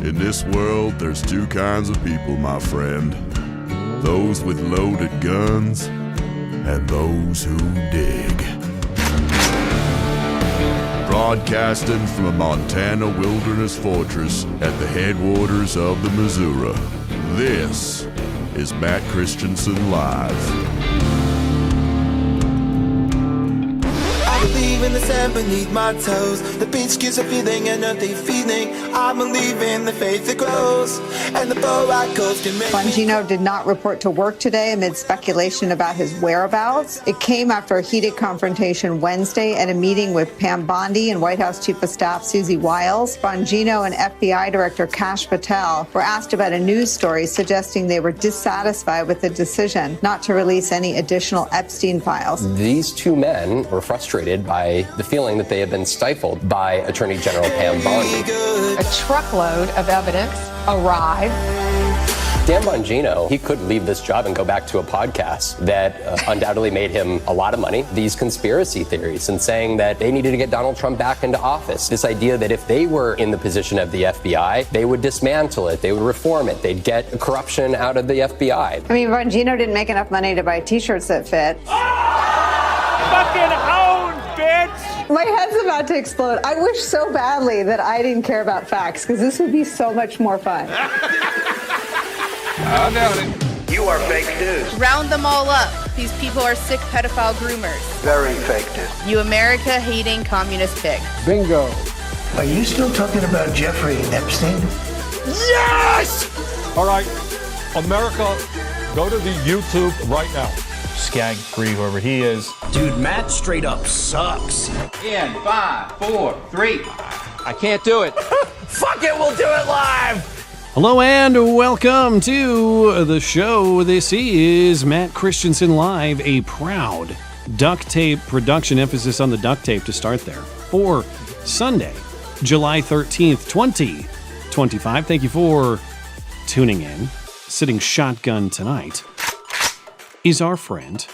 In this world, there's two kinds of people, my friend. Those with loaded guns and those who dig. Broadcasting from a Montana wilderness fortress at the headwaters of the Missouri, this is Matt Christiansen Live. I believe in the sand beneath my toes. The beach gives a feeling, an earthly feeling. I believe in the faith that grows, and the bow I coast can make Bongino did not report to work today amid speculation about his whereabouts. It came after a heated confrontation Wednesday at a meeting with Pam Bondi and White House Chief of Staff Susie Wiles. Bongino and FBI Director Kash Patel were asked about a news story suggesting they were dissatisfied with the decision not to release any additional Epstein files. These two men were frustrated by the feeling that they had been stifled by Attorney General Pam Bondi. A truckload of evidence arrived. Dan Bongino, he could leave this job and go back to a podcast that undoubtedly made him a lot of money. These conspiracy theories and saying that they needed to get Donald Trump back into office. This idea that if they were in the position of the FBI, they would dismantle it, they would reform it, they'd get corruption out of the FBI. I mean, Bongino didn't make enough money to buy T-shirts that fit. Fucking owned, bitch! My head's about to explode. I wish so badly that I didn't care about facts, because this would be so much more fun. I doubt it. You are fake news. Round them all up. These people are sick pedophile groomers. Very fake news. You America-hating communist pig. Bingo. Are you still talking about Jeffrey Epstein? Yes! All right, America, go to the YouTube right now. Skag free, whoever he is. Dude, Matt straight up sucks. In 5, 4, 3. I can't do it. Fuck it, we'll do it live! Hello and welcome to the show. This is Matt Christiansen Live, a proud duct tape production, emphasis on the duct tape to start there, for Sunday, July 13th, 2025. Thank you for tuning in. Sitting shotgun tonight is our friend,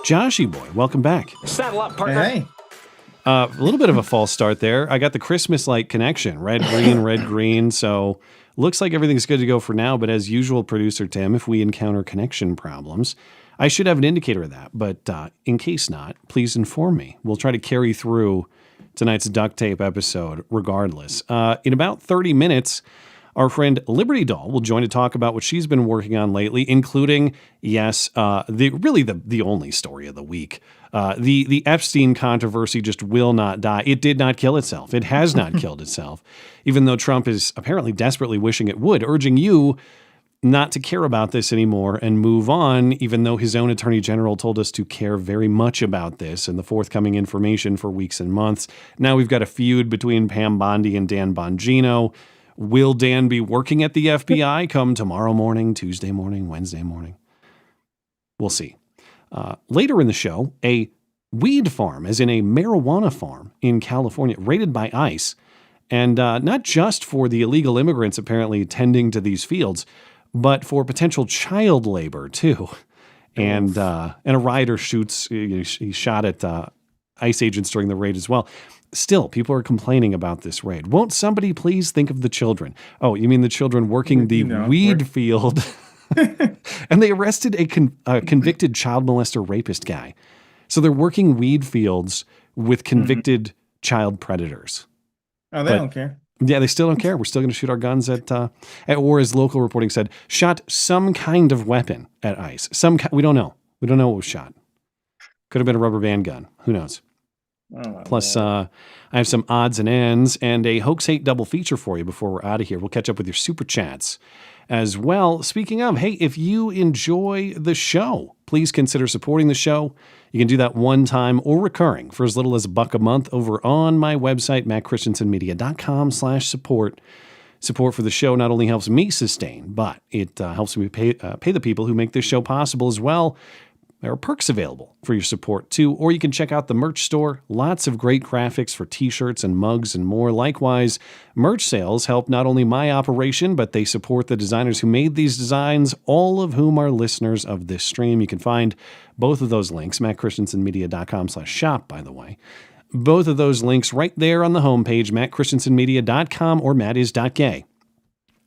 Joshy Boy. Welcome back. Saddle up, partner. Hey. A little bit of a false start there. I got the Christmas-like connection. Red, green. So looks like everything's good to go for now. But as usual, producer Tim, if we encounter connection problems, I should have an indicator of that. But in case not, please inform me. We'll try to carry through tonight's duct tape episode regardless. In about 30 minutes, our friend Liberty Doll will join to talk about what she's been working on lately, including, yes, the only story of the week. The Epstein controversy just will not die. It did not kill itself. It has not killed itself, even though Trump is apparently desperately wishing it would, urging you not to care about this anymore and move on, even though his own attorney general told us to care very much about this and the forthcoming information for weeks and months. Now we've got a feud between Pam Bondi and Dan Bongino. Will Dan be working at the FBI come tomorrow morning, Tuesday morning, Wednesday morning? We'll see. Later in the show, a weed farm, as in a marijuana farm in California, raided by ICE. And not just for the illegal immigrants apparently tending to these fields, but for potential child labor, too. And a rioter he shot at ICE agents during the raid as well. Still, people are complaining about this raid. Won't somebody please think of the children? Oh, you mean the children working the weed field? And they arrested a convicted child molester rapist guy. So they're working weed fields with convicted child predators. Oh, they don't care. Yeah, they still don't care. We're still going to shoot our guns at or as local reporting said, shot some kind of weapon at ICE. We don't know. We don't know what was shot. Could have been a rubber band gun. Who knows? Oh, Plus, I have some odds and ends and a hoax hate double feature for you before we're out of here. We'll catch up with your Superchats as well. Speaking of, hey, if you enjoy the show, please consider supporting the show. You can do that one time or recurring for as little as $1 a month over on my website, mattchristiansenmedia.com/support. Support for the show not only helps me sustain, but it helps me pay the people who make this show possible as well. There are perks available for your support too, or you can check out the merch store. Lots of great graphics for t-shirts and mugs and more. Likewise, merch sales help not only my operation, but they support the designers who made these designs, all of whom are listeners of this stream. You can find both of those links, mattchristiansenmedia.com/shop, by the way. Both of those links right there on the homepage, mattchristiansenmedia.com or mattis.gay.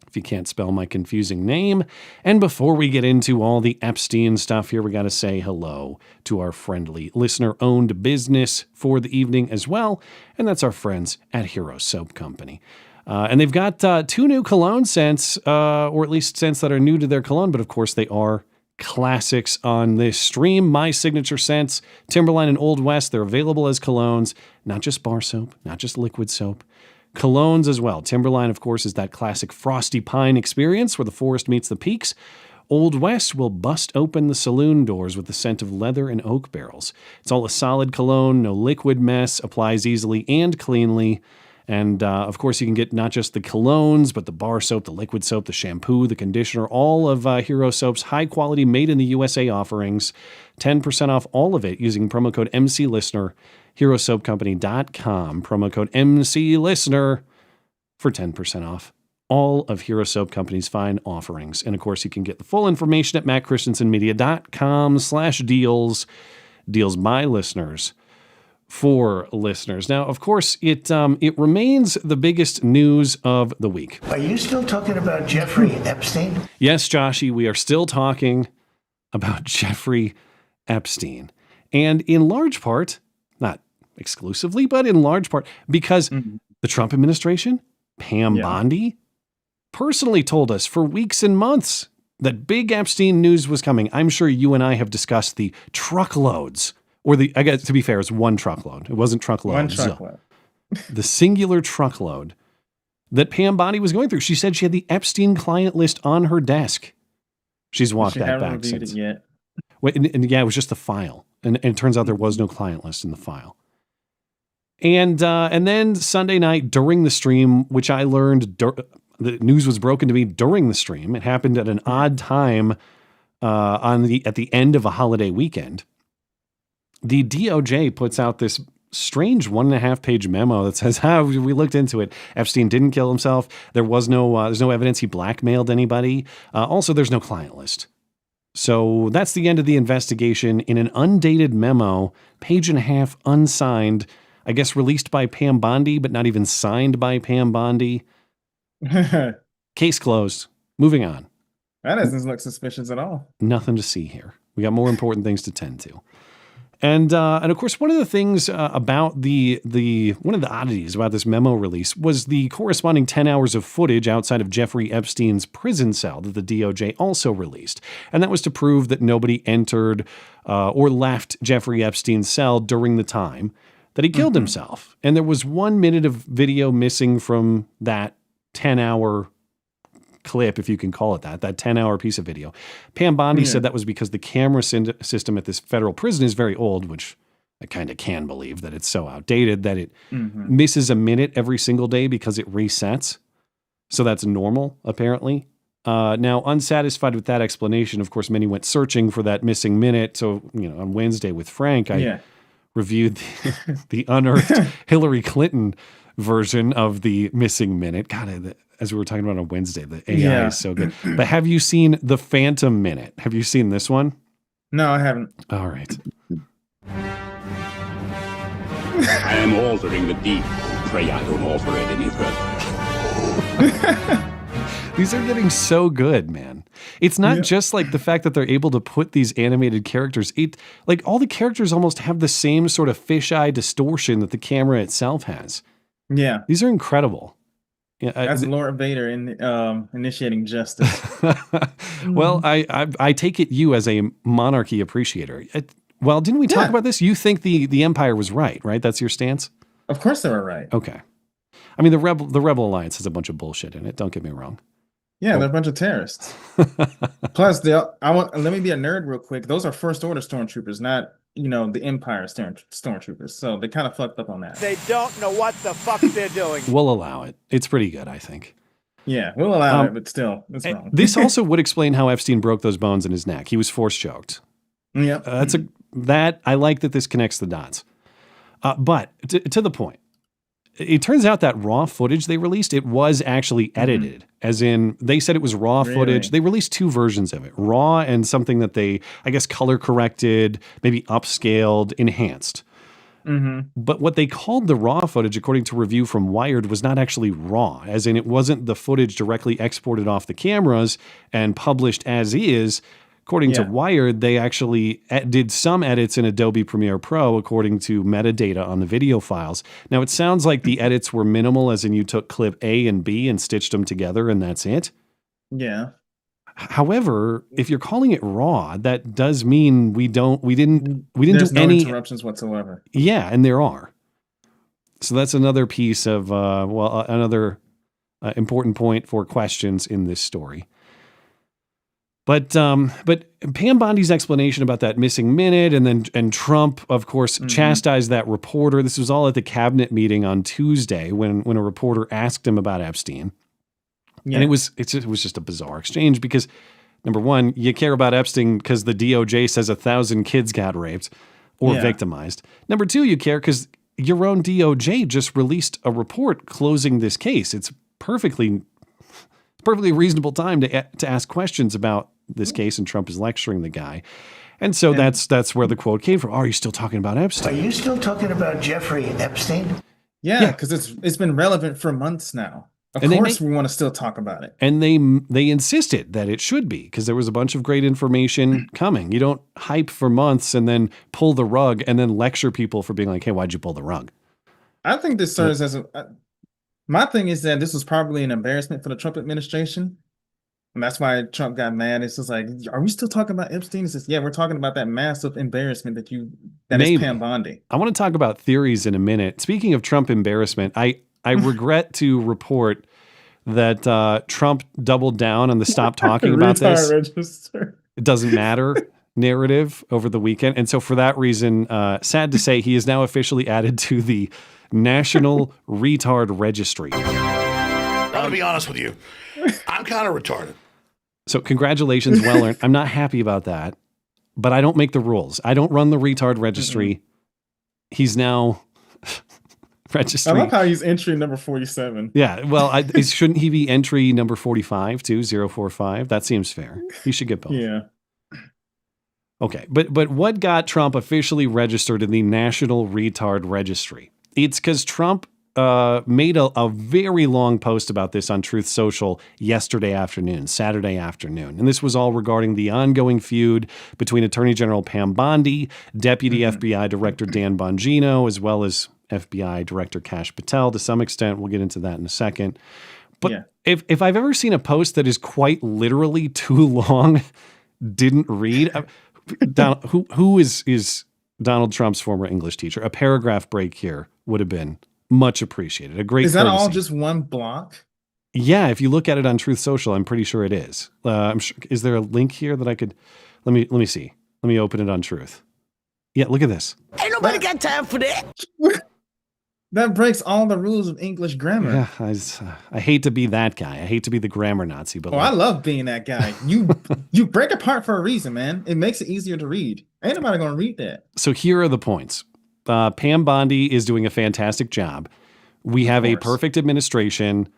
if you can't spell my confusing name. And before we get into all the Epstein stuff here, we got to say hello to our friendly listener-owned business for the evening as well, and that's our friends at Hero Soap Company. And they've got 2 new cologne scents, or at least scents that are new to their cologne, but of course they are classics on this stream. My signature scents, Timberline and Old West, they're available as colognes, not just bar soap, not just liquid soap, colognes as well. Timberline, of course, is that classic frosty pine experience where the forest meets the peaks. Old West will bust open the saloon doors with the scent of leather and oak barrels. It's all a solid cologne, no liquid mess, applies easily and cleanly. And, of course, you can get not just the colognes, but the bar soap, the liquid soap, the shampoo, the conditioner, all of Hero Soap's high-quality, made-in-the-USA offerings. 10% off all of it using promo code MCListener, HeroSoapCompany.com. Promo code MCListener for 10% off all of Hero Soap Company's fine offerings. And, of course, you can get the full information at mattchristiansenmedia.com/deals. Deals by listeners. For listeners. Now, of course, it remains the biggest news of the week. Are you still talking about Jeffrey Epstein? Yes, Joshy, we are still talking about Jeffrey Epstein. And in large part, not exclusively, but in large part, because the Trump administration, Pam Bondi, personally told us for weeks and months that big Epstein news was coming. I'm sure you and I have discussed the truckloads. Or I guess, to be fair, it's one truckload. It wasn't truckloads. One truckload. The singular truckload that Pam Bondi was going through. She said she had the Epstein client list on her desk. She's walked that back since. It yet. Wait, and yeah, it was just the file. And it turns out there was no client list in the file. And then Sunday night during the stream, which I learned the news was broken to me during the stream. It happened at an odd time at the end of a holiday weekend. The DOJ puts out this strange 1.5-page memo that says, we looked into it. Epstein didn't kill himself. There's no evidence he blackmailed anybody. Also, there's no client list. So that's the end of the investigation in an undated memo, 1.5 pages, unsigned, I guess released by Pam Bondi, but not even signed by Pam Bondi. Case closed. Moving on. That doesn't look suspicious at all. Nothing to see here. We got more important things to tend to. And of course, one of the things about one of the oddities about this memo release was the corresponding 10 hours of footage outside of Jeffrey Epstein's prison cell that the DOJ also released. And that was to prove that nobody entered or left Jeffrey Epstein's cell during the time that he killed himself. And there was 1 minute of video missing from that 10-hour clip, if you can call it that 10-hour piece of video. Pam Bondi said that was because the camera system at this federal prison is very old, which I kind of can believe that it's so outdated that it misses a minute every single day because it resets. So that's normal, apparently. Now, unsatisfied with that explanation, of course, many went searching for that missing minute. So, on Wednesday with Frank, I reviewed the unearthed Hillary Clinton version of the missing minute. God, as we were talking about on Wednesday, the AI is so good. But have you seen the Phantom Minute? Have you seen this one? No, I haven't. All right. I am altering the deep. Pray I don't alter it any further. These are getting so good, man. It's not just like the fact that they're able to put these animated characters. Like all the characters almost have the same sort of fisheye distortion that the camera itself has. Yeah. These are incredible. Yeah, that's Lord Vader initiating justice. Well, I take it you as a monarchy appreciator. Well, didn't we talk about this? You think the Empire was right? That's your stance? Of course they were right. Okay. I mean, the Rebel Alliance has a bunch of bullshit in it. Don't get me wrong. Yeah, they're a bunch of terrorists. Plus, let me be a nerd real quick. Those are First Order stormtroopers, not the Empire stormtroopers. So they kind of fucked up on that. They don't know what the fuck they're doing. We'll allow it. It's pretty good, I think. Yeah, we'll allow it, but still, it's wrong. This also would explain how Epstein broke those bones in his neck. He was force choked. Yeah, I like that this connects the dots. But to the point, it turns out that raw footage they released, it was actually edited. As in, they said it was raw footage. They released 2 versions of it, raw and something that they, I guess, color corrected, maybe upscaled, enhanced. But what they called the raw footage, according to review from Wired, was not actually raw, as in it wasn't the footage directly exported off the cameras and published as is. According to Wired, they actually did some edits in Adobe Premiere Pro, according to metadata on the video files. Now, it sounds like the edits were minimal, as in you took clip A and B and stitched them together, and that's it. Yeah. However, if you're calling it raw, that does mean we didn't There's do no any interruptions whatsoever. Yeah, and there are. So that's another piece of another important point for questions in this story. But Pam Bondi's explanation about that missing minute, and Trump, of course, chastised that reporter. This was all at the cabinet meeting on Tuesday when a reporter asked him about Epstein. Yeah. And it was just a bizarre exchange because, number one, you care about Epstein because the DOJ says 1,000 kids got raped or victimized. Number two, you care because your own DOJ just released a report closing this case. It's perfectly reasonable time to ask questions about this case, and Trump is lecturing the guy. And so that's where the quote came from. Are you still talking about Epstein? Are you still talking about Jeffrey Epstein? Yeah, because it's been relevant for months now. Of course, we want to still talk about it. And they insisted that it should be because there was a bunch of great information coming. You don't hype for months and then pull the rug and then lecture people for being like, hey, why'd you pull the rug? I think this serves as my thing is that this was probably an embarrassment for the Trump administration. And that's why Trump got mad. It's just like, are we still talking about Epstein? He says, yeah, we're talking about that massive embarrassment that is Pam Bondi. I want to talk about theories in a minute. Speaking of Trump embarrassment, I regret to report that Trump doubled down on the stop talking about this. Register. It doesn't matter narrative over the weekend. And so for that reason, sad to say, he is now officially added to the National Retard Registry. I'm going to be honest with you. I'm kind of retarded. So congratulations, well earned. I'm not happy about that, but I don't make the rules. I don't run the retard registry. He's now registry. I love how he's entry number 47. Yeah, well, shouldn't he be entry number 45 too, 045? That seems fair. He should get both. Yeah. Okay, but what got Trump officially registered in the National Retard Registry? It's because Trump made a very long post about this on Truth Social Saturday afternoon. And this was all regarding the ongoing feud between Attorney General Pam Bondi, Deputy FBI Director Dan Bongino, as well as FBI Director Kash Patel to some extent. We'll get into that in a second. But if I've ever seen a post that is quite literally too long, didn't read, who is Donald Trump's former English teacher? A paragraph break here would have been much appreciated. A great Is that courtesy. all just one block? Yeah, if you look at it on Truth Social, I'm pretty sure it is. I'm sure, is there a link here that I could? Let me see. Let me open it on Truth. Yeah, look at this. Ain't nobody got time for that. That breaks all the rules of English grammar. Yeah, I hate to be that guy. I hate to be the grammar Nazi, but I love being that guy. You break apart for a reason, man. It makes it easier to read. Ain't nobody gonna read that. So here are the points. Pam Bondi is doing a fantastic job. We have a perfect administration.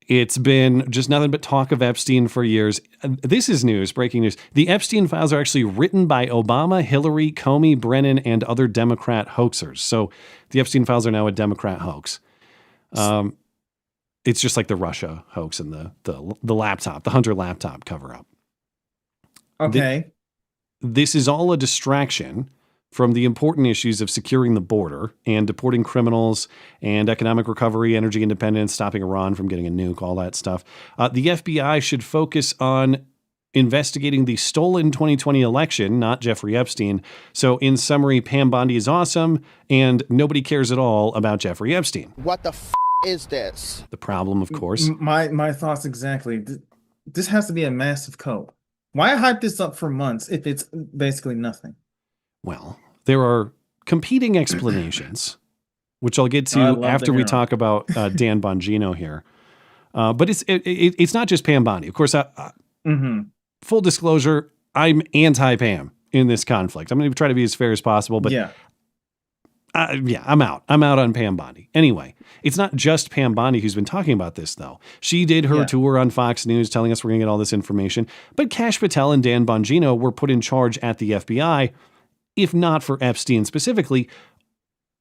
It's been just nothing but talk of Epstein for years. This is news, breaking news. The Epstein files are actually written by Obama, Hillary, Comey, Brennan, and other Democrat hoaxers. So the Epstein files are now a Democrat hoax. It's just like the Russia hoax and the laptop, the Hunter laptop cover up. Okay. This is all a distraction from the important issues of securing the border and deporting criminals and economic recovery, energy independence, stopping Iran from getting a nuke, all that stuff. The FBI should focus on investigating the stolen 2020 election, not Jeffrey Epstein. So in summary, Pam Bondi is awesome and nobody cares at all about Jeffrey Epstein. What the is this? The problem, of course. My thoughts exactly. This has to be a massive cope. Why hype this up for months if it's basically nothing? Well, there are competing explanations, which I'll get to after we talk about Dan Bongino here. But it's not just Pam Bondi. Of course, full disclosure, I'm anti-Pam in this conflict. I'm going to try to be as fair as possible, but I'm out. I'm out on Pam Bondi. Anyway, it's not just Pam Bondi who's been talking about this, though. She did her tour on Fox News telling us we're going to get all this information. But Kash Patel and Dan Bongino were put in charge at the FBI, if not for Epstein specifically,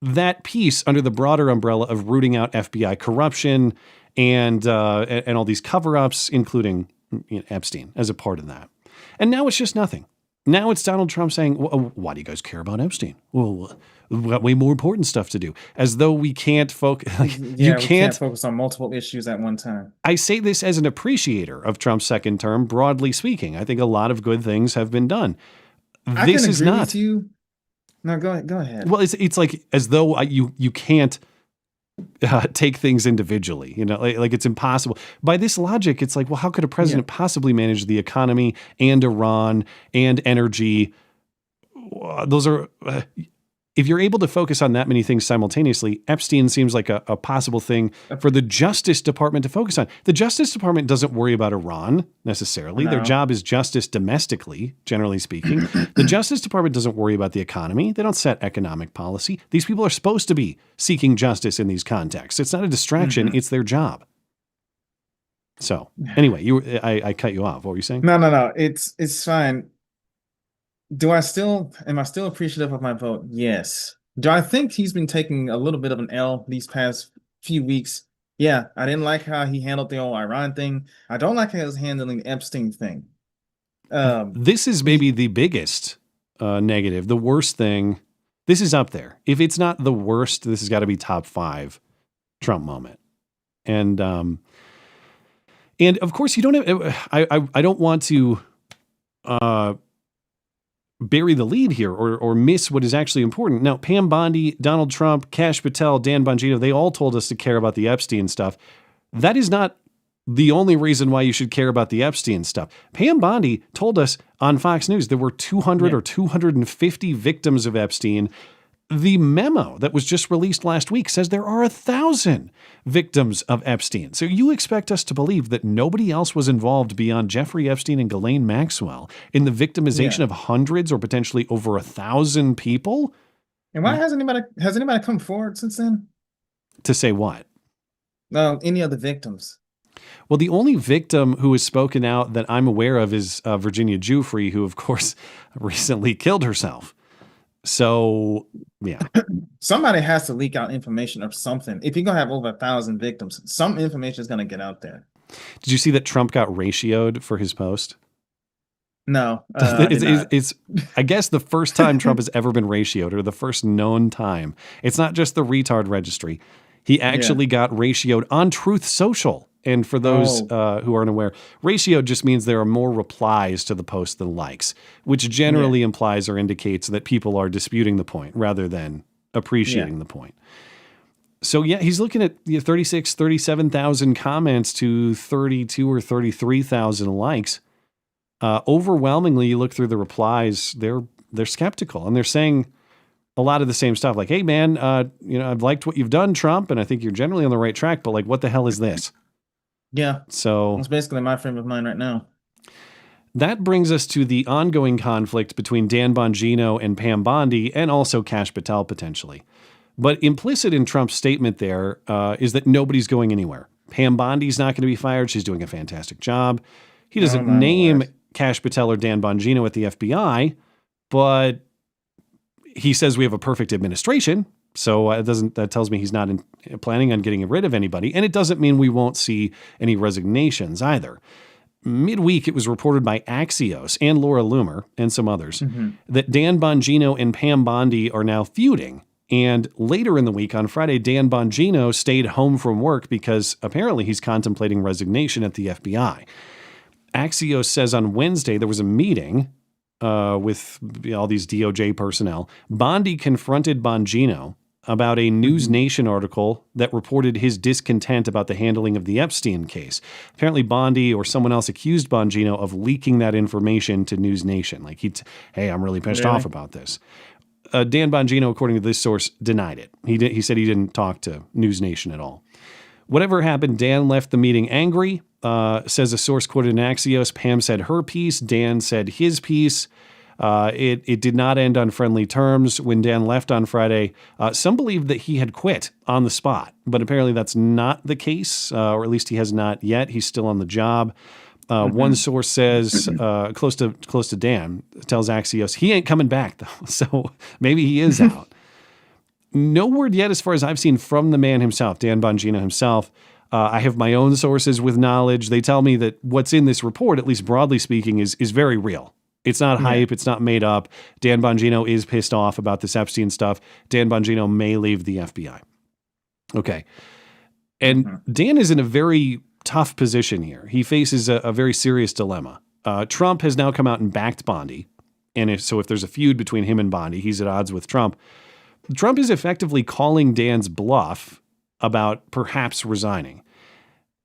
that piece under the broader umbrella of rooting out FBI corruption and all these cover-ups, including Epstein as a part of that. And now it's just nothing. Now it's Donald Trump saying, well, why do you guys care about Epstein? Well, we've got way more important stuff to do. As though we can't focus. We can't focus on multiple issues at one time. I say this as an appreciator of Trump's second term, broadly speaking. I think a lot of good things have been done. This is not. With you. No, go ahead. Well, it's like as though you can't take things individually, like it's impossible. By this logic, it's like, well, how could a president possibly manage the economy and Iran and energy? Those are, if you're able to focus on that many things simultaneously, Epstein seems like a possible thing for the Justice Department to focus on. The Justice Department doesn't worry about Iran necessarily. No. Their job is justice domestically, generally speaking. The Justice Department doesn't worry about the economy. They don't set economic policy. These people are supposed to be seeking justice in these contexts. It's not a distraction. It's their job. So anyway, I cut you off. What were you saying? No. It's fine. Am I still appreciative of my vote? Yes. Do I think he's been taking a little bit of an L these past few weeks? Yeah, I didn't like how he handled the whole Iran thing. I don't like how he was handling the Epstein thing. This is maybe the biggest negative, the worst thing. This is up there. If it's not the worst, this has got to be top 5 Trump moment. And of course, you don't have. I don't want to bury the lead here or miss what is actually important. Now, Pam Bondi, Donald Trump, Kash Patel, Dan Bongino, they all told us to care about the Epstein stuff. That is not the only reason why you should care about the Epstein stuff. Pam Bondi told us on Fox News there were 200 or 250 victims of Epstein. The memo that was just released last week says there are 1,000 victims of Epstein. So you expect us to believe that nobody else was involved beyond Jeffrey Epstein and Ghislaine Maxwell in the victimization of hundreds or potentially over 1,000 people? And why has anybody come forward since then? To say what? Any of the victims. Well, the only victim who has spoken out that I'm aware of is Virginia Giuffre, who, of course, recently killed herself. So, yeah. Somebody has to leak out information or something. If you're going to have over 1,000 victims, some information is going to get out there. Did you see that Trump got ratioed for his post? No. It's I guess, the first time Trump has ever been ratioed, or the first known time. It's not just the retard registry. He actually got ratioed on Truth Social. And for those who aren't aware, ratio just means there are more replies to the post than likes, which generally implies or indicates that people are disputing the point rather than appreciating the point. So, he's looking at 37,000 comments to 32 or 33,000 likes. Overwhelmingly, you look through the replies, they're skeptical, and they're saying a lot of the same stuff. Like, hey, man, I've liked what you've done, Trump, and I think you're generally on the right track, but like, what the hell is this? Yeah. So it's basically my frame of mind right now. That brings us to the ongoing conflict between Dan Bongino and Pam Bondi, and also Kash Patel potentially. But implicit in Trump's statement there is that nobody's going anywhere. Pam Bondi's not going to be fired. She's doing a fantastic job. He doesn't name Kash Patel or Dan Bongino at the FBI, but he says we have a perfect administration. So that tells me he's not planning on getting rid of anybody. And it doesn't mean we won't see any resignations either. Midweek, it was reported by Axios and Laura Loomer and some others that Dan Bongino and Pam Bondi are now feuding. And later in the week, on Friday, Dan Bongino stayed home from work because apparently he's contemplating resignation at the FBI. Axios says on Wednesday there was a meeting with all these DOJ personnel. Bondi confronted Bongino about a News Nation article that reported his discontent about the handling of the Epstein case. Apparently Bondi or someone else accused Bongino of leaking that information to News Nation. Like, hey, I'm really pissed off about this. Dan Bongino, according to this source, denied it. He said he didn't talk to News Nation at all. Whatever happened, Dan left the meeting angry, says a source quoted in Axios. Pam said her piece. Dan said his piece. It did not end on friendly terms. When Dan left on Friday, some believed that he had quit on the spot, but apparently that's not the case, or at least he has not yet. He's still on the job. One source says, close to Dan, tells Axios, he ain't coming back though. So maybe he is out. no word yet, as far as I've seen, from the man himself, Dan Bongino himself. I have my own sources with knowledge. They tell me that what's in this report, at least broadly speaking, is very real. It's not hype. It's not made up. Dan Bongino is pissed off about this Epstein stuff. Dan Bongino may leave the FBI. Okay. And Dan is in a very tough position here. He faces a very serious dilemma. Trump has now come out and backed Bondi. And if there's a feud between him and Bondi, he's at odds with Trump. Trump is effectively calling Dan's bluff about perhaps resigning.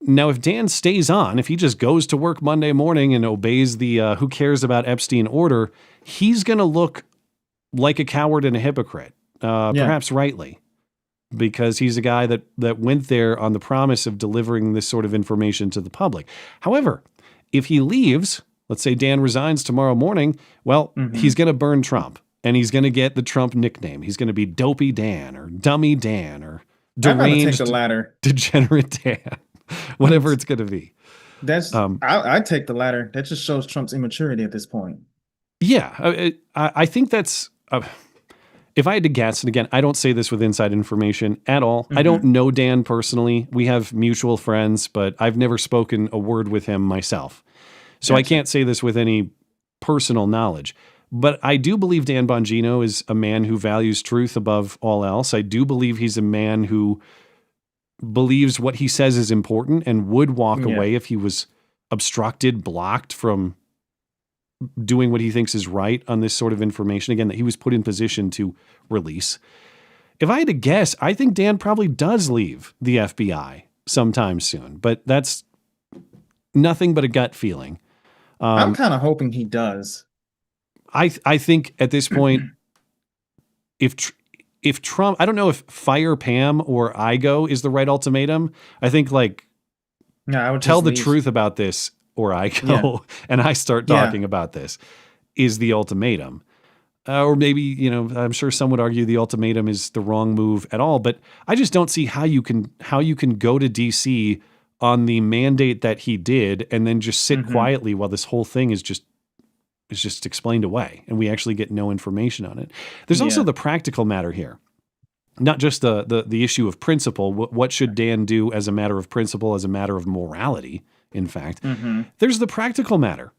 Now, if Dan stays on, if he just goes to work Monday morning and obeys the who cares about Epstein order, he's going to look like a coward and a hypocrite, perhaps rightly, because he's a guy that went there on the promise of delivering this sort of information to the public. However, if he leaves, let's say Dan resigns tomorrow morning, well, he's going to burn Trump, and he's going to get the Trump nickname. He's going to be Dopey Dan or Dummy Dan or deranged, take the latter. Degenerate Dan, whatever it's going to be. That's I take the latter. That just shows Trump's immaturity at this point. Yeah, I think that's. If I had to guess, and again, I don't say this with inside information at all. I don't know Dan personally. We have mutual friends, but I've never spoken a word with him myself. So I can't say this with any personal knowledge. But I do believe Dan Bongino is a man who values truth above all else. I do believe he's a man who believes what he says is important and would walk away if he was obstructed, blocked from doing what he thinks is right on this sort of information, again, that he was put in position to release. If I had to guess, I think Dan probably does leave the FBI sometime soon, but that's nothing but a gut feeling. I'm kind of hoping he does. I think at this point, if Trump, I don't know if fire Pam or I go is the right ultimatum. I think I would tell the truth about this or I go and I start talking about this is the ultimatum. Or maybe, I'm sure some would argue the ultimatum is the wrong move at all, but I just don't see how you can go to DC on the mandate that he did and then just sit quietly while this whole thing is just explained away and we actually get no information on it. There's also the practical matter here, not just the issue of principle. What should Dan do as a matter of principle, as a matter of morality? In fact, there's the practical matter.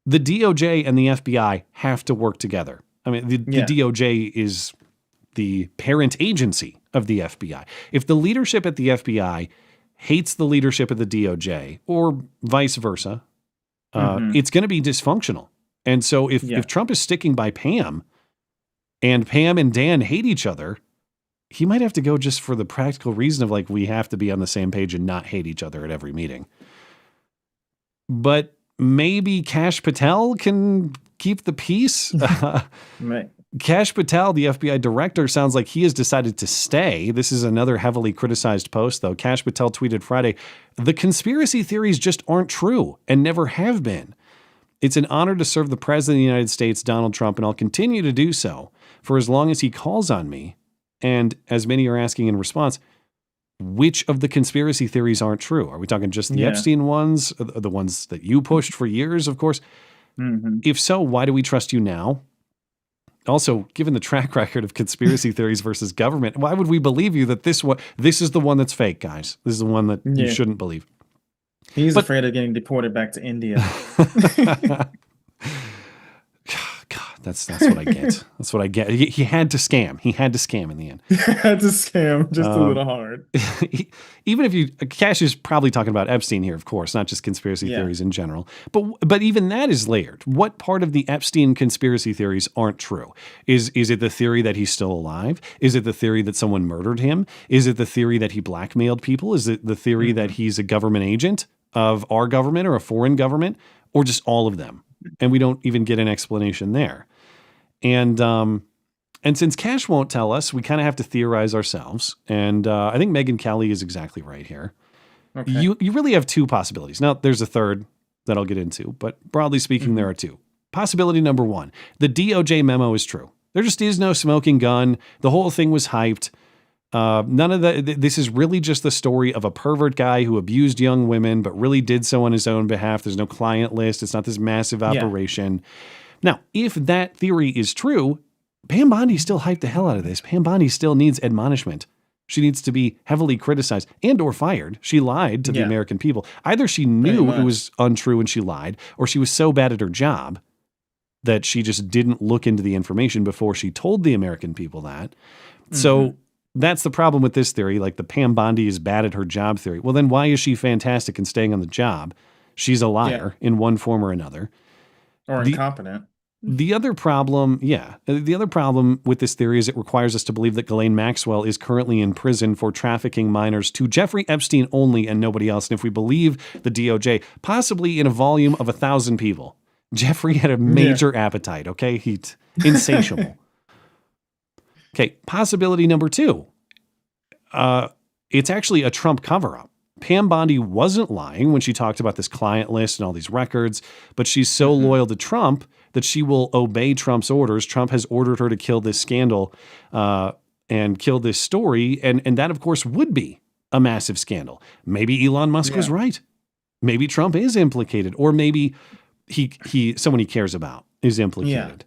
The DOJ and the FBI have to work together. I mean, the DOJ is the parent agency of the FBI. If the leadership at the FBI hates the leadership of the DOJ or vice versa, it's going to be dysfunctional. And so if Trump is sticking by Pam and Pam and Dan hate each other, he might have to go just for the practical reason of we have to be on the same page and not hate each other at every meeting. But maybe Kash Patel can keep the peace. Right. Kash Patel, the FBI director, sounds like he has decided to stay. This is another heavily criticized post, though. Kash Patel tweeted Friday, "The conspiracy theories just aren't true and never have been. It's an honor to serve the President of the United States, Donald Trump, and I'll continue to do so for as long as he calls on me." And as many are asking in response, which of the conspiracy theories aren't true? Are we talking just the Epstein ones, the ones that you pushed for years, of course? If so, why do we trust you now? Also, given the track record of conspiracy theories versus government, why would we believe you that this is the one that's fake, guys? This is the one that you shouldn't believe. He's afraid of getting deported back to India. God, that's what I get. That's what I get. He had to scam. He had to scam in the end. He had to scam just a little hard. Even if Kash is probably talking about Epstein here, of course, not just conspiracy theories in general. But even that is layered. What part of the Epstein conspiracy theories aren't true? Is it the theory that he's still alive? Is it the theory that someone murdered him? Is it the theory that he blackmailed people? Is it the theory that he's a government agent of our government or a foreign government, or just all of them? And we don't even get an explanation there. And since Kash won't tell us, we kind of have to theorize ourselves. And I think Megyn Kelly is exactly right here. Okay. You really have two possibilities. Now, there's a third that I'll get into, but broadly speaking, there are two. Possibility number one, the DOJ memo is true. There just is no smoking gun. The whole thing was hyped. None of this is really just the story of a pervert guy who abused young women, but really did so on his own behalf. There's no client list. It's not this massive operation. Now, if that theory is true, Pam Bondi still hyped the hell out of this. Pam Bondi still needs admonishment. She needs to be heavily criticized and or fired. She lied to the American people. Either she knew it was untrue and she lied, or she was so bad at her job that she just didn't look into the information before she told the American people that. So that's the problem with this theory, like the Pam Bondi is bad at her job theory. Well, then why is she fantastic in staying on the job? She's a liar in one form or another. Or incompetent. The other problem, the other problem with this theory is it requires us to believe that Ghislaine Maxwell is currently in prison for trafficking minors to Jeffrey Epstein only and nobody else. And if we believe the DOJ, possibly in a volume of 1,000 people, Jeffrey had a major appetite, okay? He's insatiable. Okay, possibility number 2. It's actually a Trump cover-up. Pam Bondi wasn't lying when she talked about this client list and all these records, but she's so loyal to Trump that she will obey Trump's orders. Trump has ordered her to kill this scandal and kill this story, and that, of course, would be a massive scandal. Maybe Elon Musk was right. Maybe Trump is implicated, or maybe someone he cares about is implicated.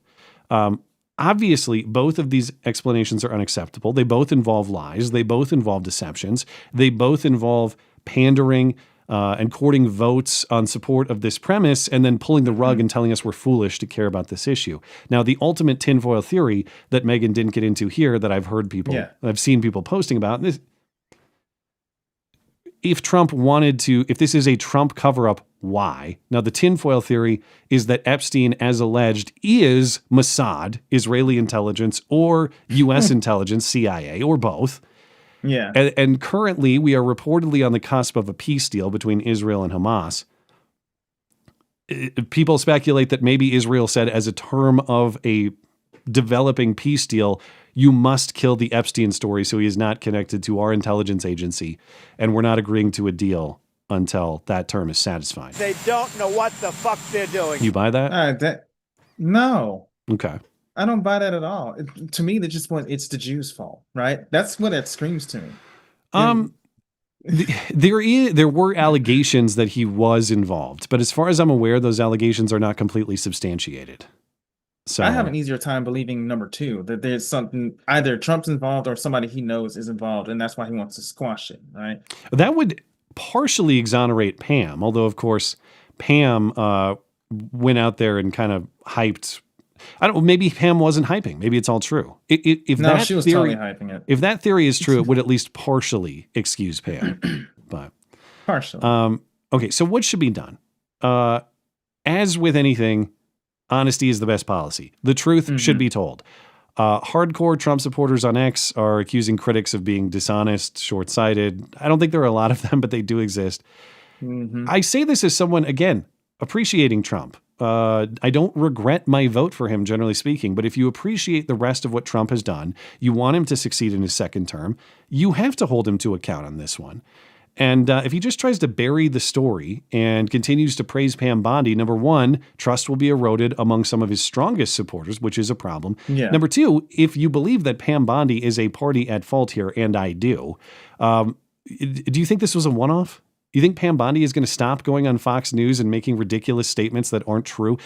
Obviously, both of these explanations are unacceptable. They both involve lies. They both involve deceptions. They both involve pandering and courting votes on support of this premise and then pulling the rug and telling us we're foolish to care about this issue. Now, the ultimate tinfoil theory that Megan didn't get into here that I've heard people, I've seen people posting about, this, if Trump wanted to, if this is a Trump cover-up, why? Now, the tinfoil theory is that Epstein, as alleged, is Mossad, Israeli intelligence, or U.S. intelligence, CIA, or both. Yeah. And currently, we are reportedly on the cusp of a peace deal between Israel and Hamas. People speculate that maybe Israel said, as a term of a developing peace deal, you must kill the Epstein story so he is not connected to our intelligence agency, and we're not agreeing to a deal until that term is satisfied. They don't know what the fuck they're doing. You buy that? No. Okay. I don't buy that at all. To me, it's the Jews' fault, right? That's what it screams to me. There were allegations that he was involved, but as far as I'm aware, those allegations are not completely substantiated. So I have an easier time believing number 2, that there's something, either Trump's involved or somebody he knows is involved, and that's why he wants to squash it, right? That would partially exonerate Pam, although, of course, Pam went out there and kind of hyped. I don't know, maybe Pam wasn't hyping. Maybe it's all true. She was totally hyping it. If that theory is true, it would at least partially excuse Pam. But partially. Okay, so what should be done? As with anything, honesty is the best policy. The truth should be told. Hardcore Trump supporters on X are accusing critics of being dishonest, short-sighted. I don't think there are a lot of them, but they do exist. I say this as someone, again, appreciating Trump. I don't regret my vote for him, generally speaking, but if you appreciate the rest of what Trump has done, you want him to succeed in his second term, you have to hold him to account on this one. And if he just tries to bury the story and continues to praise Pam Bondi, number 1, trust will be eroded among some of his strongest supporters, which is a problem. Yeah. Number 2, if you believe that Pam Bondi is a party at fault here, and I do, do you think this was a one-off? You think Pam Bondi is going to stop going on Fox News and making ridiculous statements that aren't true?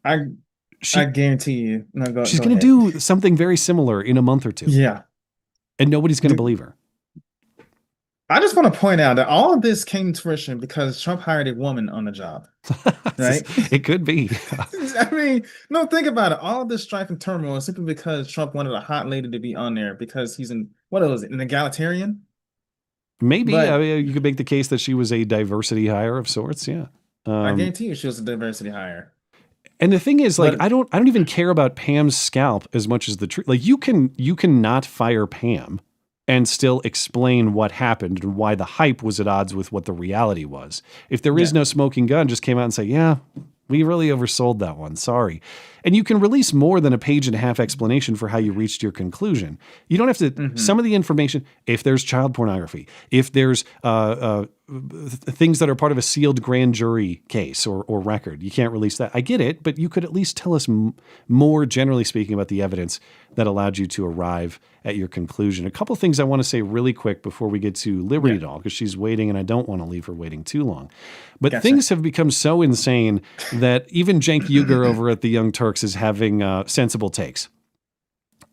I guarantee you. No, she's going to do something very similar in a month or 2. Yeah. And nobody's going to believe her. I just want to point out that all of this came to fruition because Trump hired a woman on the job, right? It could be. I mean, no, think about it. All of this strife and turmoil is simply because Trump wanted a hot lady to be on there because he's an egalitarian? Maybe. I mean, you could make the case that she was a diversity hire of sorts. Yeah. I guarantee you she was a diversity hire. And the thing is, like, I don't even care about Pam's scalp as much as the truth. Like, you can not fire Pam and still explain what happened and why the hype was at odds with what the reality was. If there is no smoking gun, just came out and say, yeah, we really oversold that one. Sorry. And you can release more than a 1.5-page explanation for how you reached your conclusion. You don't have to, some of the information, if there's child pornography, if there's things that are part of a sealed grand jury case or record, you can't release that. I get it, but you could at least tell us more generally speaking about the evidence that allowed you to arrive at your conclusion. A couple things I want to say really quick before we get to Liberty Doll, because she's waiting and I don't want to leave her waiting too long. But things have become so insane that even Cenk Uygur over at the Young Turks is having sensible takes.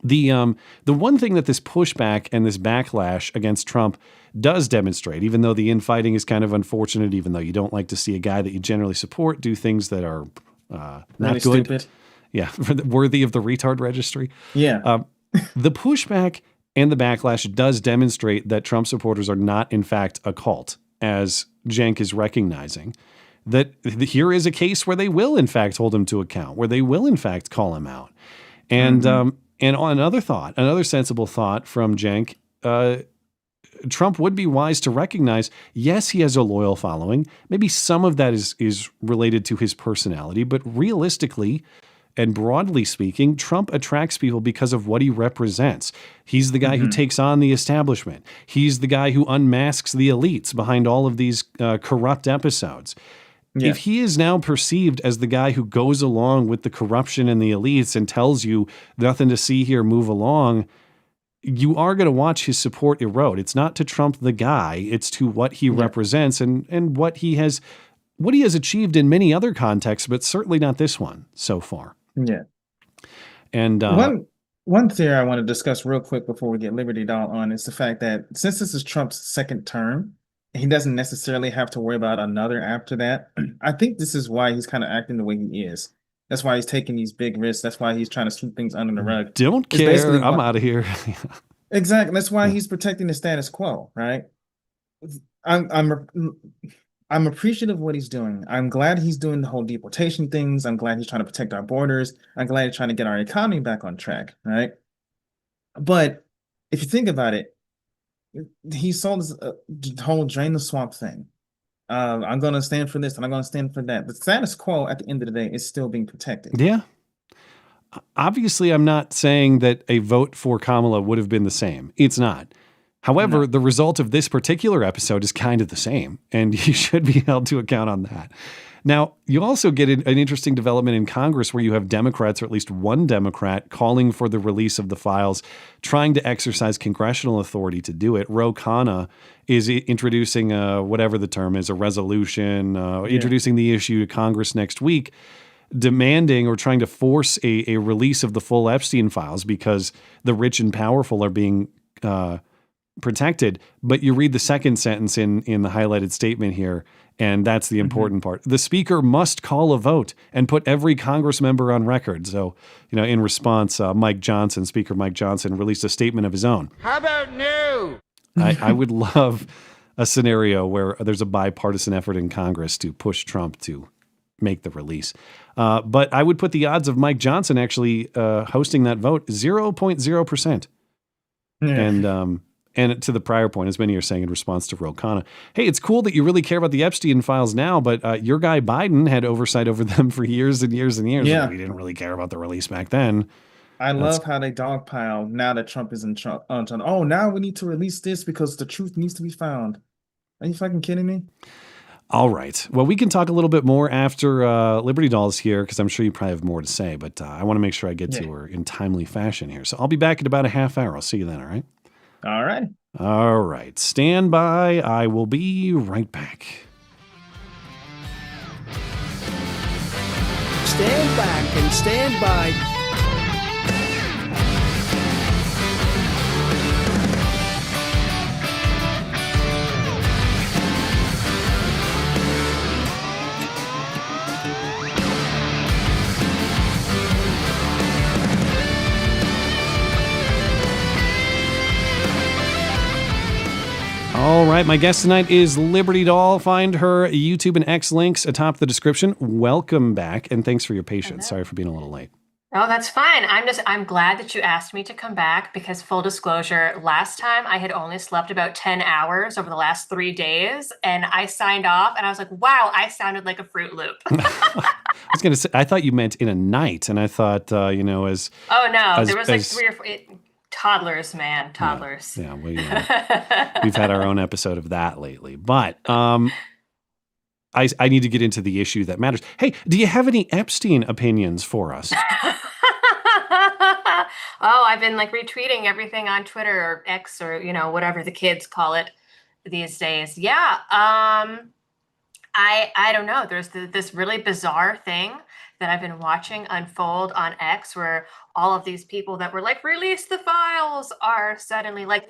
The one thing that this pushback and this backlash against Trump does demonstrate, even though the infighting is kind of unfortunate, even though you don't like to see a guy that you generally support do things that are not Really good. stupid. Yeah, worthy of the retard registry. Yeah. The pushback and the backlash does demonstrate that Trump supporters are not, in fact, a cult, as Cenk is recognizing. That here is a case where they will, in fact, hold him to account, where they will, in fact, call him out. And and on another sensible thought from Cenk, Trump would be wise to recognize, yes, he has a loyal following. Maybe some of that is related to his personality, but realistically and broadly speaking, Trump attracts people because of what he represents. He's the guy who takes on the establishment. He's the guy who unmasks the elites behind all of these corrupt episodes. Yeah. If he is now perceived as the guy who goes along with the corruption and the elites and tells you nothing to see here, move along, you are going to watch his support erode. It's not to Trump the guy, it's to what he represents and what he has achieved in many other contexts, but certainly not this one so far. Yeah. And one theory I want to discuss real quick before we get Liberty Doll on is the fact that since this is Trump's second term, he doesn't necessarily have to worry about another after that. I think this is why he's kind of acting the way he is. That's why he's taking these big risks. That's why he's trying to sweep things under the rug. Don't care. I'm out of here. Exactly. That's why he's protecting the status quo, right? I'm appreciative of what he's doing. I'm glad he's doing the whole deportation things. I'm glad he's trying to protect our borders. I'm glad he's trying to get our economy back on track, right? But if you think about it, he sold this whole drain the swamp thing. I'm going to stand for this and I'm going to stand for that. The status quo at the end of the day is still being protected. Yeah. Obviously, I'm not saying that a vote for Kamala would have been the same. It's not. However, the result of this particular episode is kind of the same, and you should be held to account on that. Now, you also get an interesting development in Congress where you have Democrats, or at least one Democrat, calling for the release of the files, trying to exercise congressional authority to do it. Ro Khanna is introducing whatever the term is, a resolution, introducing the issue to Congress next week, demanding or trying to force a release of the full Epstein files because the rich and powerful are being protected. But you read the second sentence in the highlighted statement here, and that's the important part. The speaker must call a vote and put every Congress member on record. So, in response, Speaker Mike Johnson released a statement of his own. How about no? I would love a scenario where there's a bipartisan effort in Congress to push Trump to make the release. But I would put the odds of Mike Johnson actually hosting that vote 0.0%. Yeah. And to the prior point, as many are saying in response to Ro Khanna, hey, it's cool that you really care about the Epstein files now, but your guy Biden had oversight over them for years and years and years. Yeah. And we didn't really care about the release back then. I love how they dogpile now that Trump is in Trump. Oh, now we need to release this because the truth needs to be found. Are you fucking kidding me? All right. Well, we can talk a little bit more after Liberty Doll's here because I'm sure you probably have more to say, but I want to make sure I get to her in timely fashion here. So I'll be back in about a half hour. I'll see you then, all right? All right. All right. Stand by. I will be right back. Stand back and stand by. All right, my guest tonight is Liberty Doll. Find her YouTube and X links atop the description. Welcome back, and thanks for your patience. Sorry for being a little late. Oh, that's fine. I'm glad that you asked me to come back because full disclosure, last time I had only slept about 10 hours over the last 3 days, and I signed off, and I was like, wow, I sounded like a Fruit Loop. I was going to say, I thought you meant in a night, and I thought, as... Oh, no, there was like 3 or 4... Toddlers, man, toddlers. Yeah, we've had our own episode of that lately. But I need to get into the issue that matters. Hey, do you have any Epstein opinions for us? Oh, I've been like retweeting everything on Twitter or X or, whatever the kids call it these days. Yeah. I don't know. There's this really bizarre thing that I've been watching unfold on X, where all of these people that were like, release the files, are suddenly like,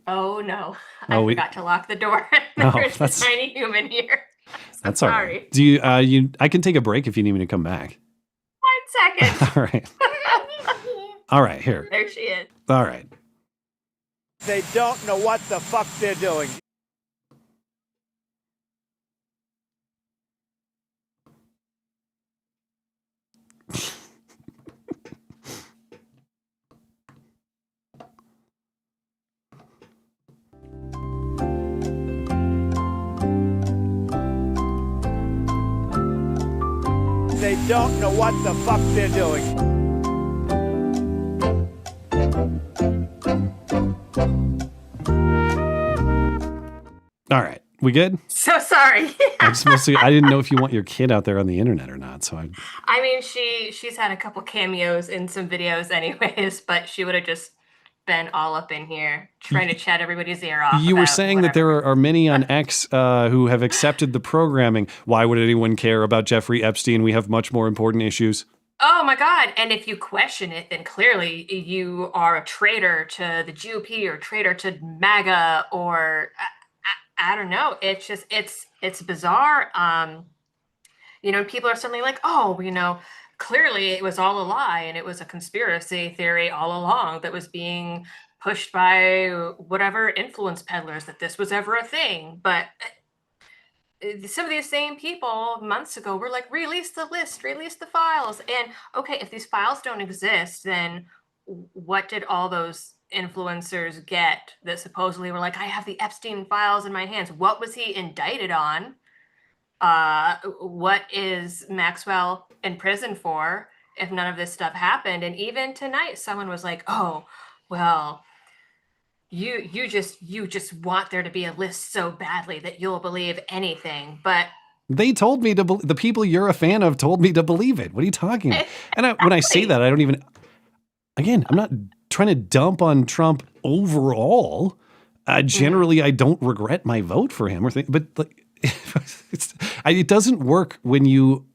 oh no, I forgot to lock the door. There's a tiny human here. That's all right. Do you, I can take a break if you need me to come back. 1 second. All right. All right, here. There she is. All right. They don't know what the fuck they're doing. They don't know what the fuck they're doing. All right. We good? So sorry. I didn't know if you want your kid out there on the internet or not. So I mean, she's had a couple cameos in some videos anyways, but she would have just been all up in here trying to chat everybody's ear off. You were saying that there are many on X who have accepted the programming. Why would anyone care about Jeffrey Epstein? We have much more important issues. Oh my God. And if you question it, then clearly you are a traitor to the GOP or traitor to MAGA, or I don't know. It's just, it's bizarre. People are suddenly like, oh, clearly it was all a lie and it was a conspiracy theory all along that was being pushed by whatever influence peddlers, that this was ever a thing. But some of these same people months ago were like, release the list, release the files. And okay, if these files don't exist, then what did all those influencers get that supposedly were like, I have the Epstein files in my hands? What was he indicted on? What is Maxwell in prison for if none of this stuff happened? And even tonight, someone was like, oh, well, you just want there to be a list so badly that you'll believe anything. But they told me the people you're a fan of told me to believe it. What are you talking about? And when I say that, I don't even, again, I'm not trying to dump on Trump overall. Generally, I don't regret my vote for him but like, it doesn't work when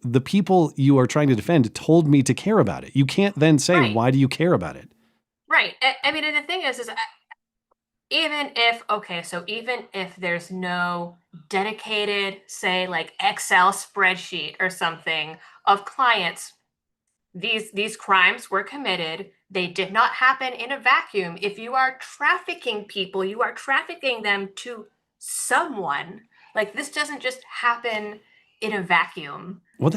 the people you are trying to defend told me to care about it. You can't then say, right, why do you care about it? Right. I mean, and the thing is even if there's no dedicated, say, like Excel spreadsheet or something of clients, these crimes were committed. They did not happen in a vacuum. If you are trafficking people, you are trafficking them to someone. Like, this doesn't just happen in a vacuum. Well,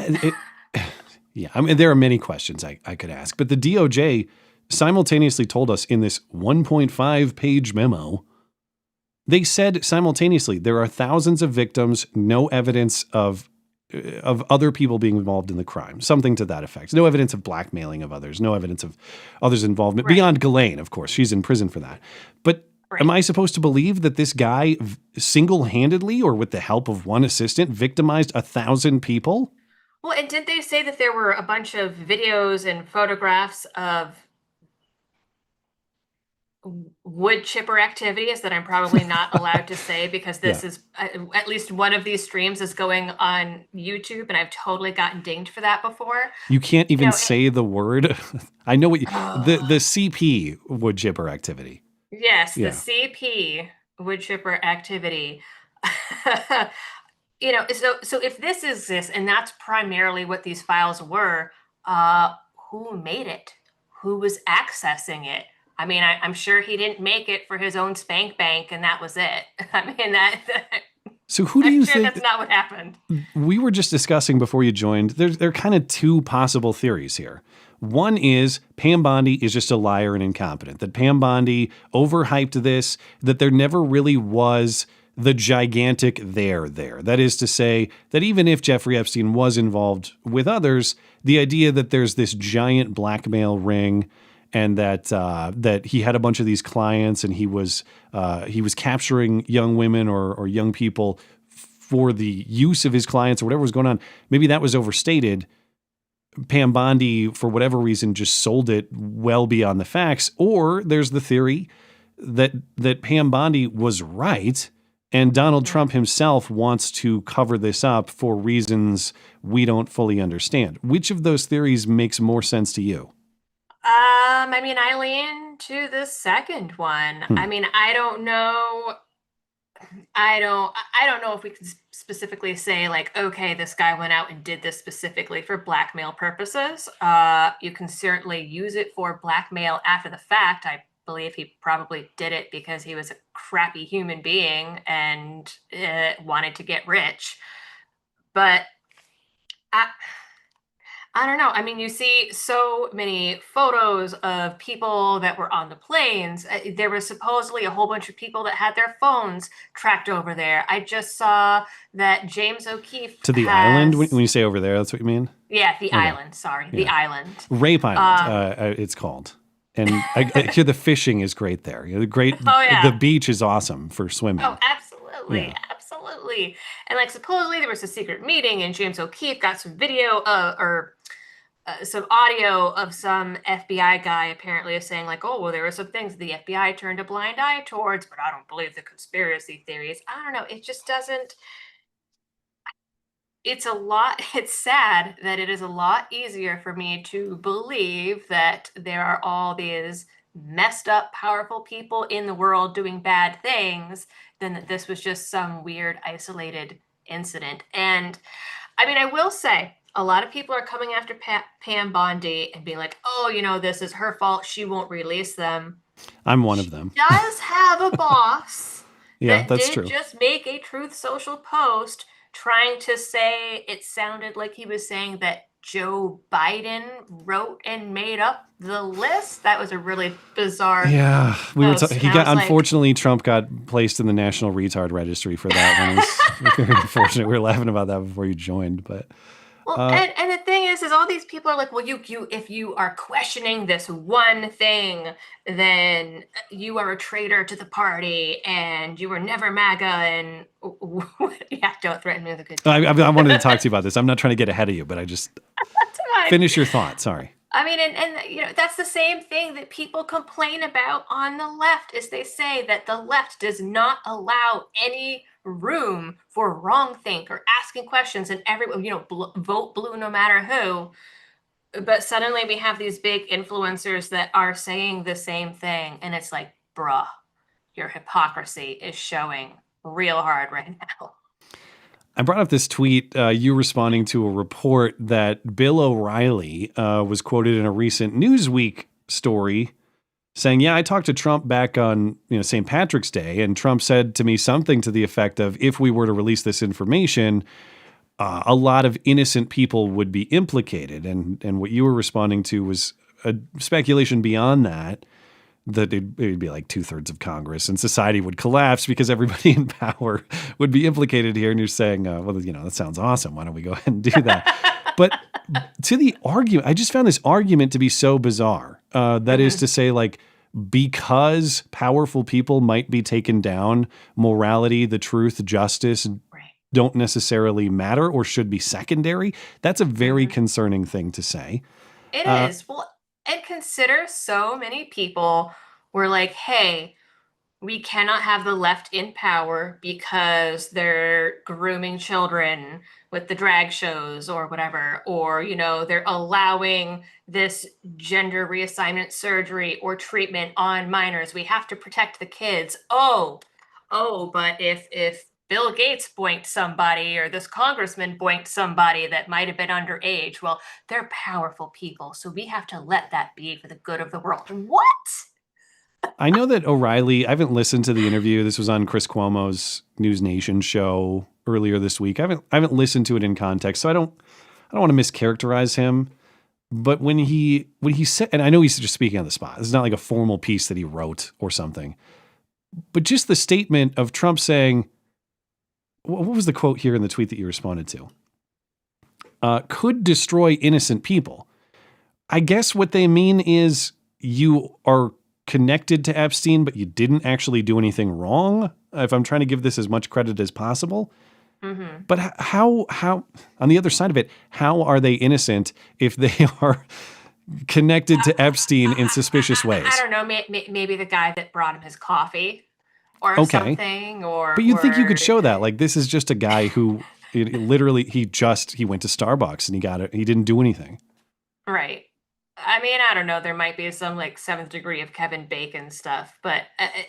yeah, I mean, there are many questions I could ask, but the DOJ simultaneously told us in this 1.5 page memo, they said simultaneously, there are thousands of victims, no evidence of other people being involved in the crime, something to that effect. No evidence of blackmailing of others, no evidence of others' involvement, right, beyond Ghislaine, of course. She's in prison for that. But right, am I supposed to believe that this guy single-handedly or with the help of one assistant victimized 1,000 people? Well, and didn't they say that there were a bunch of videos and photographs of wood chipper activities that I'm probably not allowed to say because this is at least one of these streams is going on YouTube, and I've totally gotten dinged for that before. You can't even say the word. I know what the CP wood chipper activity. Yes, the CP wood chipper activity. So if this is this, and that's primarily what these files were, who made it? Who was accessing it? I mean, I'm sure he didn't make it for his own spank bank, and that was it. I mean, So who do you think? That's not what happened. We were just discussing before you joined. There are kind of two possible theories here. One is Pam Bondi is just a liar and incompetent. That Pam Bondi overhyped this. That there never really was the gigantic there. That is to say that even if Jeffrey Epstein was involved with others, the idea that there's this giant blackmail ring, and that he had a bunch of these clients, and he was capturing young women or young people for the use of his clients or whatever was going on. Maybe that was overstated. Pam Bondi, for whatever reason, just sold it well beyond the facts. Or there's the theory that Pam Bondi was right, And Donald Trump himself wants to cover this up for reasons we don't fully understand. Which of those theories makes more sense to you? I mean, I lean to the second one. I mean, I don't know. I don't know if we can specifically say like, okay, this guy went out and did this specifically for blackmail purposes. You can certainly use it for blackmail after the fact. I believe he probably did it because he was a crappy human being and wanted to get rich. But I don't know. I mean, you see so many photos of people that were on the planes. There was supposedly a whole bunch of people that had their phones tracked over there. I just saw that James O'Keefe To the island? When you say over there, that's what you mean? Yeah, the island. Sorry, the island. Rape Island, it's called. And I hear the fishing is great there. The beach is awesome for swimming. Oh, absolutely. Yeah. Absolutely. And like supposedly there was a secret meeting and James O'Keefe got some video or some audio of some FBI guy apparently is saying like, oh, well, there were some things the FBI turned a blind eye towards, but I don't believe the conspiracy theories. I don't know. It just doesn't. It's sad that it is a lot easier for me to believe that there are all these messed up, powerful people in the world doing bad things than that this was just some weird, isolated incident. And I mean, I will say, a lot of people are coming after Pam Bondi and being like, oh, this is her fault. She won't release them. I'm one of them. She does have a boss that's did true. just make a Truth Social post trying to say it sounded like he was saying that Joe Biden wrote and made up the list. That was a really bizarre. Yeah, unfortunately, Trump got placed in the National Retard Registry for that one. It was very unfortunate. We were laughing about that before you joined, but. Well, and the thing is all these people are like, well, you if you are questioning this one thing, then you are a traitor to the party, and you were never MAGA, and yeah, don't threaten me with a good. I wanted to talk to you about this. I'm not trying to get ahead of you, but I just finish your thought. Sorry. I mean, and that's the same thing that people complain about on the left is they say that the left does not allow any room for wrongthink or asking questions, and everyone, vote blue no matter who. But suddenly we have these big influencers that are saying the same thing, and it's like, bruh, your hypocrisy is showing real hard right now. I brought up this tweet, you responding to a report that Bill O'Reilly was quoted in a recent Newsweek story saying, yeah, I talked to Trump back on St. Patrick's Day, and Trump said to me something to the effect of, if we were to release this information, a lot of innocent people would be implicated. And what you were responding to was a speculation beyond that it'd be like 2/3 of Congress and society would collapse because everybody in power would be implicated here. And you're saying, well, that sounds awesome. Why don't we go ahead and do that? But to the argument, I just found this argument to be so bizarre. That is to say, like, because powerful people might be taken down, morality, the truth, justice don't necessarily matter or should be secondary. That's a very concerning thing to say. It is. Well, and consider so many people were like, hey, we cannot have the left in power because they're grooming children with the drag shows or whatever, or, they're allowing this gender reassignment surgery or treatment on minors. We have to protect the kids. Oh, but if Bill Gates boinked somebody or this congressman boinked somebody that might have been underage, well, they're powerful people, so we have to let that be for the good of the world. What? I know that O'Reilly, I haven't listened to the interview. This was on Chris Cuomo's News Nation show earlier this week. I haven't listened to it in context, so I don't want to mischaracterize him. But when he said, and I know he's just speaking on the spot. It's not like a formal piece that he wrote or something. But just the statement of Trump saying, what was the quote here in the tweet that you responded to? Could destroy innocent people. I guess what they mean is you are connected to Epstein, but you didn't actually do anything wrong. If I'm trying to give this as much credit as possible. Mm-hmm. But how, on the other side of it, how are they innocent if they are connected to Epstein in suspicious ways? I don't know. Maybe the guy that brought him his coffee. or Okay. something, or But you'd think you could show that. Like, this is just a guy who he went to Starbucks and he didn't do anything. right. I mean, I don't know. There might be some like seventh degree of Kevin Bacon stuff, but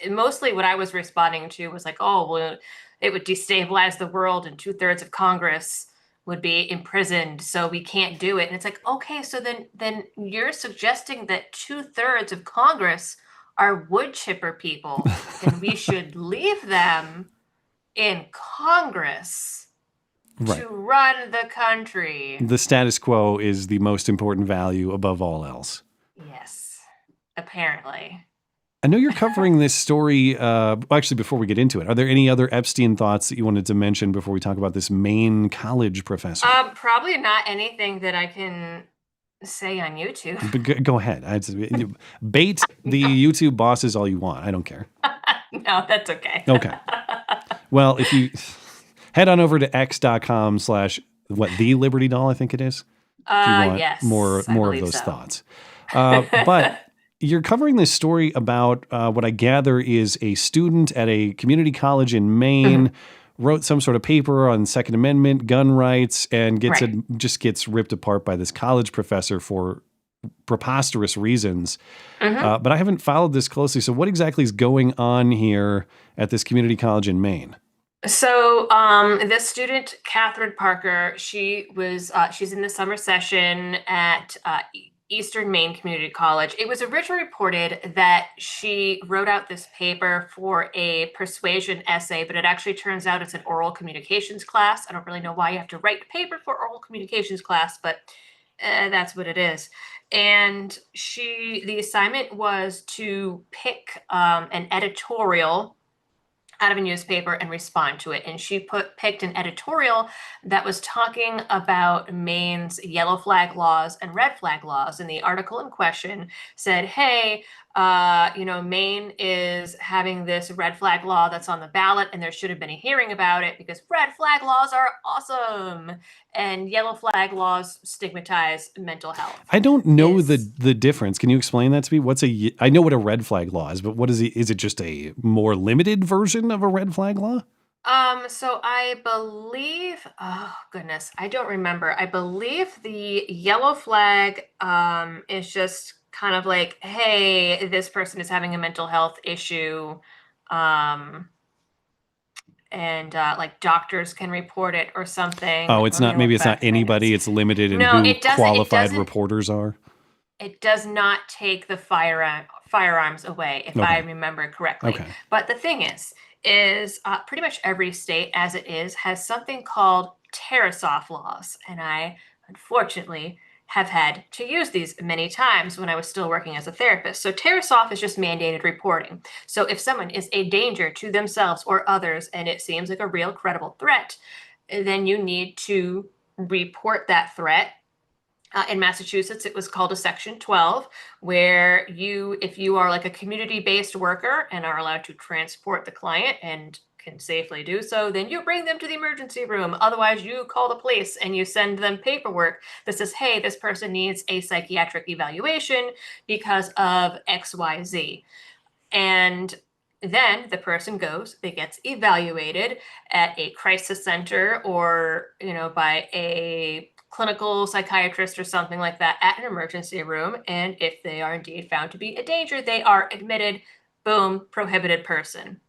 mostly what I was responding to was like, oh, well, it would destabilize the world and 2/3 of Congress would be imprisoned, so we can't do it. And it's like, okay, so then you're suggesting that 2/3 of Congress are wood chipper people, and we should leave them in Congress to run the country. The status quo is the most important value above all else. Yes, apparently. I know you're covering this story. Actually, before we get into it, are there any other Epstein thoughts that you wanted to mention before we talk about this Maine college professor? Probably not anything that I can say on YouTube. But go ahead. Bait the YouTube bosses all you want. I don't care. No, that's okay. Okay. Well, if you head on over to x.com/the Liberty Doll, I think it is. If you want yes, more of those thoughts. But you're covering this story about what I gather is a student at a community college in Maine wrote some sort of paper on Second Amendment, gun rights, and just gets ripped apart by this college professor for preposterous reasons. But I haven't followed this closely. So what exactly is going on here at this community college in Maine? So this student, Catherine Parker, she's in the summer session at Eastern Maine Community College. It was originally reported that she wrote out this paper for a persuasion essay, but it actually turns out it's an oral communications class. I don't really know why you have to write paper for oral communications class, but that's what it is. And the assignment was to pick an editorial out of a newspaper and respond to it. And she picked an editorial that was talking about Maine's yellow flag laws and red flag laws. And the article in question said, hey, Maine is having this red flag law that's on the ballot, and there should have been a hearing about it because red flag laws are awesome and yellow flag laws stigmatize mental health. I don't know the difference. Can you explain that to me? I know what a red flag law is, but what is it? Is it just a more limited version of a red flag law? So I believe, oh goodness, I don't remember. I believe the yellow flag is just kind of like, hey, this person is having a mental health issue, and like doctors can report it or something. Oh, it's not anybody. It's limited in who qualified reporters are. It does not take the firearms away, if I remember correctly. Okay. But the thing is pretty much every state as it is has something called tear-off laws. And I, unfortunately, have had to use these many times when I was still working as a therapist. So tear-off is just mandated reporting. So if someone is a danger to themselves or others, and it seems like a real credible threat, then you need to report that threat. In Massachusetts, it was called a Section 12, where if you are like a community-based worker and are allowed to transport the client and can safely do so, then you bring them to the emergency room. Otherwise, you call the police and you send them paperwork that says, hey, this person needs a psychiatric evaluation because of XYZ. And then the person gets evaluated at a crisis center or, by a clinical psychiatrist or something like that at an emergency room. And if they are indeed found to be a danger, they are admitted, boom, prohibited person.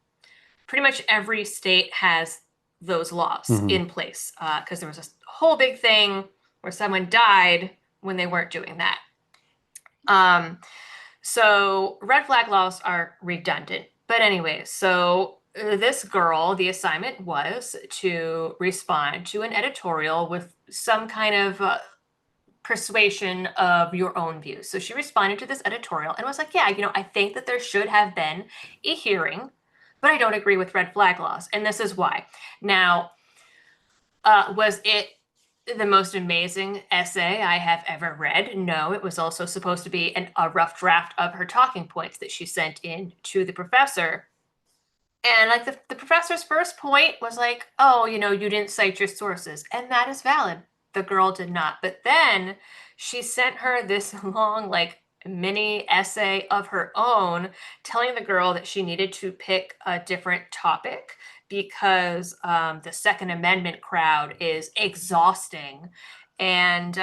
Pretty much every state has those laws in place because there was a whole big thing where someone died when they weren't doing that. So red flag laws are redundant. But anyway, so this girl, the assignment was to respond to an editorial with some kind of persuasion of your own views. So she responded to this editorial and was like, yeah, I think that there should have been a hearing, but I don't agree with red flag laws. And this is why. Now, was it the most amazing essay I have ever read? No, it was also supposed to be a rough draft of her talking points that she sent in to the professor. And like the professor's first point was like, oh, you didn't cite your sources. And that is valid. The girl did not. But then she sent her this long, mini essay of her own, telling the girl that she needed to pick a different topic because the Second Amendment crowd is exhausting. And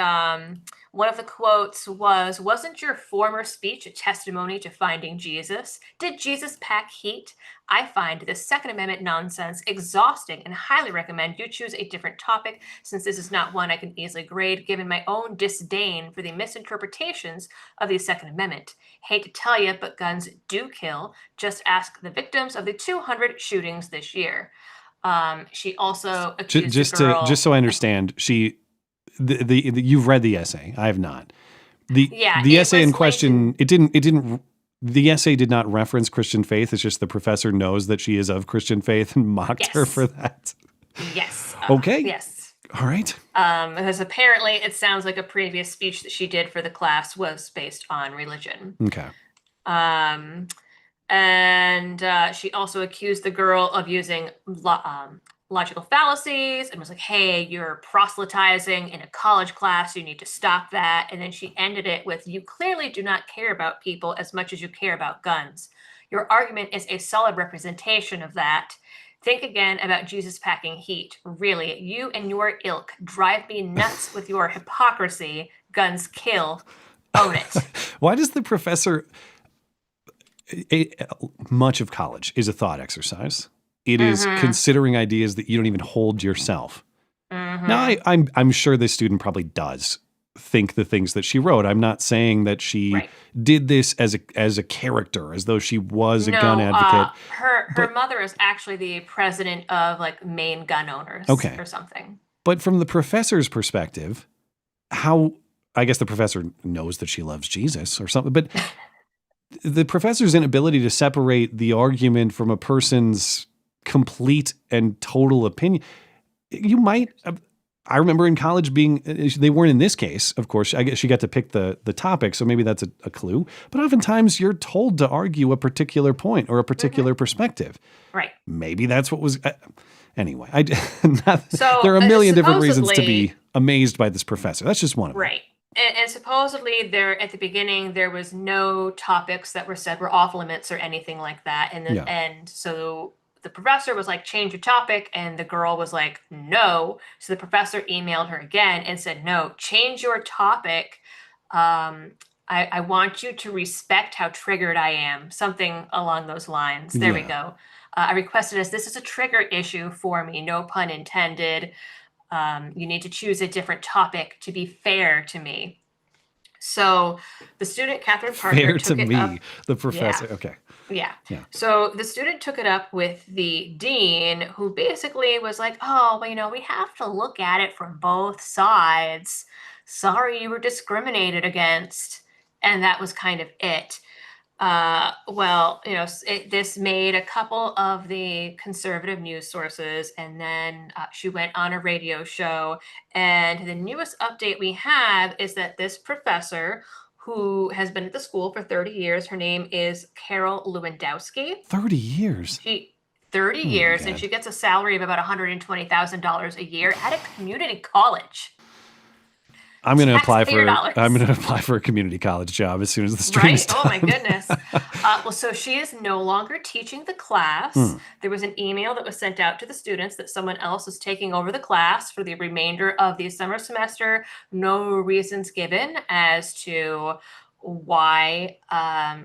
one of the quotes was, "Wasn't your former speech a testimony to finding Jesus? Did Jesus pack heat? I find this Second Amendment nonsense exhausting and highly recommend you choose a different topic, since this is not one I can easily grade given my own disdain for the misinterpretations of the Second Amendment. Hate to tell you, but guns do kill. Just ask the victims of the 200 shootings this year." She also accused just the girl, just so I understand, you've read the essay. I have not. The essay in question, the essay did not reference Christian faith. It's just the professor knows that she is of Christian faith and mocked her for that. Yes. Okay. Yes. All right. Because apparently it sounds like a previous speech that she did for the class was based on religion. Okay. And she also accused the girl of using logical fallacies and was like, "Hey, you're proselytizing in a college class. You need to stop that." And then she ended it with, "You clearly do not care about people as much as you care about guns. Your argument is a solid representation of that. Think again about Jesus packing heat. Really, you and your ilk drive me nuts with your hypocrisy. Guns kill. Own it." Why does the professor... much of college is a thought exercise. It is considering ideas that you don't even hold yourself. Now, I'm sure this student probably does think the things that she wrote. I'm not saying that she did this as a character, as though she was a gun advocate. Her mother is actually the president of like Maine gun owners or something. But from the professor's perspective, I guess the professor knows that she loves Jesus or something, but the professor's inability to separate the argument from a person's complete and total opinion. I remember in college they weren't in this case, of course. I guess she got to pick the topic, so maybe that's a clue. But oftentimes you're told to argue a particular point or a particular perspective. Right. Maybe that's what was... anyway, there are a million different reasons to be amazed by this professor. That's just one of them. Right. And supposedly at the beginning, there was no topics that were said were off limits or anything like that. And so the professor was like, "Change your topic." And the girl was like, "No." So the professor emailed her again and said, "No, change your topic. I want you to respect how triggered I am." Something along those lines. There we go. "I requested this is a trigger issue for me. No pun intended. You need to choose a different topic to be fair to me." So the student, Catherine Parker, took it up. The professor. Yeah. Okay. Yeah. So the student took it up with the dean, who basically was like, "Oh, well, we have to look at it from both sides. Sorry you were discriminated against." And that was kind of it. This made a couple of the conservative news sources, and then she went on a radio show. And the newest update we have is that this professor, who has been at the school for 30 years, her name is Carol Lewandowski. 30 years? 30 years, and she gets a salary of about $120,000 a year at a community college. I'm going to apply for a community college job as soon as the stream is done. Oh my goodness. So she is no longer teaching the class. There was an email that was sent out to the students that someone else is taking over the class for the remainder of the summer semester. No reasons given as to why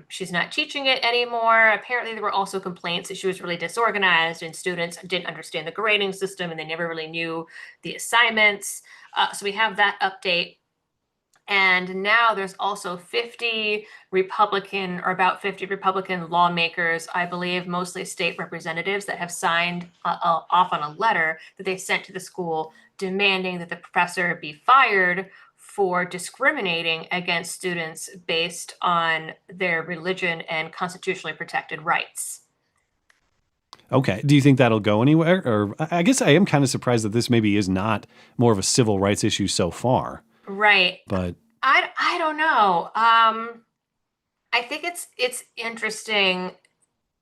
she's not teaching it anymore. Apparently there were also complaints that she was really disorganized and students didn't understand the grading system and they never really knew the assignments. So we have that update. And now there's also 50 Republican lawmakers, I believe, mostly state representatives, that have signed off on a letter that they sent to the school demanding that the professor be fired for discriminating against students based on their religion and constitutionally protected rights. Okay. Do you think that'll go anywhere? Or I guess I am kind of surprised that this maybe is not more of a civil rights issue so far. Right. But I don't know. I think it's interesting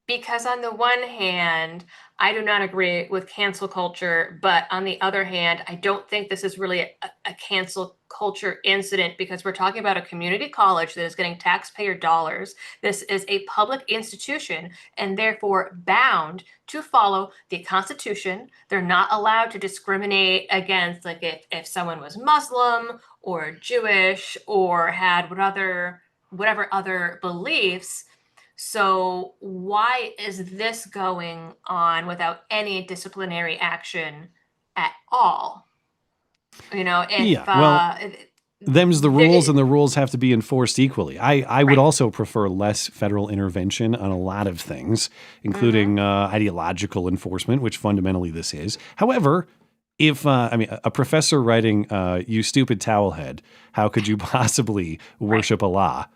because on the one hand, I do not agree with cancel culture, but on the other hand, I don't think this is really a cancel culture incident because we're talking about a community college that is getting taxpayer dollars. This is a public institution and therefore bound to follow the Constitution. They're not allowed to discriminate against, like, if someone was Muslim or Jewish or had whatever other beliefs. So why is this going on without any disciplinary action at all? Them's the rules, and the rules have to be enforced equally. I would also prefer less federal intervention on a lot of things, including ideological enforcement, which fundamentally this is. However, if a professor writing, "You stupid towelhead, how could you possibly worship Allah?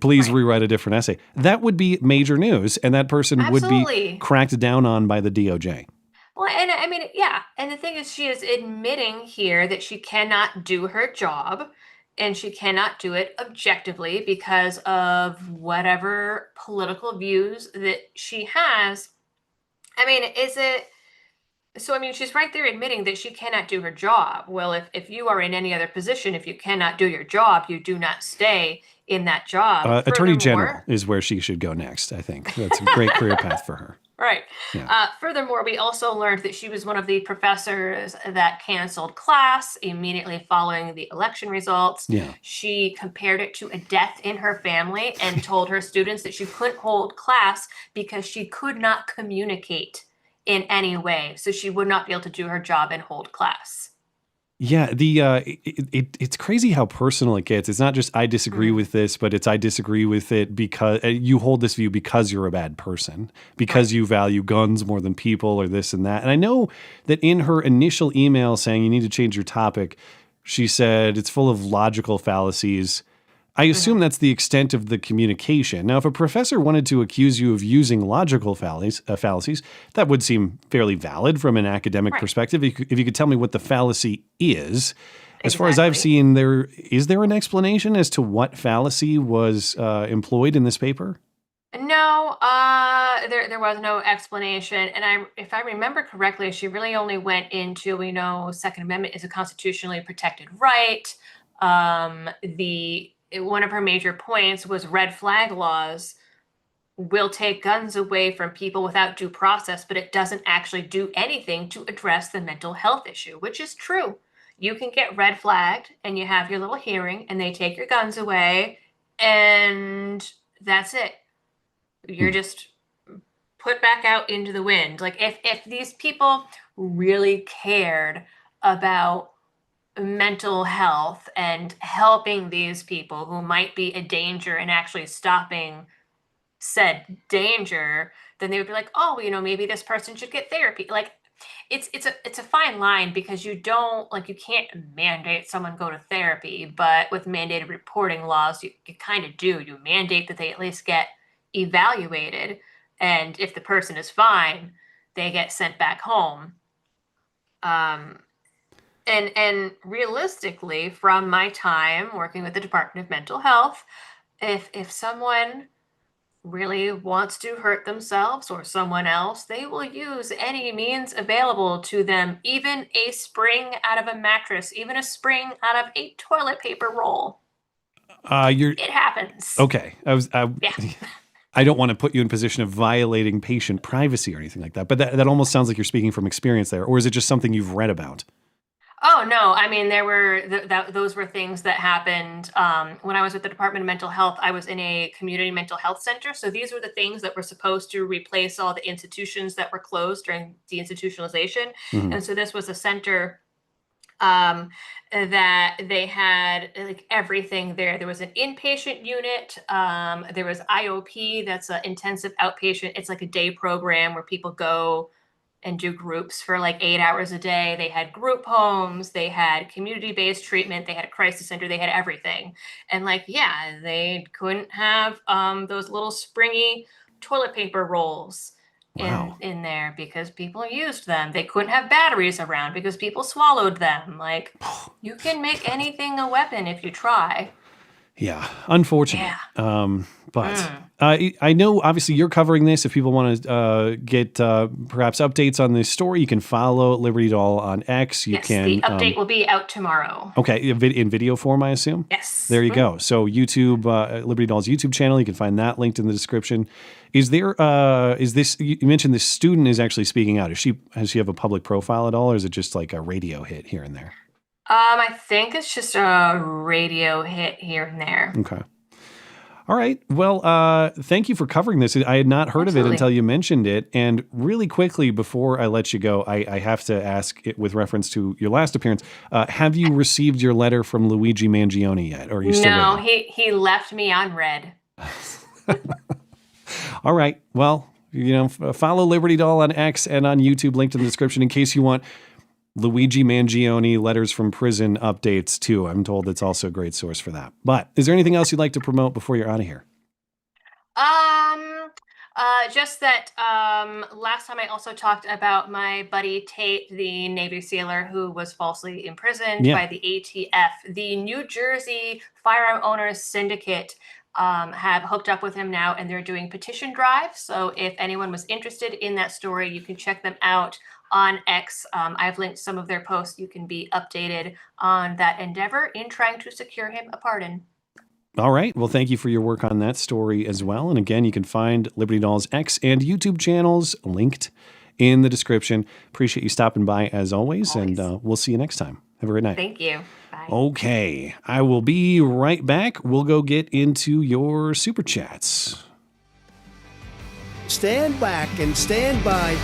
Please rewrite a different essay." That would be major news, and that person would be cracked down on by the DOJ. Well, and I mean, yeah. And the thing is, she is admitting here that she cannot do her job and she cannot do it objectively because of whatever political views that she has. I mean, she's right there admitting that she cannot do her job. Well, if you are in any other position, if you cannot do your job, you do not stay in that job. Attorney General is where she should go next, I think. That's a great career path for her. Right. Yeah. Furthermore, we also learned that she was one of the professors that canceled class immediately following the election results. Yeah. She compared it to a death in her family and told her students that she couldn't hold class because she could not communicate in any way. So she would not be able to do her job and hold class. Yeah, it's crazy how personal it gets. It's not just I disagree with this, but it's I disagree with it because you hold this view because you're a bad person, because you value guns more than people or this and that. And I know that in her initial email saying you need to change your topic, she said it's full of logical fallacies. I assume that's the extent of the communication. Now, if a professor wanted to accuse you of using logical fallacies, that would seem fairly valid from an academic perspective. If you could tell me what the fallacy is. As far as I've seen, is there an explanation as to what fallacy was employed in this paper? No, there was no explanation. And if I remember correctly, she really only went into, Second Amendment is a constitutionally protected right. One of her major points was red flag laws will take guns away from people without due process, but it doesn't actually do anything to address the mental health issue, which is true. You can get red flagged and you have your little hearing and they take your guns away and that's it. You're just put back out into the wind. Like if these people really cared about mental health and helping these people who might be a danger and actually stopping said danger, then they would be like, oh, maybe this person should get therapy. Like it's a fine line because you can't mandate someone go to therapy, but with mandated reporting laws, you kind of do. You mandate that they at least get evaluated, and if the person is fine, they get sent back home. And realistically, from my time working with the Department of Mental Health, if someone really wants to hurt themselves or someone else, they will use any means available to them, even a spring out of a mattress, even a spring out of a toilet paper roll. It happens. Okay. I don't want to put you in position of violating patient privacy or anything like that, but that almost sounds like you're speaking from experience there, or is it just something you've read about? Oh, no. I mean, those were things that happened when I was with the Department of Mental Health. I was in a community mental health center. So these were the things that were supposed to replace all the institutions that were closed during deinstitutionalization. Mm-hmm. And so this was a center that they had like everything there. There was an inpatient unit. There was IOP. That's an intensive outpatient. It's like a day program where people go and do groups for like 8 hours a day. They had group homes, they had community-based treatment, they had a crisis center, they had everything. And they couldn't have those little springy toilet paper rolls in there because people used them. They couldn't have batteries around because people swallowed them. Like, you can make anything a weapon if you try. Yeah, unfortunate. But I know, obviously, you're covering this. If people want to get perhaps updates on this story, you can follow Liberty Doll on X. You can. The update will be out tomorrow. Okay, in video form, I assume? Yes. There you go. So YouTube, Liberty Doll's YouTube channel, you can find that linked in the description. Is there, is this, you mentioned this student is actually speaking out. Does she have a public profile at all, or is it just like a radio hit here and there? I think it's just a radio hit here and there. Okay. All right. Well, thank you for covering this. I had not heard of it until you mentioned it. And really quickly, before I let you go, I have to ask it with reference to your last appearance. Have you received your letter from Luigi Mangione yet? Or are you still waiting? He left me on red. All right. Well, follow Liberty Doll on X and on YouTube, linked in the description, in case you want Luigi Mangione letters from prison updates too. I'm told it's also a great source for that. But is there anything else you'd like to promote before you're out of here? Just that last time I also talked about my buddy Tate, the Navy sailor who was falsely imprisoned by the ATF. The New Jersey Firearm Owners Syndicate have hooked up with him now, and they're doing petition drives. So if anyone was interested in that story, you can check them out on X. I've linked some of their posts. You can be updated on that endeavor in trying to secure him a pardon. All right. Well, thank you for your work on that story as well. And again, you can find Liberty Doll's X and YouTube channels linked in the description. Appreciate you stopping by as always. And we'll see you next time. Have a great night. Thank you. Bye. Okay. I will be right back. We'll go get into your Super Chats. Stand back and stand by.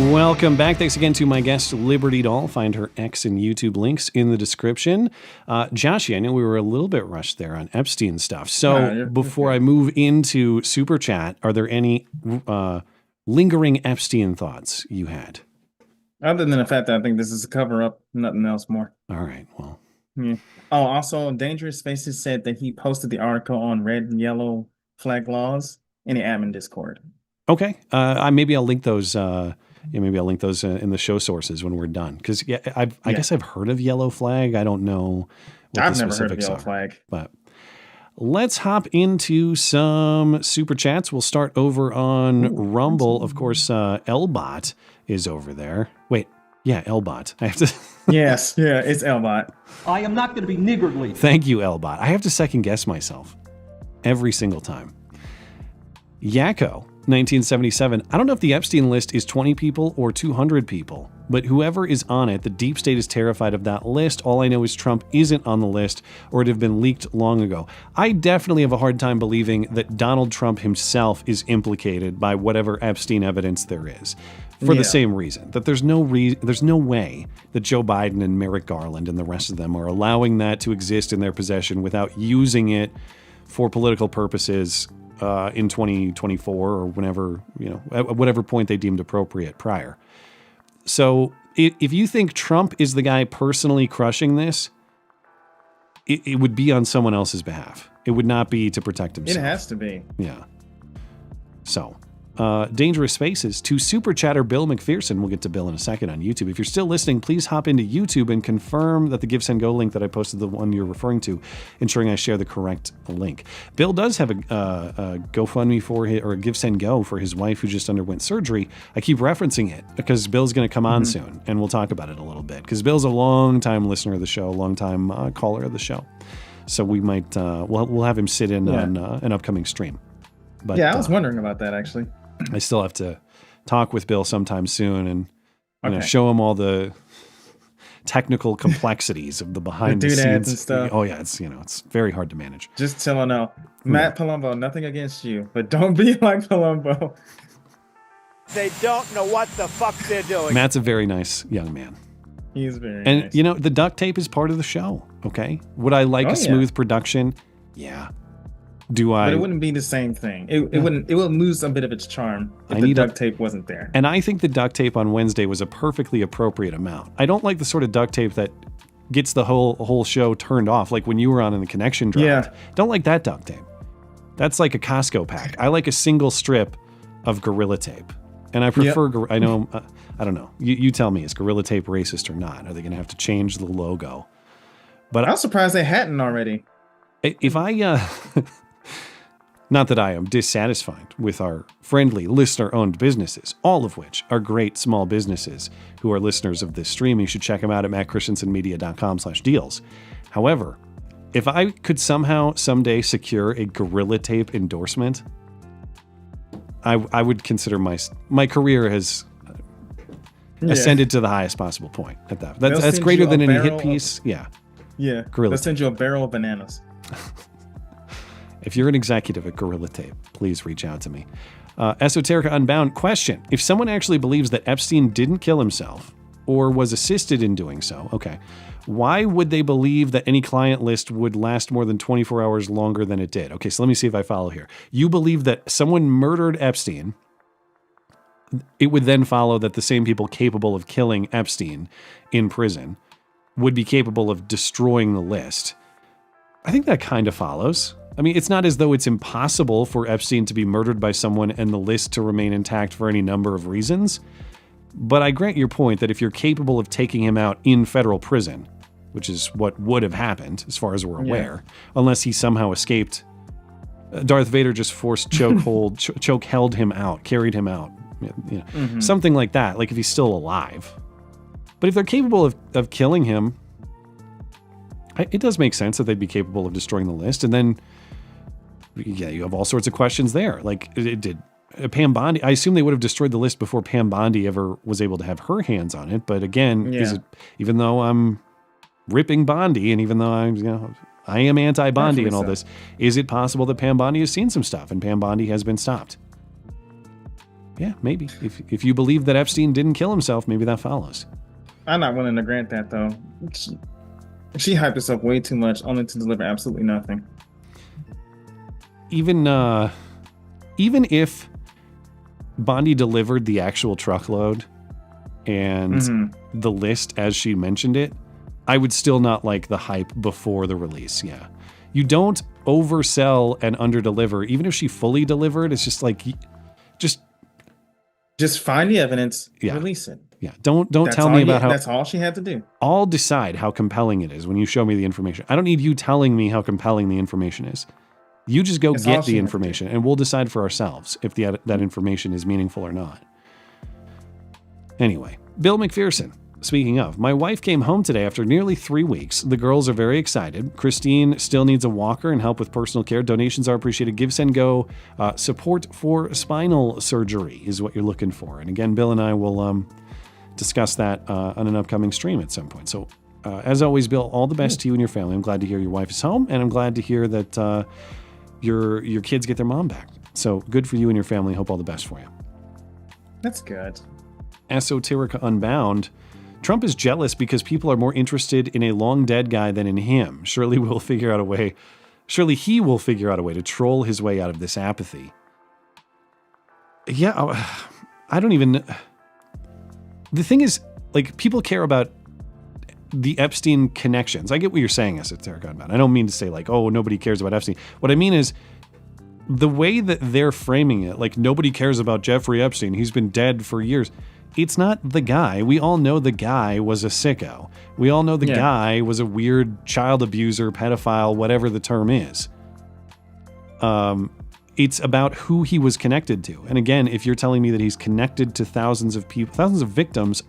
Welcome back. Thanks again to my guest, Liberty Doll. Find her X and YouTube links in the description. Joshy, I know we were a little bit rushed there on Epstein stuff. So before I move into Super Chat, are there any lingering Epstein thoughts you had? Other than the fact that I think this is a cover-up, nothing else more. All right, well. Yeah. Oh, also, Dangerous Spaces said that he posted the article on red and yellow flag laws in the admin Discord. Okay. Maybe I'll link those. Maybe I'll link those in the show sources when we're done. Because I guess I've heard of yellow flag. I don't know what I've the never heard of specifics yellow are. flag. But let's hop into some Super Chats. We'll start over on Rumble. Of course, Lbot is over there. Wait. Yeah, Lbot. I have to. Yes. Yeah, it's Lbot. I am not going to be niggardly. Thank you, Lbot. I have to second guess myself every single time. Yakko, 1977. I don't know if the Epstein list is 20 people or 200 people, but whoever is on it, the deep state is terrified of that list. All I know is Trump isn't on the list, or it have been leaked long ago. I definitely have a hard time believing that Donald Trump himself is implicated by whatever Epstein evidence there is. For the same reason, that there's no way that Joe Biden and Merrick Garland and the rest of them are allowing that to exist in their possession without using it for political purposes in 2024 or whenever, at whatever point they deemed appropriate prior. So if you think Trump is the guy personally crushing this, it would be on someone else's behalf. It would not be to protect himself. It has to be. Yeah. So, Dangerous Spaces to Super Chatter Bill McPherson. We'll get to Bill in a second on YouTube. If you're still listening, please hop into YouTube and confirm that the Give, Send, Go link that I posted, the one you're referring to, ensuring I share the correct link. Bill does have a GoFundMe for his, or a Give, Send, Go for his wife who just underwent surgery. I keep referencing it because Bill's going to come on soon, and we'll talk about it a little bit because Bill's a long-time listener of the show, long-time caller of the show. So we might, we'll have him sit in on an upcoming stream. But, I was wondering about that actually. I still have to talk with Bill sometime soon and show him all the technical complexities of the behind the doodads scenes and stuff. Oh yeah, it's very hard to manage. Just so I know, Matt Palumbo, nothing against you, but don't be like Palumbo. They don't know what the fuck they're doing. Matt's a very nice young man. He's very And nice. you know, the duct tape is part of the show. Okay, would I like a smooth production? Yeah. Do I? But it wouldn't be the same thing. It wouldn't. It would lose a bit of its charm if the duct tape wasn't there. And I think the duct tape on Wednesday was a perfectly appropriate amount. I don't like the sort of duct tape that gets the whole show turned off, like when you were on in the connection drive. Yeah. Don't like that duct tape. That's like a Costco pack. I like a single strip of Gorilla Tape. And I prefer, I know, I don't know. You tell me, is Gorilla Tape racist or not? Are they going to have to change the logo? But I'm surprised they hadn't already. If I, not that I am dissatisfied with our friendly listener-owned businesses, all of which are great small businesses who are listeners of this stream. You should check them out at mattchristiansenmedia.com/deals. However, if I could somehow someday secure a Gorilla Tape endorsement, I would consider my career has ascended to the highest possible point at that. That's greater than any hit piece. Yeah. Gorilla They'll send you a barrel of bananas. If you're an executive at Gorilla Tape, please reach out to me. Esoterica Unbound question. If someone actually believes that Epstein didn't kill himself or was assisted in doing so, okay, why would they believe that any client list would last more than 24 hours longer than it did? Okay, so let me see if I follow here. You believe that someone murdered Epstein. It would then follow that the same people capable of killing Epstein in prison would be capable of destroying the list. I think that kind of follows. I mean, it's not as though it's impossible for Epstein to be murdered by someone and the list to remain intact for any number of reasons. But I grant your point that if you're capable of taking him out in federal prison, which is what would have happened as far as we're aware, unless he somehow escaped, Darth Vader just forced choke held him out, carried him out, you know, something like that, like if he's still alive. But if they're capable of killing him, it does make sense that they'd be capable of destroying the list. And then, you have all sorts of questions there. Like, did Pam Bondi, I assume they would have destroyed the list before Pam Bondi ever was able to have her hands on it. But again, is it, even though I'm ripping Bondi and even though I am anti-Bondi and all this, is it possible that Pam Bondi has seen some stuff and Pam Bondi has been stopped? Yeah, maybe. If you believe that Epstein didn't kill himself, maybe that follows. I'm not willing to grant that, though. She hyped herself way too much, only to deliver absolutely nothing. Even if Bondi delivered the actual truckload and the list as she mentioned it, I would still not like the hype before the release. Yeah. You don't oversell and underdeliver. Even if she fully delivered, it's just like, just find the evidence, release it. Yeah. Don't tell me about how. That's all she had to do. I'll decide how compelling it is when you show me the information. I don't need you telling me how compelling the information is. You just go get the information and we'll decide for ourselves if that information is meaningful or not. Anyway, Bill McPherson. Speaking of, my wife came home today after nearly 3 weeks. The girls are very excited. Christine still needs a walker and help with personal care. Donations are appreciated. Give, Send, Go. Support for spinal surgery is what you're looking for. And again, Bill and I will discuss that on an upcoming stream at some point. So as always, Bill, all the best to you and your family. I'm glad to hear your wife is home, and I'm glad to hear that your kids get their mom back. So good for you and your family. Hope all the best for you. That's good. Esoterica Unbound. Trump is jealous because people are more interested in a long dead guy than in him. Surely he will figure out a way to troll his way out of this apathy. Yeah, I don't even. The thing is, like, people care about the Epstein connections. I get what you're saying, Esoterica Unbound. I don't mean to say like, oh, nobody cares about Epstein. What I mean is the way that they're framing it, like nobody cares about Jeffrey Epstein. He's been dead for years. It's not the guy. We all know the guy was a sicko. We all know the guy was a weird child abuser, pedophile, whatever the term is. It's about who he was connected to. And again, if you're telling me that he's connected to thousands of people, thousands of victims,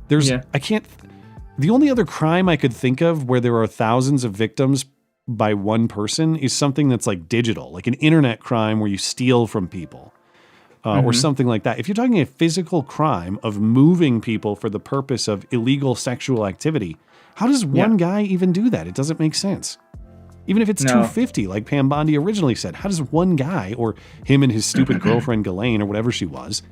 the only other crime I could think of where there are thousands of victims by one person is something that's like digital, like an internet crime where you steal from people. or something like that. If you're talking a physical crime of moving people for the purpose of illegal sexual activity, how does one guy even do that? It doesn't make sense. Even if it's 250, like Pam Bondi originally said, how does one guy, or him and his stupid girlfriend Ghislaine, or whatever she was,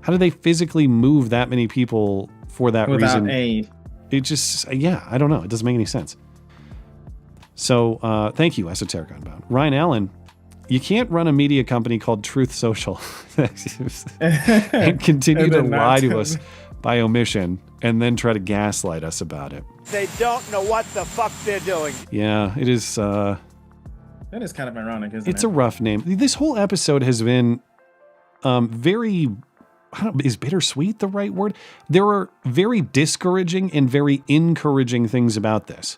how do they physically move that many people for that without reason? aid? It just, I don't know. It doesn't make any sense. So thank you, Esoteric Unbound. Ryan Allen, you can't run a media company called Truth Social and continue to lie to us by omission and then try to gaslight us about it. They don't know what the fuck they're doing. Yeah, it is. That is kind of ironic, isn't it? It's a rough name. This whole episode has been very, is bittersweet the right word? There are very discouraging and very encouraging things about this.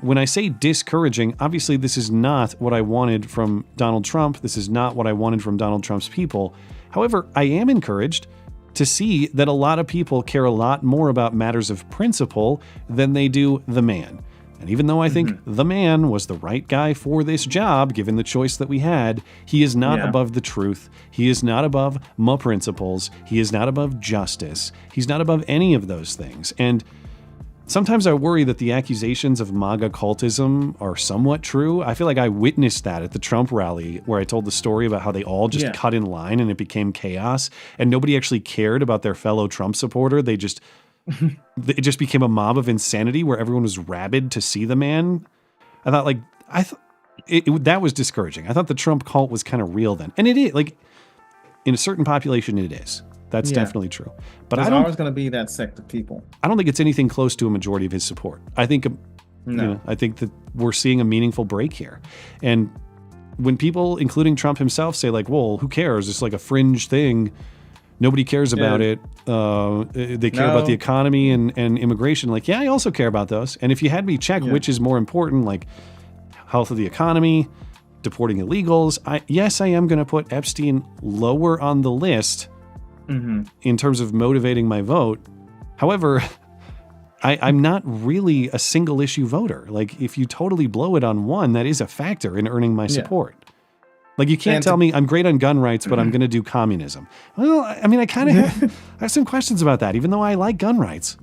When I say discouraging, obviously this is not what I wanted from Donald Trump. This is not what I wanted from Donald Trump's people. However, I am encouraged to see that a lot of people care a lot more about matters of principle than they do the man. And even though I think the man was the right guy for this job, given the choice that we had, he is not above the truth. He is not above my principles. He is not above justice. He's not above any of those things. And sometimes I worry that the accusations of MAGA cultism are somewhat true. I feel like I witnessed that at the Trump rally where I told the story about how they all just cut in line and it became chaos and nobody actually cared about their fellow Trump supporter. They just, it just became a mob of insanity where everyone was rabid to see the man. I thought that was discouraging. I thought the Trump cult was kind of real then. And it is, like, in a certain population, it is. That's definitely true. But there's always going to be that sect of people. I don't think it's anything close to a majority of his support. I think, I think that we're seeing a meaningful break here. And when people, including Trump himself, say like, well, who cares? It's like a fringe thing. Nobody cares about it. They care about the economy and immigration. Like, yeah, I also care about those. And if you had me check which is more important, like health of the economy, deporting illegals, I am going to put Epstein lower on the list in terms of motivating my vote. However, I'm not really a single issue voter. Like, if you totally blow it on one, that is a factor in earning my support. Like, you can't tell me I'm great on gun rights, but I'm going to do communism. Well, I mean, I kind of have some questions about that, even though I like gun rights.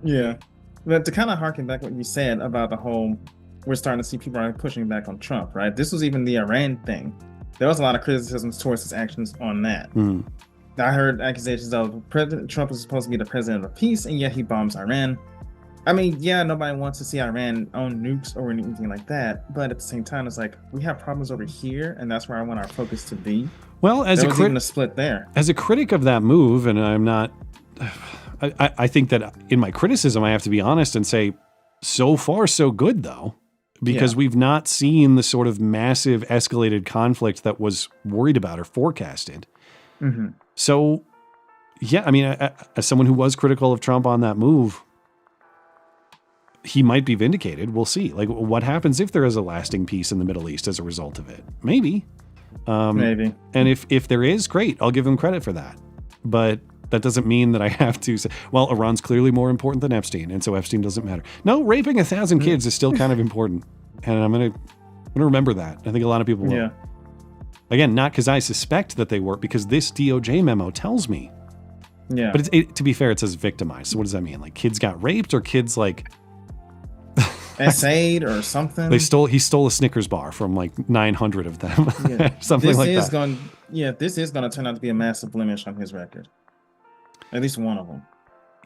Yeah. But to kind of harken back what you said about the whole, we're starting to see people are pushing back on Trump, right? This was even the Iran thing. There was a lot of criticisms towards his actions on that. I heard accusations of President Trump is supposed to be the president of peace, and yet he bombs Iran. I mean, nobody wants to see Iran own nukes or anything like that. But at the same time, it's like, we have problems over here, and that's where I want our focus to be. Well, even a split there. As a critic of that move, and I'm not, I think that in my criticism, I have to be honest and say, so far, so good, though. Because we've not seen the sort of massive escalated conflict that was worried about or forecasted. So, I mean, as someone who was critical of Trump on that move, he might be vindicated. We'll see. Like, what happens if there is a lasting peace in the Middle East as a result of it? Maybe. Maybe. And if there is, great. I'll give him credit for that. But that doesn't mean that I have to say, well, Iran's clearly more important than Epstein, and so Epstein doesn't matter. No, raping 1,000 kids is still kind of important. And I'm going to remember that. I think a lot of people will. Yeah. Again, not because I suspect that they were, because this DOJ memo tells me. Yeah. But to be fair, it says victimized. So what does that mean? Like, kids got raped, or kids like essayed or something? He stole a Snickers bar from like 900 of them. Something like that. This is going to turn out to be a massive blemish on his record. At least one of them.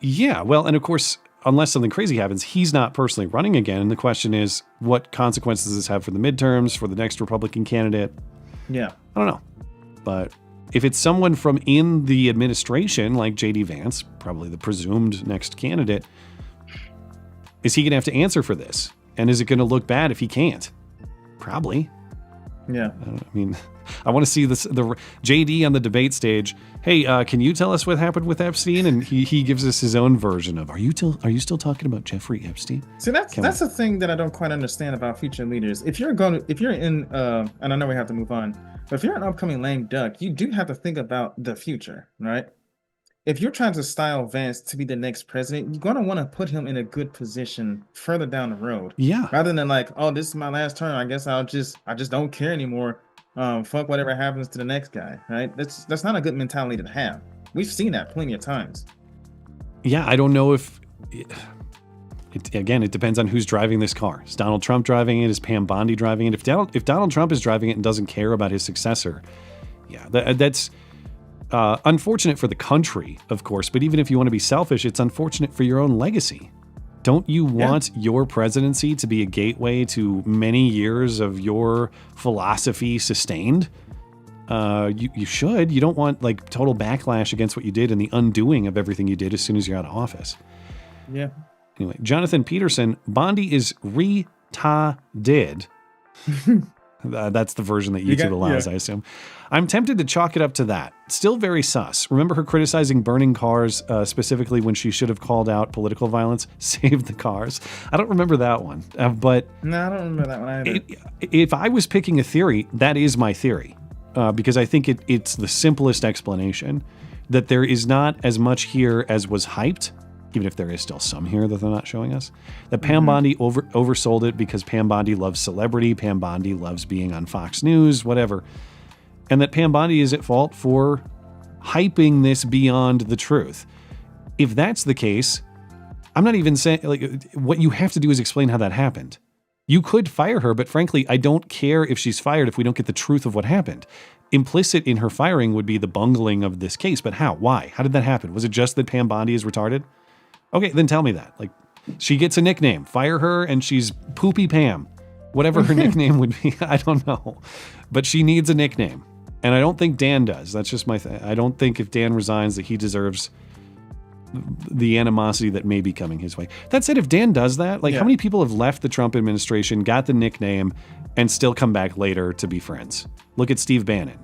Yeah. Well, and of course, unless something crazy happens, he's not personally running again. And the question is, what consequences does this have for the midterms, for the next Republican candidate? Yeah. I don't know. But if it's someone from in the administration, like J.D. Vance, probably the presumed next candidate, is he going to have to answer for this? And is it going to look bad if he can't? Probably. Yeah. I mean, I want to see the JD on the debate stage. Hey, can you tell us what happened with Epstein? And he gives us his own version of, are you still talking about Jeffrey Epstein? See, that's the thing that I don't quite understand about future leaders. If you're in, and I know we have to move on, but if you're an upcoming lame duck, you do have to think about the future, right? If you're trying to style Vance to be the next president, you're going to want to put him in a good position further down the road. Yeah. Rather than like, oh, this is my last term. I guess I just don't care anymore. Fuck whatever happens to the next guy, right? That's not a good mentality to have. We've seen that plenty of times. Yeah, I don't know if... Again, it depends on who's driving this car. Is Donald Trump driving it? Is Pam Bondi driving it? If Donald Trump is driving it and doesn't care about his successor, yeah, that's unfortunate for the country, of course. But even if you want to be selfish, it's unfortunate for your own legacy. Don't you want your presidency to be a gateway to many years of your philosophy sustained? You should. You don't want like total backlash against what you did and the undoing of everything you did as soon as you're out of office. Yeah. Anyway, Jonathan Peterson, Bondi is retarded. That's the version that YouTube allows, I assume. I'm tempted to chalk it up to that. Still very sus. Remember her criticizing burning cars, specifically when she should have called out political violence? Save the cars. I don't remember that one. But no, I don't remember that one either. If I was picking a theory, that is my theory. Because I think it's the simplest explanation. That there is not as much here as was hyped. Even if there is still some here that they're not showing us, that Pam Bondi oversold it because Pam Bondi loves celebrity, Pam Bondi loves being on Fox News, whatever. And that Pam Bondi is at fault for hyping this beyond the truth. If that's the case, I'm not even saying, like, what you have to do is explain how that happened. You could fire her, but frankly, I don't care if she's fired if we don't get the truth of what happened. Implicit in her firing would be the bungling of this case, but how? Why? How did that happen? Was it just that Pam Bondi is retarded? Okay, then tell me that. Like, she gets a nickname. Fire her and she's Poopy Pam. Whatever her nickname would be, I don't know. But she needs a nickname. And I don't think Dan does. That's just my thing. I don't think if Dan resigns that he deserves the animosity that may be coming his way. That said, if Dan does that, like how many people have left the Trump administration, got the nickname, and still come back later to be friends? Look at Steve Bannon.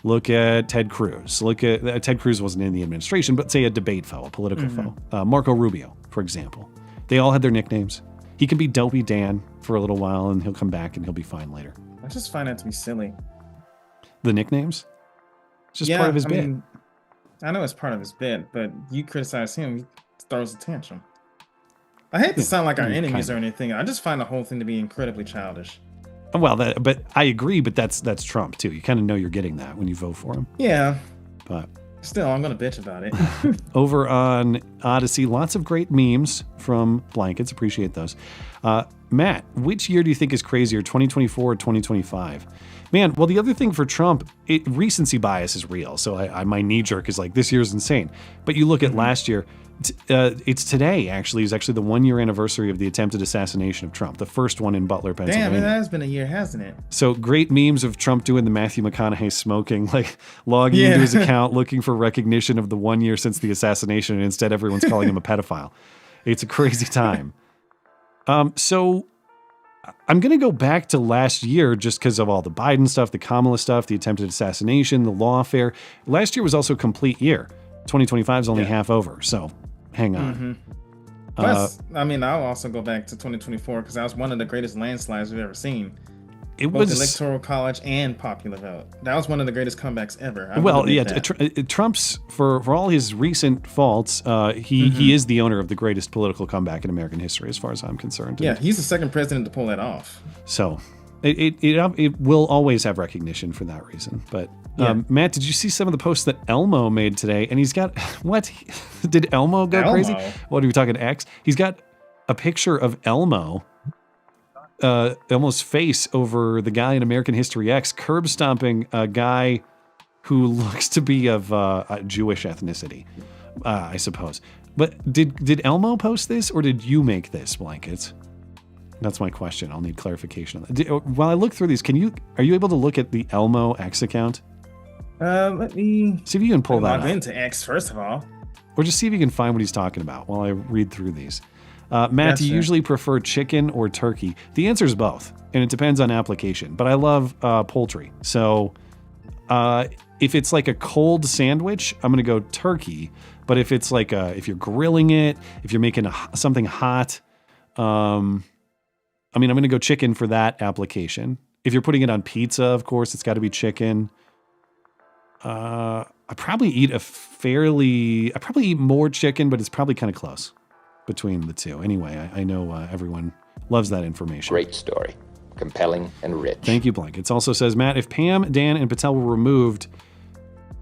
Look at Ted Cruz. Look at Ted Cruz wasn't in the administration, but say a debate foe, a political foe. Marco Rubio, for example. They all had their nicknames. He can be Dopey Dan for a little while, and he'll come back and he'll be fine later. I just find that to be silly. The nicknames? It's just part of his bit. I know it's part of his bit, but you criticize him, he throws a tantrum. I hate to sound like our enemies or anything. I just find the whole thing to be incredibly childish. Well, but I agree, but that's Trump too. You kind of know you're getting that when you vote for him. Yeah. But still, I'm going to bitch about it. Over on Odyssey, lots of great memes from Blankets. Appreciate those. Matt, which year do you think is crazier, 2024 or 2025? Man, well, the other thing for Trump, recency bias is real. So my knee jerk is like, this year's insane. But you look at last year, it's today, actually. It's actually the 1-year anniversary of the attempted assassination of Trump, the first one in Butler, Pennsylvania. Damn, it has been a year, hasn't it? So great memes of Trump doing the Matthew McConaughey smoking, like logging into his account, looking for recognition of the 1 year since the assassination, and instead everyone's calling him a pedophile. It's a crazy time. So I'm going to go back to last year just because of all the Biden stuff, the Kamala stuff, the attempted assassination, the lawfare. Last year was also a complete year. 2025 is only half over, so hang on. Plus, I'll also go back to 2024 because that was one of the greatest landslides we've ever seen. It Both was electoral college and popular vote. That was one of the greatest comebacks ever. Trump's for all his recent faults, he is the owner of the greatest political comeback in American history, as far as I'm concerned. Yeah, he's the second president to pull that off. So it will always have recognition for that reason. But Matt, did you see some of the posts that Elmo made today? And he's got what? Did Elmo go crazy? What are we talking? X? He's got a picture of Elmo's face over the guy in American History X, curb stomping a guy who looks to be of a Jewish ethnicity, I suppose. But did Elmo post this, or did you make this, Blankets? That's my question. I'll need clarification on that. While I look through these, are you able to look at the Elmo X account? Let me see if you can pull that log into X first of all, or just see if you can find what he's talking about while I read through these. Matt, do you usually prefer chicken or turkey? The answer is both, and it depends on application. But I love poultry. So if it's like a cold sandwich, I'm going to go turkey. But if it's like if you're grilling it, if you're making something hot, I'm going to go chicken for that application. If you're putting it on pizza, of course, it's got to be chicken. I probably eat more chicken, but it's probably kind of close between the two. Anyway, I know everyone loves that information. Great story. compelling, and rich. Thank you, Blankets. Also says, Matt, if Pam, Dan, and Patel were removed,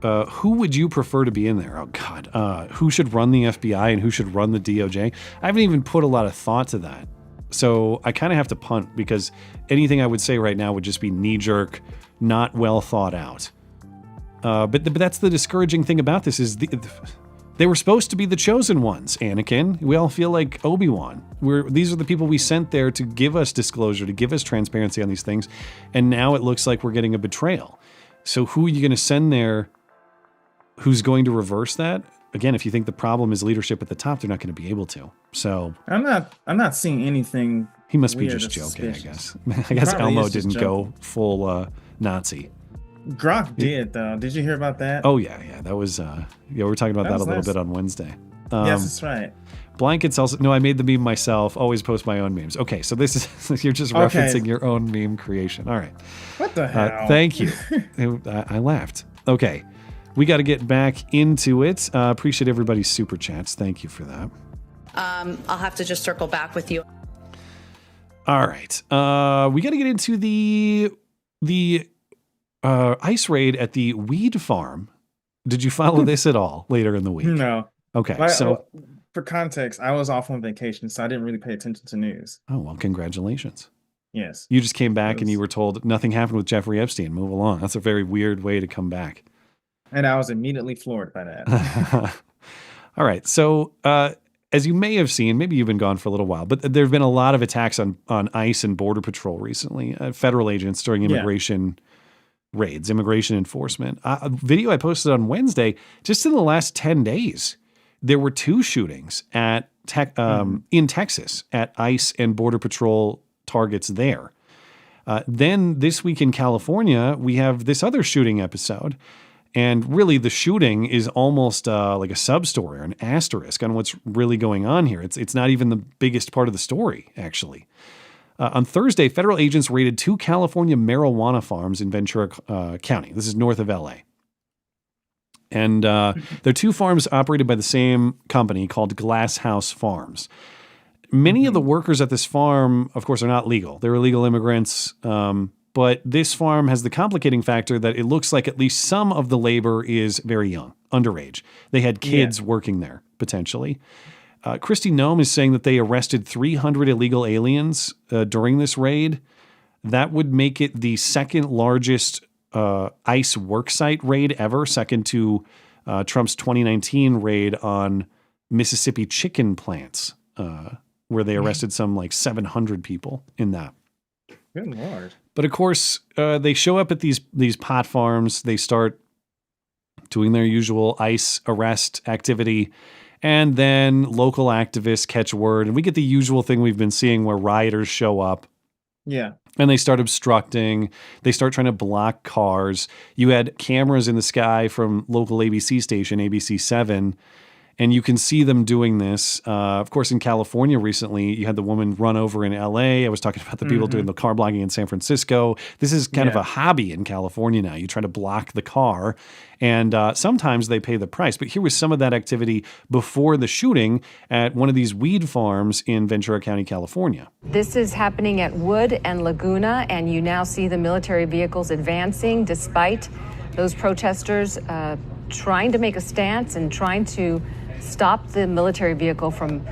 who would you prefer to be in there? Oh, God. Who should run the FBI and who should run the DOJ? I haven't even put a lot of thought to that. So I kind of have to punt because anything I would say right now would just be knee-jerk, not well thought out. But that's the discouraging thing about this is they were supposed to be the chosen ones, Anakin. We all feel like Obi-Wan. These are the people we sent there to give us disclosure, to give us transparency on these things. And now it looks like we're getting a betrayal. So who are you going to send there who's going to reverse that? Again, if you think the problem is leadership at the top, they're not going to be able to. So I'm not seeing anything. He must be just joking, suspicious. I guess. I guess Elmo didn't go full Nazi. Grok did though. Did you hear about that? Oh yeah. That was we were talking about that a little bit on Wednesday. Yes, that's right. Blankets also. No, I made the meme myself. Always post my own memes. Okay, so this is you're just referencing your own meme creation. All right. What the hell? Thank you. I laughed. Okay. We got to get back into it. Appreciate everybody's super chats. Thank you for that. I'll have to just circle back with you. All right. We got to get into the ice raid at the weed farm. Did you follow this at all later in the week? No. Okay. So for context, I was off on vacation, so I didn't really pay attention to news. Oh, well, congratulations. Yes. You just came back and you were told nothing happened with Jeffrey Epstein. Move along. That's a very weird way to come back. And I was immediately floored by that. All right. So, as you may have seen, maybe you've been gone for a little while, but there have been a lot of attacks on ICE and Border Patrol recently, federal agents during immigration raids, immigration enforcement. A video I posted on Wednesday, just in the last 10 days, there were 2 shootings at in Texas at ICE and Border Patrol targets there. Then this week in California, we have this other shooting episode. And really, the shooting is almost like a sub-story or an asterisk on what's really going on here. It's not even the biggest part of the story, actually. On Thursday, federal agents raided 2 California marijuana farms in Ventura County. This is north of LA. And they're 2 farms operated by the same company called Glass House Farms. Many of the workers at this farm, of course, are not legal. They're illegal immigrants. But this farm has the complicating factor that it looks like at least some of the labor is very young, underage. They had kids working there, potentially. Kristi Noem is saying that they arrested 300 illegal aliens during this raid. That would make it the second largest ICE worksite raid ever, second to Trump's 2019 raid on Mississippi chicken plants, where they arrested some like 700 people in that. Good Lord. But of course, they show up at these pot farms. They start doing their usual ICE arrest activity. And then local activists catch word. And we get the usual thing we've been seeing where rioters show up. Yeah. And they start obstructing. They start trying to block cars. You had cameras in the sky from local ABC station, ABC 7. And you can see them doing this. Of course, in California recently, you had the woman run over in LA. I was talking about the people doing the car blocking in San Francisco. This is kind of a hobby in California now. You try to block the car, and sometimes they pay the price. But here was some of that activity before the shooting at one of these weed farms in Ventura County, California. This is happening at Wood and Laguna, and you now see the military vehicles advancing despite those protesters trying to make a stance and trying to stop the military vehicle from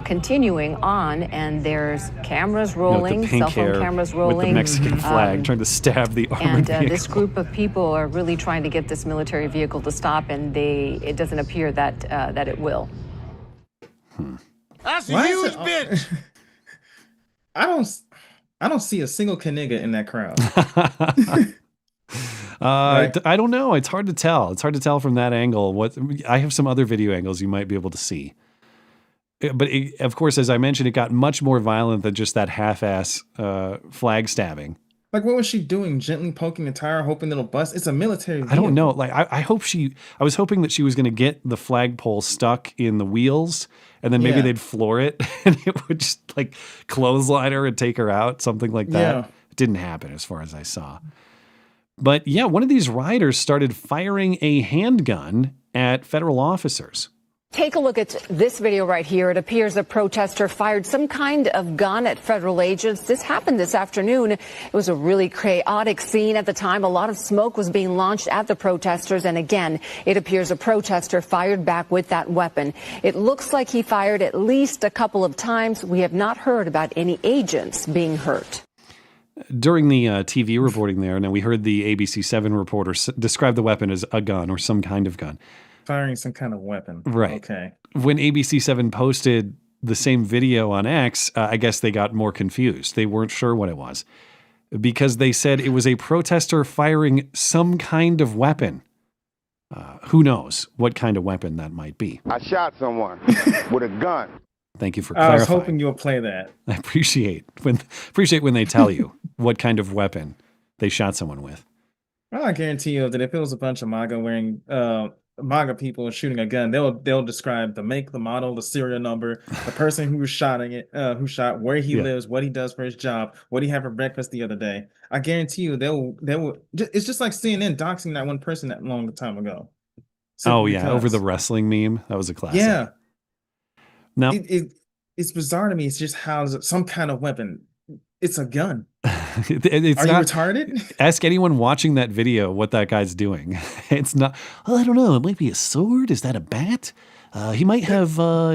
continuing on, and there's cameras rolling, cell phone cameras rolling. With the Mexican flag trying to stab the armored vehicle. And this group of people are really trying to get this military vehicle to stop, and it doesn't appear that it will. That's a huge bitch. I don't see a single Kaniga in that crowd. Right. I don't know. It's hard to tell. It's hard to tell from that angle. I have some other video angles you might be able to see. But of course, as I mentioned, it got much more violent than just that half-ass flag stabbing. Like, what was she doing? Gently poking the tire, hoping it'll bust? It's a military vehicle. I don't know. Like, I was hoping that she was going to get the flagpole stuck in the wheels, and then maybe they'd floor it, and it would just like clothesline her and take her out, something like that. Yeah. It didn't happen as far as I saw. But yeah, one of these rioters started firing a handgun at federal officers. Take a look at this video right here. It appears a protester fired some kind of gun at federal agents. This happened this afternoon. It was a really chaotic scene at the time. A lot of smoke was being launched at the protesters. And again, it appears a protester fired back with that weapon. It looks like he fired at least a couple of times. We have not heard about any agents being hurt. During the TV reporting there, now we heard the ABC7 reporter describe the weapon as a gun or some kind of gun. Firing some kind of weapon. Right. Okay. When ABC7 posted the same video on X, I guess they got more confused. They weren't sure what it was because they said it was a protester firing some kind of weapon. Who knows what kind of weapon that might be? I shot someone with a gun. Thank you for clarifying. I was hoping you'll play that. I appreciate when they tell you what kind of weapon they shot someone with. Well, I guarantee you that if it was a bunch of MAGA people shooting a gun, they'll describe the make, the model, the serial number, the person who was shooting it, where he lives, what he does for his job, what he had for breakfast the other day. I guarantee you they will. It's just like CNN doxing that one person that long time ago. Over the wrestling meme. That was a classic. Yeah. Now it's bizarre to me. It's just how is it some kind of weapon? It's a gun. Are you retarded? Ask anyone watching that video what that guy's doing. It's not. Well, I don't know. It might be a sword. Is that a bat? He might have. Brass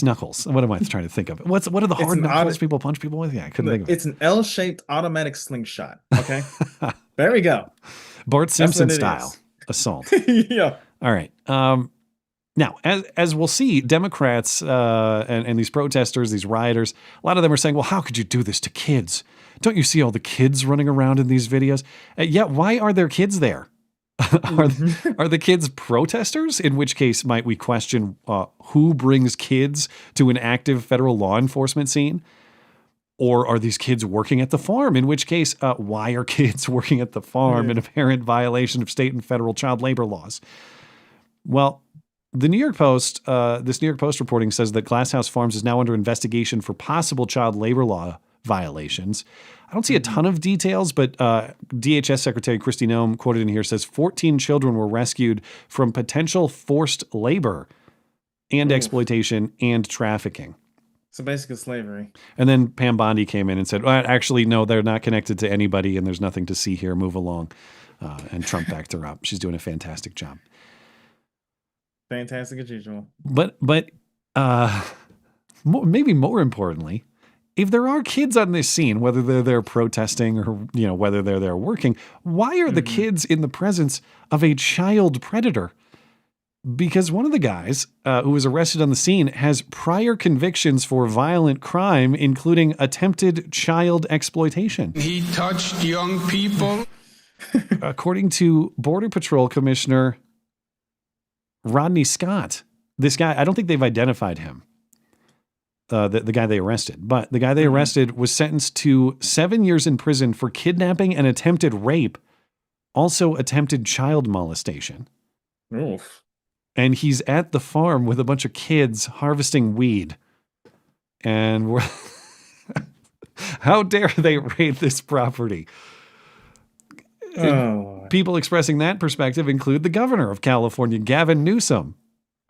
knuckles. What am I trying to think of? What are the hard knuckles people punch people with? Yeah, I couldn't think of it. It's an L-shaped automatic slingshot. Okay, there we go. Bart Simpson style assault. Yeah. All right. Now, as we'll see, Democrats and these protesters, these rioters, a lot of them are saying, well, how could you do this to kids? Don't you see all the kids running around in these videos? Yet, why are there kids there? Are the kids protesters? In which case, might we question who brings kids to an active federal law enforcement scene? Or are these kids working at the farm? In which case, why are kids working at the farm in apparent violation of state and federal child labor laws? Well, the New York Post, this New York Post reporting says that Glass House Farms is now under investigation for possible child labor law violations. I don't see a ton of details, but DHS Secretary Kristi Noem, quoted in here, says 14 children were rescued from potential forced labor and exploitation and trafficking. So basically slavery. And then Pam Bondi came in and said, well, actually, no, they're not connected to anybody and there's nothing to see here. Move along. And Trump backed her up. She's doing a fantastic job. Fantastic as usual. But maybe more importantly, if there are kids on this scene, whether they're there protesting or whether they're there working, why are the kids in the presence of a child predator? Because one of the guys who was arrested on the scene has prior convictions for violent crime, including attempted child exploitation. He touched young people. According to Border Patrol Commissioner Rodney Scott, this guy, I don't think they've identified him, the guy they arrested, but the guy they arrested was sentenced to 7 years in prison for kidnapping and attempted rape, also attempted child molestation. Oof. And he's at the farm with a bunch of kids harvesting weed. And how dare they raid this property? People expressing that perspective include the governor of California, Gavin Newsom.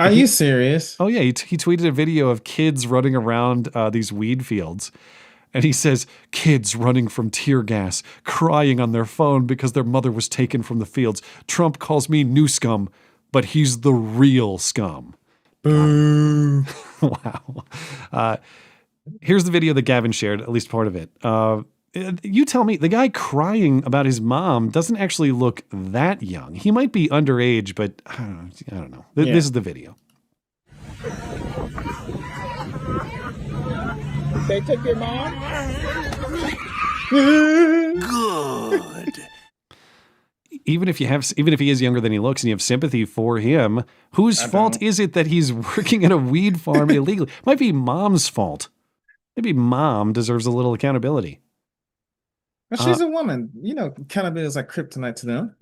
Are you serious? Oh, yeah. He tweeted a video of kids running around these weed fields. And he says, kids running from tear gas, crying on their phone because their mother was taken from the fields. Trump calls me new scum, but he's the real scum. Boo. Wow. Here's the video that Gavin shared, at least part of it. You tell me, the guy crying about his mom doesn't actually look that young. He might be underage, but I don't know. This is the video. They took your mom? Good. Even if he is younger than he looks and you have sympathy for him, whose fault is it that he's working at a weed farm illegally? Might be mom's fault. Maybe mom deserves a little accountability. But she's a woman. Cannabis is like kryptonite to them.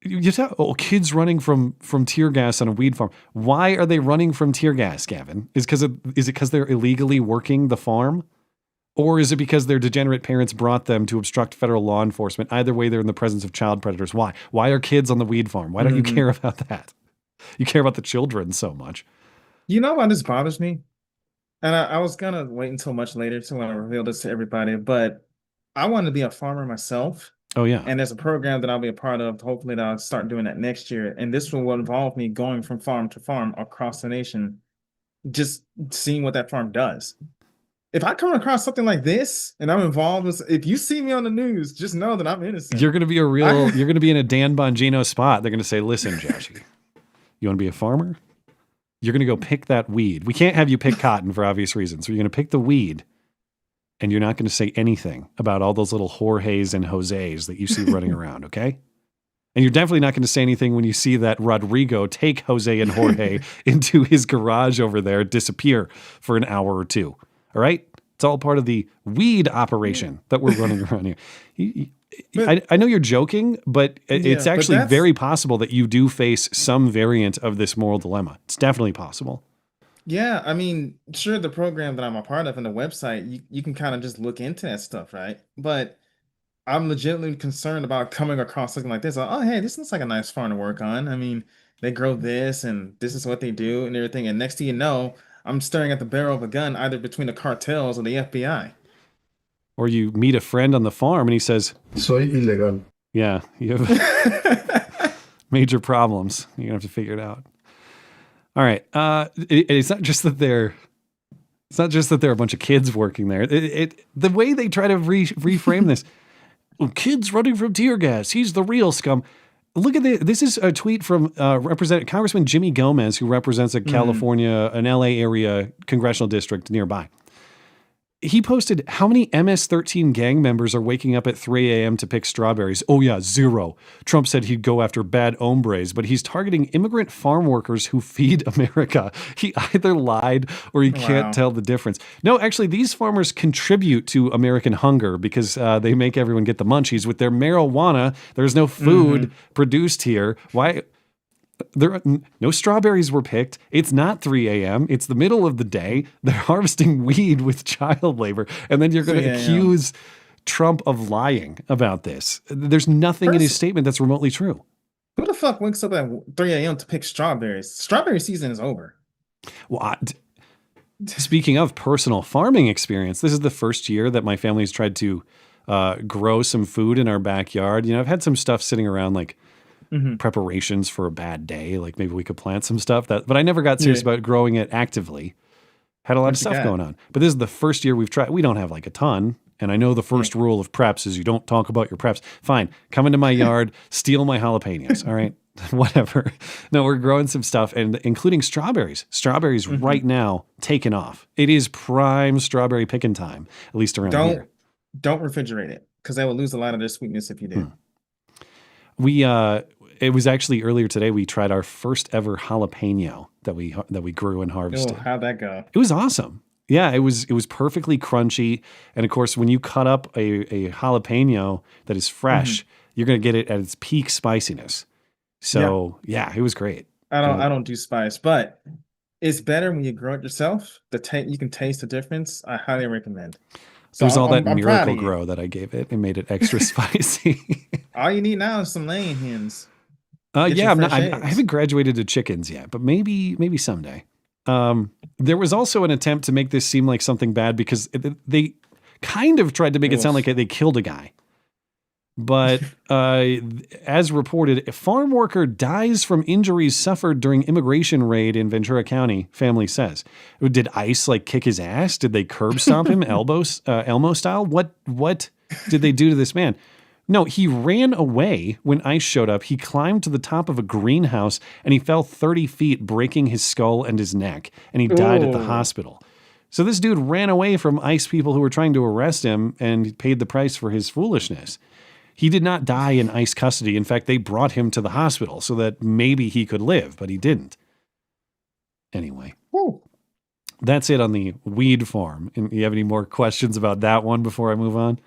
You tell kids running from tear gas on a weed farm. Why are they running from tear gas, Gavin? Is it because they're illegally working the farm? Or is it because their degenerate parents brought them to obstruct federal law enforcement? Either way, they're in the presence of child predators. Why? Why are kids on the weed farm? Why don't you care about that? You care about the children so much. You know why this bothers me? And I was going to wait until much later to want to reveal this to everybody, but I want to be a farmer myself. Oh, yeah. And there's a program that I'll be a part of. Hopefully, that I'll start doing that next year. And this will involve me going from farm to farm across the nation, just seeing what that farm does. If I come across something like this and I'm involved, if you see me on the news, just know that I'm innocent. You're going to be you're going to be in a Dan Bongino spot. They're going to say, listen, Joshy, you want to be a farmer? You're going to go pick that weed. We can't have you pick cotton for obvious reasons. So you're going to pick the weed and you're not going to say anything about all those little Jorges and Jose's that you see running around. Okay. And you're definitely not going to say anything when you see that Rodrigo take Jose and Jorge into his garage over there, disappear for an hour or two. All right. It's all part of the weed operation that we're running around here. I know you're joking, but it's actually very possible that you do face some variant of this moral dilemma. It's definitely possible. Yeah. I mean, sure, the program that I'm a part of and the website, you can kind of just look into that stuff, right? But I'm legitimately concerned about coming across something like this. Like, oh, hey, this looks like a nice farm to work on. I mean, they grow this and this is what they do and everything. And next thing you know, I'm staring at the barrel of a gun, either between the cartels or the FBI. Or you meet a friend on the farm and he says, Soy ilegal. Yeah, you have major problems. You're going to have to figure it out. All right. It's not just that there are a bunch of kids working there. The way they try to reframe this, kids running from tear gas. He's the real scum. Look at this. This is a tweet from Congressman Jimmy Gomez, who represents a California, an LA area congressional district nearby. He posted, how many MS-13 gang members are waking up at 3 a.m. to pick strawberries? Oh yeah, 0. Trump said he'd go after bad hombres, but he's targeting immigrant farm workers who feed America. He either lied or he can't tell the difference. No, actually, these farmers contribute to American hunger because they make everyone get the munchies with their marijuana. There's no food produced here. Why? No strawberries were picked. It's not 3 a.m. It's the middle of the day. They're harvesting weed with child labor. And then you're going to accuse Trump of lying about this. There's nothing in his statement that's remotely true. Who the fuck wakes up at 3 a.m. to pick strawberries? Strawberry season is over. Well, speaking of personal farming experience, this is the first year that my family's tried to grow some food in our backyard. You know, I've had some stuff sitting around like preparations for a bad day. Like maybe we could plant some stuff but I never got serious about growing it actively. Had a lot of stuff going on, but this is the first year we've tried. We don't have like a ton. And I know the first rule of preps is you don't talk about your preps. Fine. Come into my yard, steal my jalapenos. All right. Whatever. No, we're growing some stuff and including strawberries. Strawberries right now taken off. It is prime strawberry picking time, at least around here. Don't refrigerate it because they will lose a lot of their sweetness if you do. It was actually earlier today. We tried our first ever jalapeno that we grew and harvested. Oh, how'd that go? It was awesome. Yeah, it was perfectly crunchy. And of course, when you cut up a jalapeno that is fresh, you're going to get it at its peak spiciness. So yeah, it was great. I don't do spice, but it's better when you grow it yourself. You can taste the difference. I highly recommend. So there's all that Miracle Grow that I gave it. It made it extra spicy. All you need now is some laying hens. I haven't graduated to chickens yet, but maybe someday. There was also an attempt to make this seem like something bad because they kind of tried to make it sound like they killed a guy. But as reported, a farm worker dies from injuries suffered during immigration raid in Ventura County, family says. Did ICE kick his ass? Did they curb stomp him Elmo style? What did they do to this man? No, he ran away when ICE showed up. He climbed to the top of a greenhouse and he fell 30 feet, breaking his skull and his neck. And he died at the hospital. So this dude ran away from ICE people who were trying to arrest him and paid the price for his foolishness. He did not die in ICE custody. In fact, they brought him to the hospital so that maybe he could live, but he didn't. Anyway, that's it on the weed farm. And you have any more questions about that one before I move on?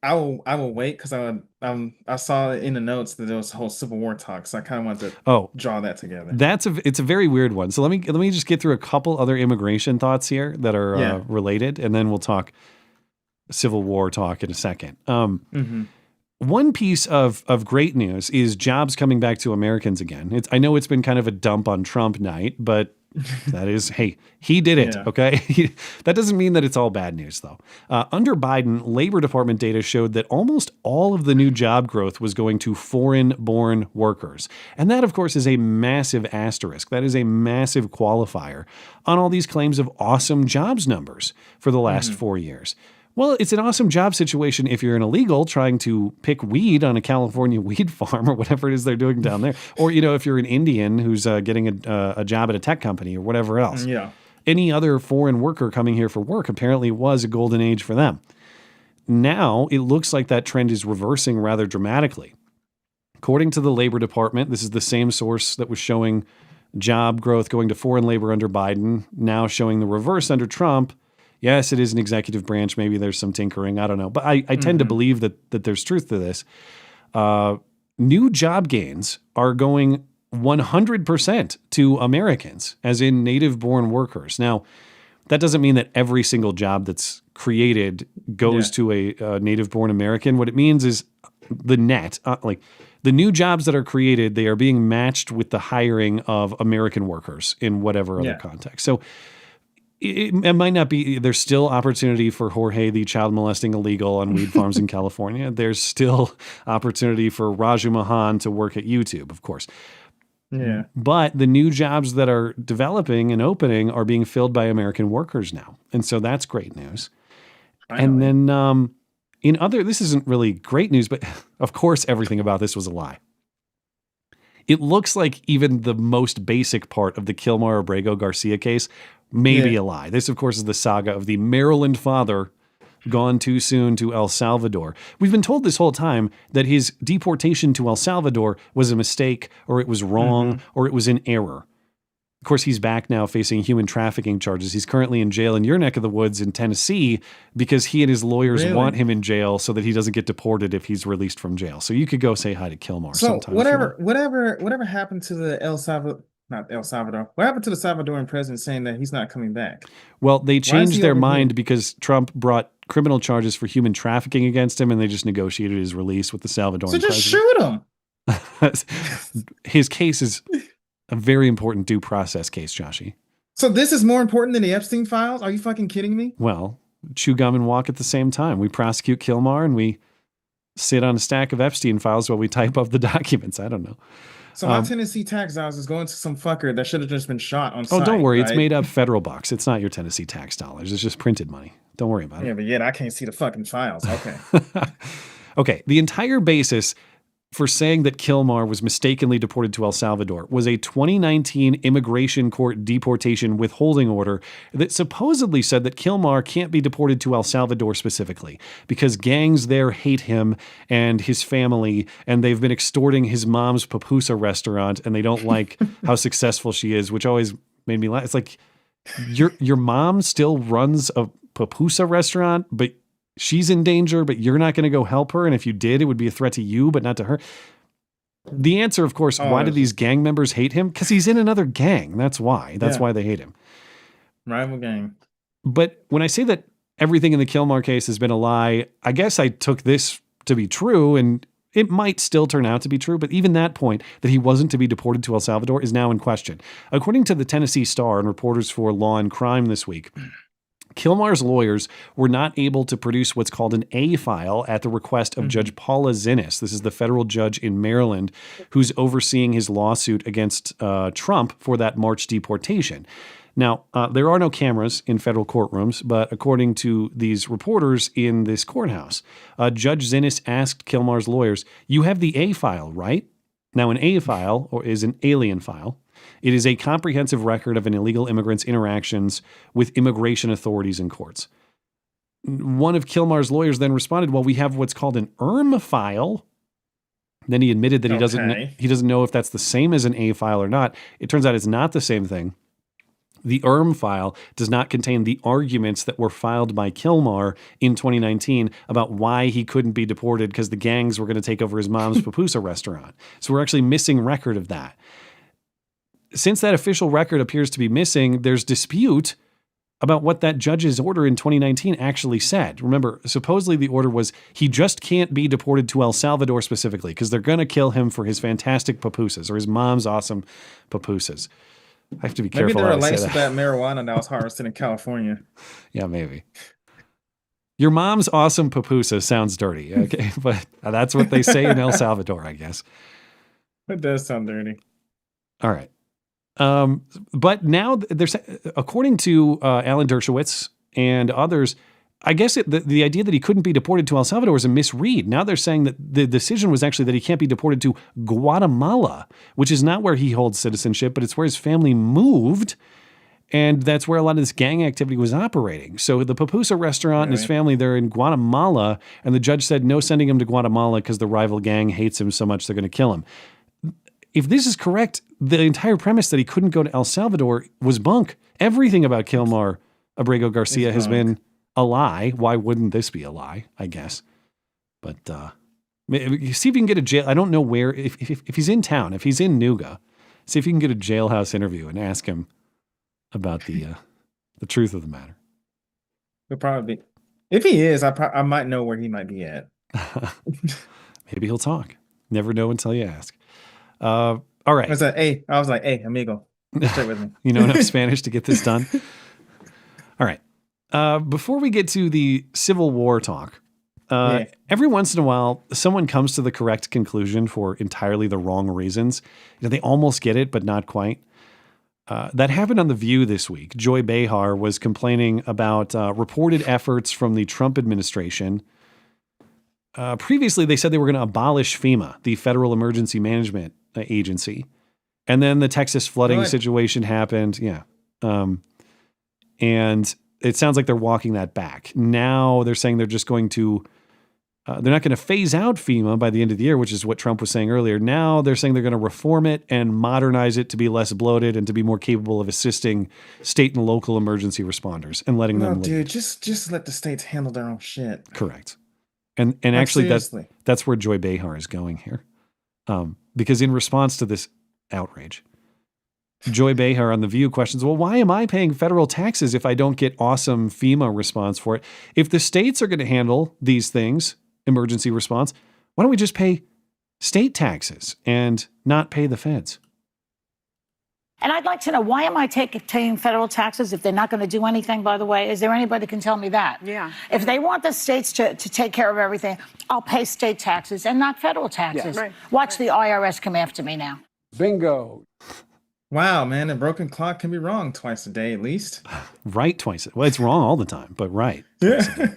I will wait because I saw in the notes that there was a whole Civil War talk, so I kind of wanted to draw that together. It's a very weird one. So let me just get through a couple other immigration thoughts here that are related, and then we'll talk Civil War talk in a second. One piece of great news is jobs coming back to Americans again. I know it's been kind of a dump on Trump night, but that is, hey, he did it, okay? That doesn't mean that it's all bad news, though. Under Biden, Labor Department data showed that almost all of the new job growth was going to foreign-born workers. And that, of course, is a massive asterisk. That is a massive qualifier on all these claims of awesome jobs numbers for the last 4 years. Well, it's an awesome job situation if you're an illegal trying to pick weed on a California weed farm or whatever it is they're doing down there. Or, if you're an Indian who's getting a job at a tech company or whatever else. Yeah. Any other foreign worker coming here for work apparently was a golden age for them. Now, it looks like that trend is reversing rather dramatically. According to the Labor Department, this is the same source that was showing job growth going to foreign labor under Biden, now showing the reverse under Trump. Yes, it is an executive branch. Maybe there's some tinkering. I don't know. But I tend to believe that there's truth to this. New job gains are going 100% to Americans, as in native-born workers. Now, that doesn't mean that every single job that's created goes to a native-born American. What it means is the net, the new jobs that are created, they are being matched with the hiring of American workers in whatever other context. So it might not be, there's still opportunity for Jorge, the child molesting illegal on weed farms in California. There's still opportunity for Raju Mahan to work at YouTube, of course. Yeah. But the new jobs that are developing and opening are being filled by American workers now. And so that's great news. And then this isn't really great news, but of course everything about this was a lie. It looks like even the most basic part of the Kilmar Abrego Garcia case may be a lie. This, of course, is the saga of the Maryland father gone too soon to El Salvador. We've been told this whole time that his deportation to El Salvador was a mistake, or it was wrong, or it was an error. Of course, he's back now facing human trafficking charges. He's currently in jail in your neck of the woods in Tennessee because he and his lawyers want him in jail so that he doesn't get deported if he's released from jail. So you could go say hi to Kilmar sometime. Whatever happened to the what happened to the Salvadoran president saying that he's not coming back? Well, they changed their mind because Trump brought criminal charges for human trafficking against him, and they just negotiated his release with the Salvadoran president. So just shoot him. His case is a very important due process case, Joshi. So this is more important than the Epstein files? Are you fucking kidding me? Well, chew gum and walk at the same time. We prosecute Kilmar and we sit on a stack of Epstein files while we type up the documents. I don't know. So my Tennessee tax dollars is going to some fucker that should have just been shot on site. Oh, don't worry. Right? It's made up federal bucks. It's not your Tennessee tax dollars. It's just printed money. Don't worry about it. Yeah, but yet I can't see the fucking files. Okay. Okay. The entire basis for saying that Kilmar was mistakenly deported to El Salvador was a 2019 immigration court deportation withholding order that supposedly said that Kilmar can't be deported to El Salvador specifically because gangs there hate him and his family, and they've been extorting his mom's pupusa restaurant, and they don't like how successful she is, which always made me laugh. It's like, your mom still runs a pupusa restaurant, but she's in danger, but you're not going to go help her. And if you did, it would be a threat to you, but not to her. The answer, of course, why do these gang members hate him? Because he's in another gang. That's why. That's why they hate him. Rival gang. But when I say that everything in the Kilmar case has been a lie, I guess I took this to be true, and it might still turn out to be true. But even that point, that he wasn't to be deported to El Salvador, is now in question. According to the Tennessee Star and Reporters for Law and Crime this week, Kilmar's lawyers were not able to produce what's called an A file at the request of Judge Paula Zinnis. This is the federal judge in Maryland who's overseeing his lawsuit against Trump for that March deportation. Now, there are no cameras in federal courtrooms, but according to these reporters in this courthouse, Judge Zinnis asked Kilmar's lawyers, "You have the A file, right?" Now, an A file is an alien file. It is a comprehensive record of an illegal immigrant's interactions with immigration authorities and courts. One of Kilmar's lawyers then responded, "Well, we have what's called an file." Then he admitted that he doesn't know if that's the same as an A file or not. It turns out it's not the same thing. The file does not contain the arguments that were filed by Kilmar in 2019 about why he couldn't be deported because the gangs were going to take over his mom's pupusa restaurant. So we're actually missing record of that. Since that official record appears to be missing, there's dispute about what that judge's order in 2019 actually said. Remember, supposedly the order was he just can't be deported to El Salvador specifically because they're going to kill him for his fantastic pupusas or his mom's awesome pupusas. I have to be careful. Maybe they're related to that marijuana that was harvested in California. Yeah, maybe. Your mom's awesome pupusa sounds dirty, okay? But that's what they say in El Salvador, I guess. It does sound dirty. All right. But now there's, according to Alan Dershowitz and others, I guess the idea that he couldn't be deported to El Salvador is a misread. Now they're saying that the decision was actually that he can't be deported to Guatemala, which is not where he holds citizenship, but it's where his family moved. And that's where a lot of this gang activity was operating. So the pupusa restaurant and his family, they're in Guatemala. And the judge said no sending him to Guatemala because the rival gang hates him so much they're going to kill him. If this is correct, the entire premise that he couldn't go to El Salvador was bunk. Everything about Kilmar Abrego Garcia has been a lie. Why wouldn't this be a lie, I guess? But see if you can get a jail. I don't know where, if he's in town, if he's in Nuga, see if you can get a jailhouse interview and ask him about the truth of the matter. He'll probably be. If he is, I might know where he might be at. Maybe he'll talk. Never know until you ask. All right. I was like, hey, amigo, stay with me. You know enough Spanish to get this done? All right. Before we get to the Civil War talk, every once in a while, someone comes to the correct conclusion for entirely the wrong reasons. You know, they almost get it, but not quite. That happened on The View this week. Joy Behar was complaining about reported efforts from the Trump administration. Previously, they said they were going to abolish FEMA, the Federal Emergency Management Agency. And then the Texas flooding situation happened. Yeah. And it sounds like they're walking that back. Now they're saying they're just going to, they're not going to phase out FEMA by the end of the year, which is what Trump was saying earlier. Now they're saying they're going to reform it and modernize it to be less bloated and to be more capable of assisting state and local emergency responders and letting them lead. Dude, just let the states handle their own shit. Correct. And actually that's where Joy Behar is going here. Because in response to this outrage, Joy Behar on The View questions, well, why am I paying federal taxes if I don't get awesome FEMA response for it? If the states are going to handle these things, emergency response, why don't we just pay state taxes and not pay the feds? And I'd like to know, why am I paying federal taxes if they're not going to do anything, by the way? Is there anybody that can tell me that? Yeah. If they want the states to take care of everything, I'll pay state taxes and not federal taxes. Yeah, right. Watch the IRS come after me now. Bingo. Wow, man, a broken clock can be wrong twice a day at least. Right twice. Well, it's wrong all the time, but right. Yeah.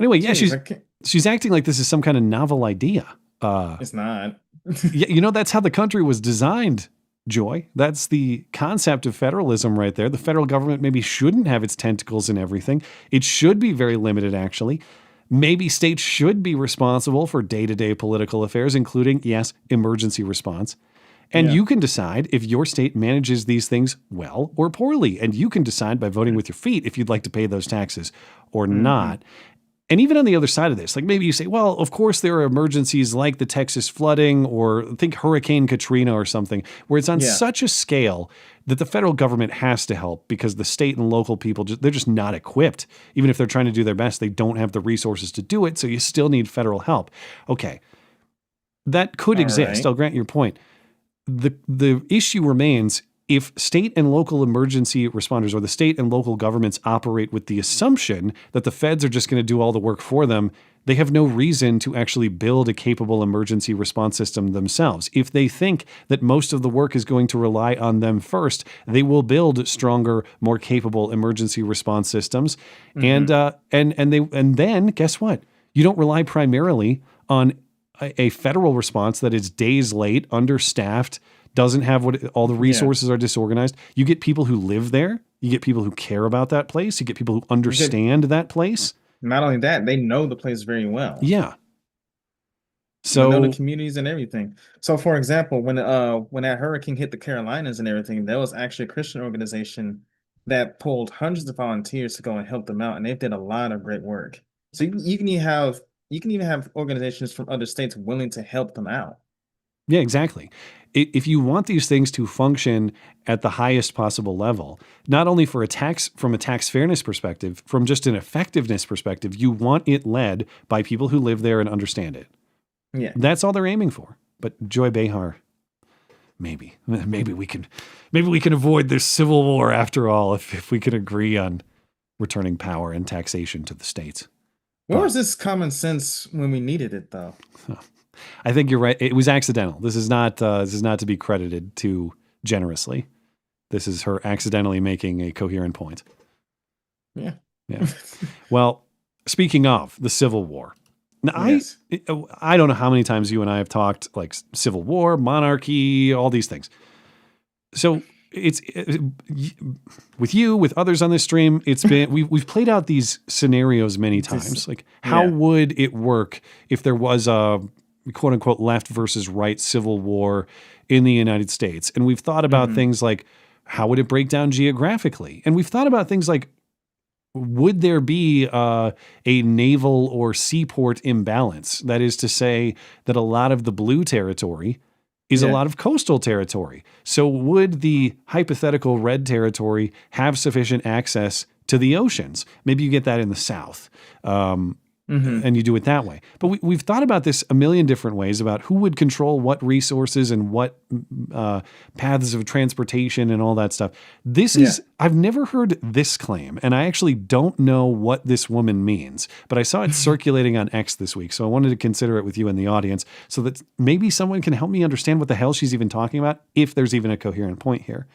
Anyway, yeah, she's acting like this is some kind of novel idea. It's not. Yeah, you know, that's how the country was designed, Joy. That's the concept of federalism right there. The federal government maybe shouldn't have its tentacles in everything. It should be very limited, actually. Maybe states should be responsible for day-to-day political affairs, including, yes, emergency response. And you can decide if your state manages these things well or poorly. And you can decide by voting with your feet if you'd like to pay those taxes or not. And even on the other side of this, like maybe you say, well, of course there are emergencies like the Texas flooding or think Hurricane Katrina or something, where it's on such a scale that the federal government has to help because the state and local people, they're just not equipped. Even if they're trying to do their best, they don't have the resources to do it. So you still need federal help. Okay, that could exist. Right. I'll grant your point. The issue remains if state and local emergency responders or the state and local governments operate with the assumption that the feds are just going to do all the work for them, they have no reason to actually build a capable emergency response system themselves. If they think that most of the work is going to rely on them first, they will build stronger, more capable emergency response systems. And then guess what? You don't rely primarily on a federal response that is days late, understaffed, doesn't have all the resources are disorganized. You get people who live there. You get people who care about that place. You get people who understand that place. Not only that, they know the place very well. Yeah. So know the communities and everything. So, for example, when that hurricane hit the Carolinas and everything, there was actually a Christian organization that pulled hundreds of volunteers to go and help them out, and they did a lot of great work. So you can even have organizations from other states willing to help them out. Yeah, exactly. If you want these things to function at the highest possible level, not only from a tax fairness perspective, from just an effectiveness perspective, you want it led by people who live there and understand it. Yeah, that's all they're aiming for. But Joy Behar, maybe we can avoid this civil war after all if we can agree on returning power and taxation to the states. Where was this common sense when we needed it, though? I think you're right. It was accidental. This is not to be credited too generously. This is her accidentally making a coherent point. Yeah. Well, speaking of the Civil War, now yes. I don't know how many times you and I have talked like Civil War, monarchy, all these things. So it's with you, with others on this stream, it's been we've played out these scenarios many times. Like how would it work if there was a quote unquote left versus right civil war in the United States? And we've thought about things like how would it break down geographically? And we've thought about things like, would there be a naval or seaport imbalance? That is to say that a lot of the blue territory is a lot of coastal territory. So would the hypothetical red territory have sufficient access to the oceans? Maybe you get that in the South. And you do it that way. But we've thought about this a million different ways about who would control what resources and what paths of transportation and all that stuff. This is, I've never heard this claim, and I actually don't know what this woman means, but I saw it circulating on X this week. So I wanted to consider it with you in the audience so that maybe someone can help me understand what the hell she's even talking about, if there's even a coherent point here.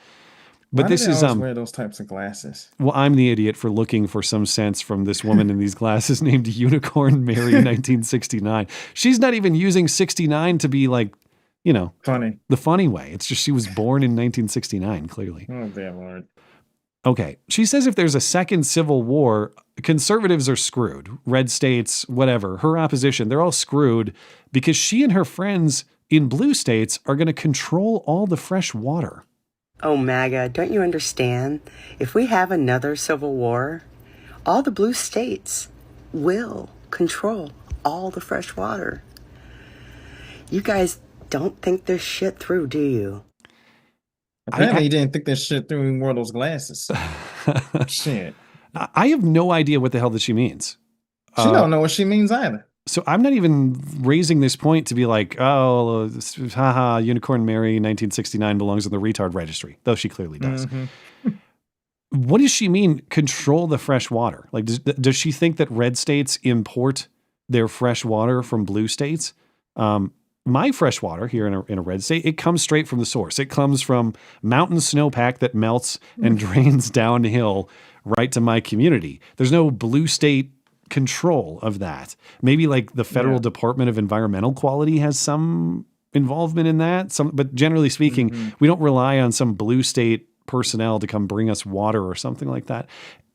But Why this do they is always wear those types of glasses. Well, I'm the idiot for looking for some sense from this woman in these glasses named Unicorn Mary 1969. She's not even using 69 to be like, funny. The funny way. It's just she was born in 1969, clearly. Oh, damn Lord. Okay. She says if there's a second civil war, conservatives are screwed. Red states, whatever. Her opposition, they're all screwed because she and her friends in blue states are going to control all the fresh water. Oh, MAGA, don't you understand? If we have another civil war, all the blue states will control all the fresh water. You guys don't think this shit through, do you? Apparently you didn't think this shit through when you wore those glasses. Shit. I have no idea what the hell that she means. She don't know what she means either. So I'm not even raising this point to be like, oh, haha, Unicorn Mary 1969 belongs in the retard registry, though she clearly does. What does she mean, control the fresh water? Like, does she think that red states import their fresh water from blue states? My fresh water here in a red state, it comes straight from the source. It comes from mountain snowpack that melts and drains downhill right to my community. There's no blue state control of that. Maybe like the Federal Department of Environmental Quality has some involvement in that. But generally speaking, we don't rely on some blue state personnel to come bring us water or something like that.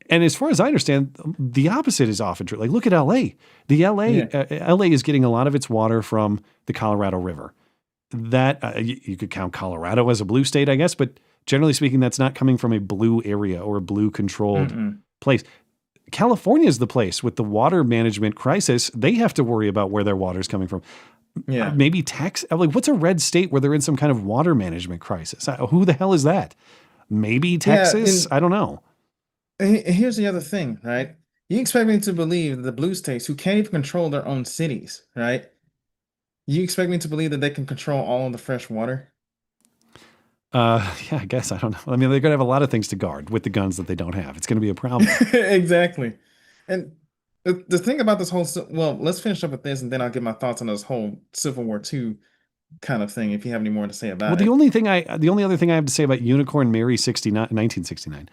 And as far as I understand, the opposite is often true. Like, look at LA. LA is getting a lot of its water from the Colorado River. That you could count Colorado as a blue state, I guess, but generally speaking, that's not coming from a blue area or a blue controlled place. California is the place with the water management crisis. They have to worry about where their water is coming from. Maybe Texas. Like, what's a red state where they're in some kind of water management crisis? Who the hell is that? Maybe Texas. I don't know. Here's the other thing, right? You expect me to believe that the blue states, who can't even control their own cities, right? You expect me to believe that they can control all of the fresh water? I guess. I don't know. I mean, they're going to have a lot of things to guard with the guns that they don't have. It's going to be a problem. Exactly. And the thing about this whole, well, let's finish up with this and then I'll give my thoughts on this whole Civil War II kind of thing, if you have any more to say about it. The only other thing I have to say about Unicorn Mary 1969,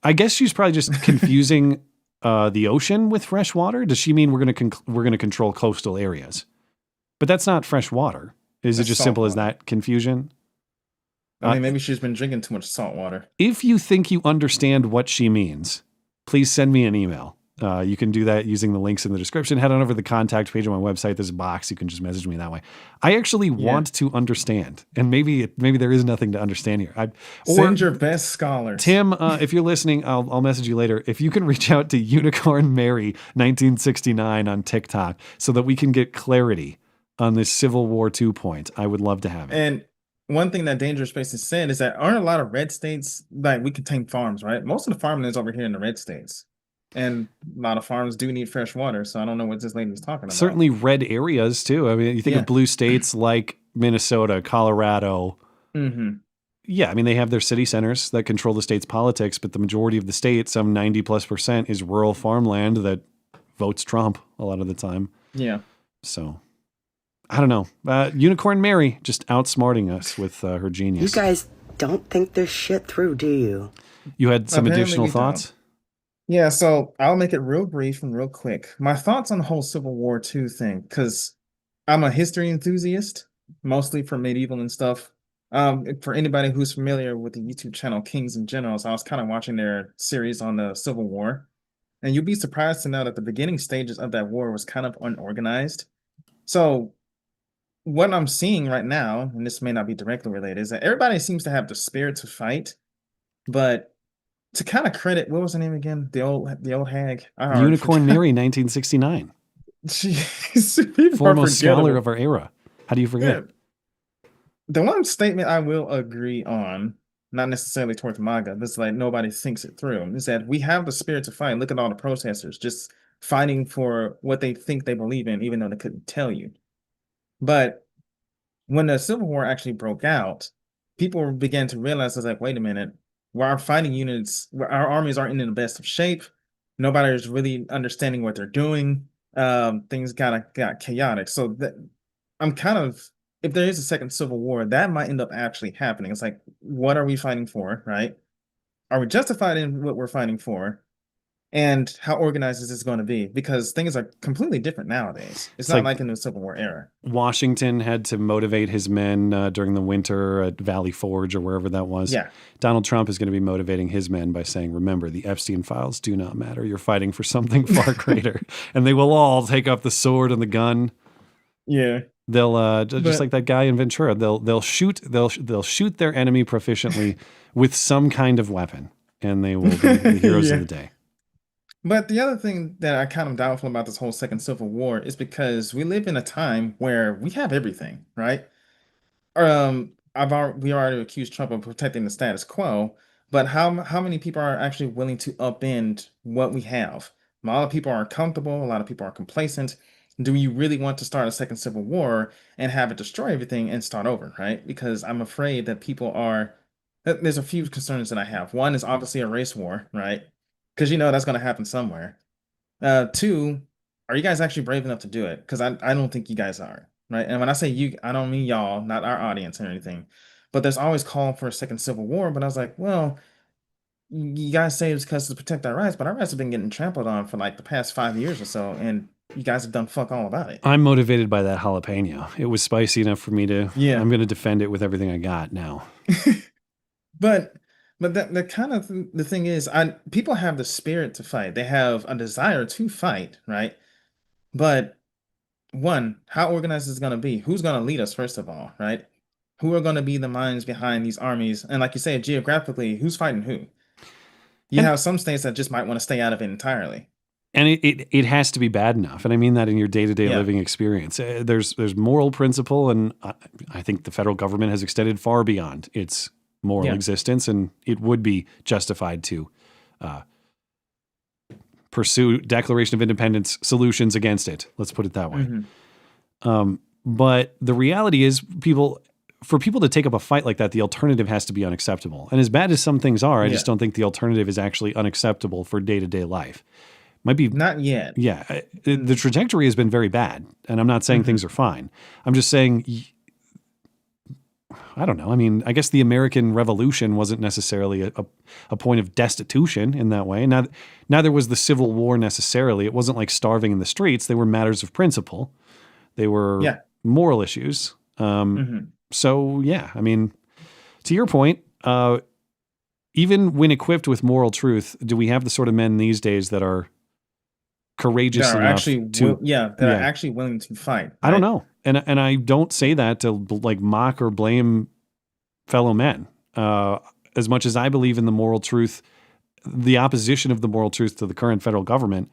I guess she's probably just confusing the ocean with fresh water. Does she mean we're going to control coastal areas? But that's not fresh water. Is it just simple as that confusion? I mean, maybe she's been drinking too much salt water. If you think you understand what she means, please send me an email You can do that using the links in the description. Head on over to the contact page on my website. There's a box. You can just message me that way. I actually want to understand, and maybe there is nothing to understand here. Send your best scholars. Tim, if you're listening, I'll message you later. If you can reach out to Unicorn Mary 1969 on TikTok so that we can get clarity on this Civil War 2 point, I would love to have it. And one thing that Dangerous Spaces said is that aren't a lot of red states, like we contain farms, right? Most of the farmland is over here in the red states. And a lot of farms do need fresh water, so I don't know what this lady was talking about. Certainly red areas, too. I mean, you think of blue states like Minnesota, Colorado. Mm-hmm. Yeah, I mean, they have their city centers that control the state's politics, but the majority of the state, some 90+%, is rural farmland that votes Trump a lot of the time. Yeah. So, I don't know. Unicorn Mary just outsmarting us with her genius. You guys don't think this shit through, do you? You had some Apparently additional we thoughts? don't. Yeah, so I'll make it real brief and real quick. My thoughts on the whole Civil War II thing, because I'm a history enthusiast, mostly for medieval and stuff. For anybody who's familiar with the YouTube channel Kings and Generals, I was kind of watching their series on the Civil War. And you'll be surprised to know that the beginning stages of that war was kind of unorganized. So what I'm seeing right now, and this may not be directly related, is that everybody seems to have the spirit to fight, but to kind of credit, what was her name again? The old hag. Unicorn Mary, 1969. Foremost scholar of our era. How do you forget? Yeah. The one statement I will agree on, not necessarily towards MAGA, this is like nobody thinks it through, is that we have the spirit to fight. Look at all the protesters just fighting for what they think they believe in, even though they couldn't tell you. But when the Civil War actually broke out, people began to realize, it's like, wait a minute, where our fighting units, where our armies aren't in the best of shape. Nobody's really understanding what they're doing. Things got chaotic. So that I'm kind of, if there is a second Civil War, that might end up actually happening. It's like, what are we fighting for, right? Are we justified in what we're fighting for? And how organized is this going to be? Because things are completely different nowadays. It's not like in the Civil War era. Washington had to motivate his men during the winter at Valley Forge or wherever that was. Yeah. Donald Trump is going to be motivating his men by saying, remember, the Epstein files do not matter. You're fighting for something far greater. And they will all take up the sword and the gun. Yeah. They'll just like that guy in Ventura. They'll shoot their enemy proficiently with some kind of weapon, and they will be the heroes of the day. But the other thing that I kind of doubtful about this whole second Civil War is because we live in a time where we have everything, right? We already accused Trump of protecting the status quo, but how many people are actually willing to upend what we have? A lot of people are comfortable, a lot of people are complacent. Do you really want to start a second Civil War and have it destroy everything and start over, right? Because I'm afraid that there's a few concerns that I have. One is obviously a race war, right? Because that's going to happen somewhere. Two, are you guys actually brave enough to do it? Because I don't think you guys are, right? And when I say you, I don't mean y'all, not our audience or anything. But there's always call for a second Civil War. But I was like, well, you guys say it's because to protect our rights, but our rights have been getting trampled on for like the past 5 years or so, and you guys have done fuck all about it. I'm motivated by that jalapeno. It was spicy enough for me to. Yeah. I'm going to defend it with everything I got now. But the kind of the thing is, people have the spirit to fight. They have a desire to fight, right? But one, how organized is it going to be? Who's going to lead us, first of all, right? Who are going to be the minds behind these armies? And like you say, geographically, who's fighting who? You have some states that just might want to stay out of it entirely. And it has to be bad enough. And I mean that in your day-to-day living experience. There's moral principle, and I think the federal government has extended far beyond its moral existence, and it would be justified to pursue Declaration of Independence solutions against it. Let's put it that way. Mm-hmm. But the reality is, for people to take up a fight like that, the alternative has to be unacceptable. And as bad as some things are, I just don't think the alternative is actually unacceptable for day-to-day life. Might be not yet. Yeah, the trajectory has been very bad, and I'm not saying things are fine. I'm just saying, I don't know. I mean, I guess the American Revolution wasn't necessarily a point of destitution in that way. Neither was the Civil War necessarily. It wasn't like starving in the streets. They were matters of principle. They were moral issues. So, yeah, I mean, to your point, even when equipped with moral truth, do we have the sort of men these days that are courageous that are enough actually to are actually willing to fight. I don't right? know. And I don't say that to like mock or blame fellow men. As much as I believe in the moral truth, the opposition of the moral truth to the current federal government,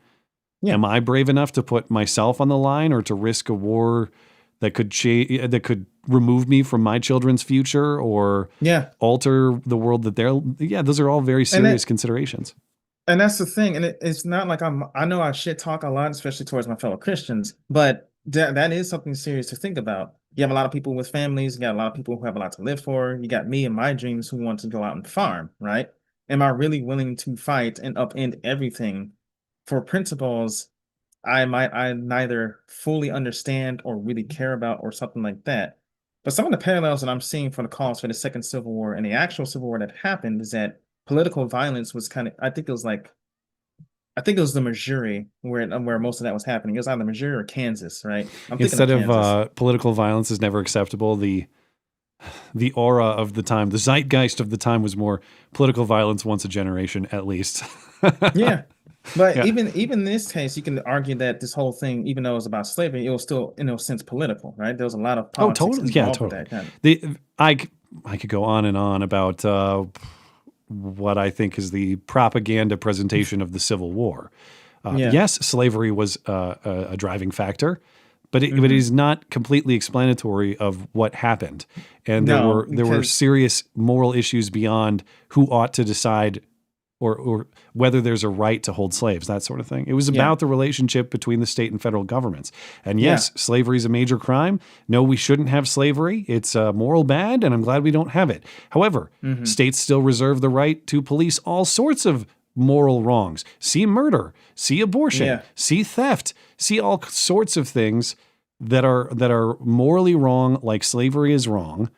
am I brave enough to put myself on the line or to risk a war that could remove me from my children's future or alter the world that they're those are all very serious considerations. And that's the thing. And it's not like I know I shit talk a lot, especially towards my fellow Christians, but that is something serious to think about. You have a lot of people with families, you got a lot of people who have a lot to live for. You got me and my dreams who want to go out and farm, right? Am I really willing to fight and upend everything for principles I neither fully understand or really care about or something like that? But some of the parallels that I'm seeing for the cause for the second Civil War and the actual Civil War that happened is that political violence was I think it was the Missouri where most of that was happening. It was either Missouri or Kansas, right? Instead of political violence is never acceptable, the aura of the time, the zeitgeist of the time was more political violence once a generation at least. Yeah. But even in this case, you can argue that this whole thing, even though it was about slavery, it was still in a sense political, right? There was a lot of politics involved with that kind of. I could go on and on about what I think is the propaganda presentation of the Civil War. Yes, slavery was a driving factor, but it is not completely explanatory of what happened. And there were serious moral issues beyond who ought to decide or whether there's a right to hold slaves, that sort of thing. It was about the relationship between the state and federal governments. And yes, slavery is a major crime. No, we shouldn't have slavery. It's a moral bad, and I'm glad we don't have it. However, states still reserve the right to police all sorts of moral wrongs. See murder, see abortion, see theft, see all sorts of things that are morally wrong, like slavery is wrong.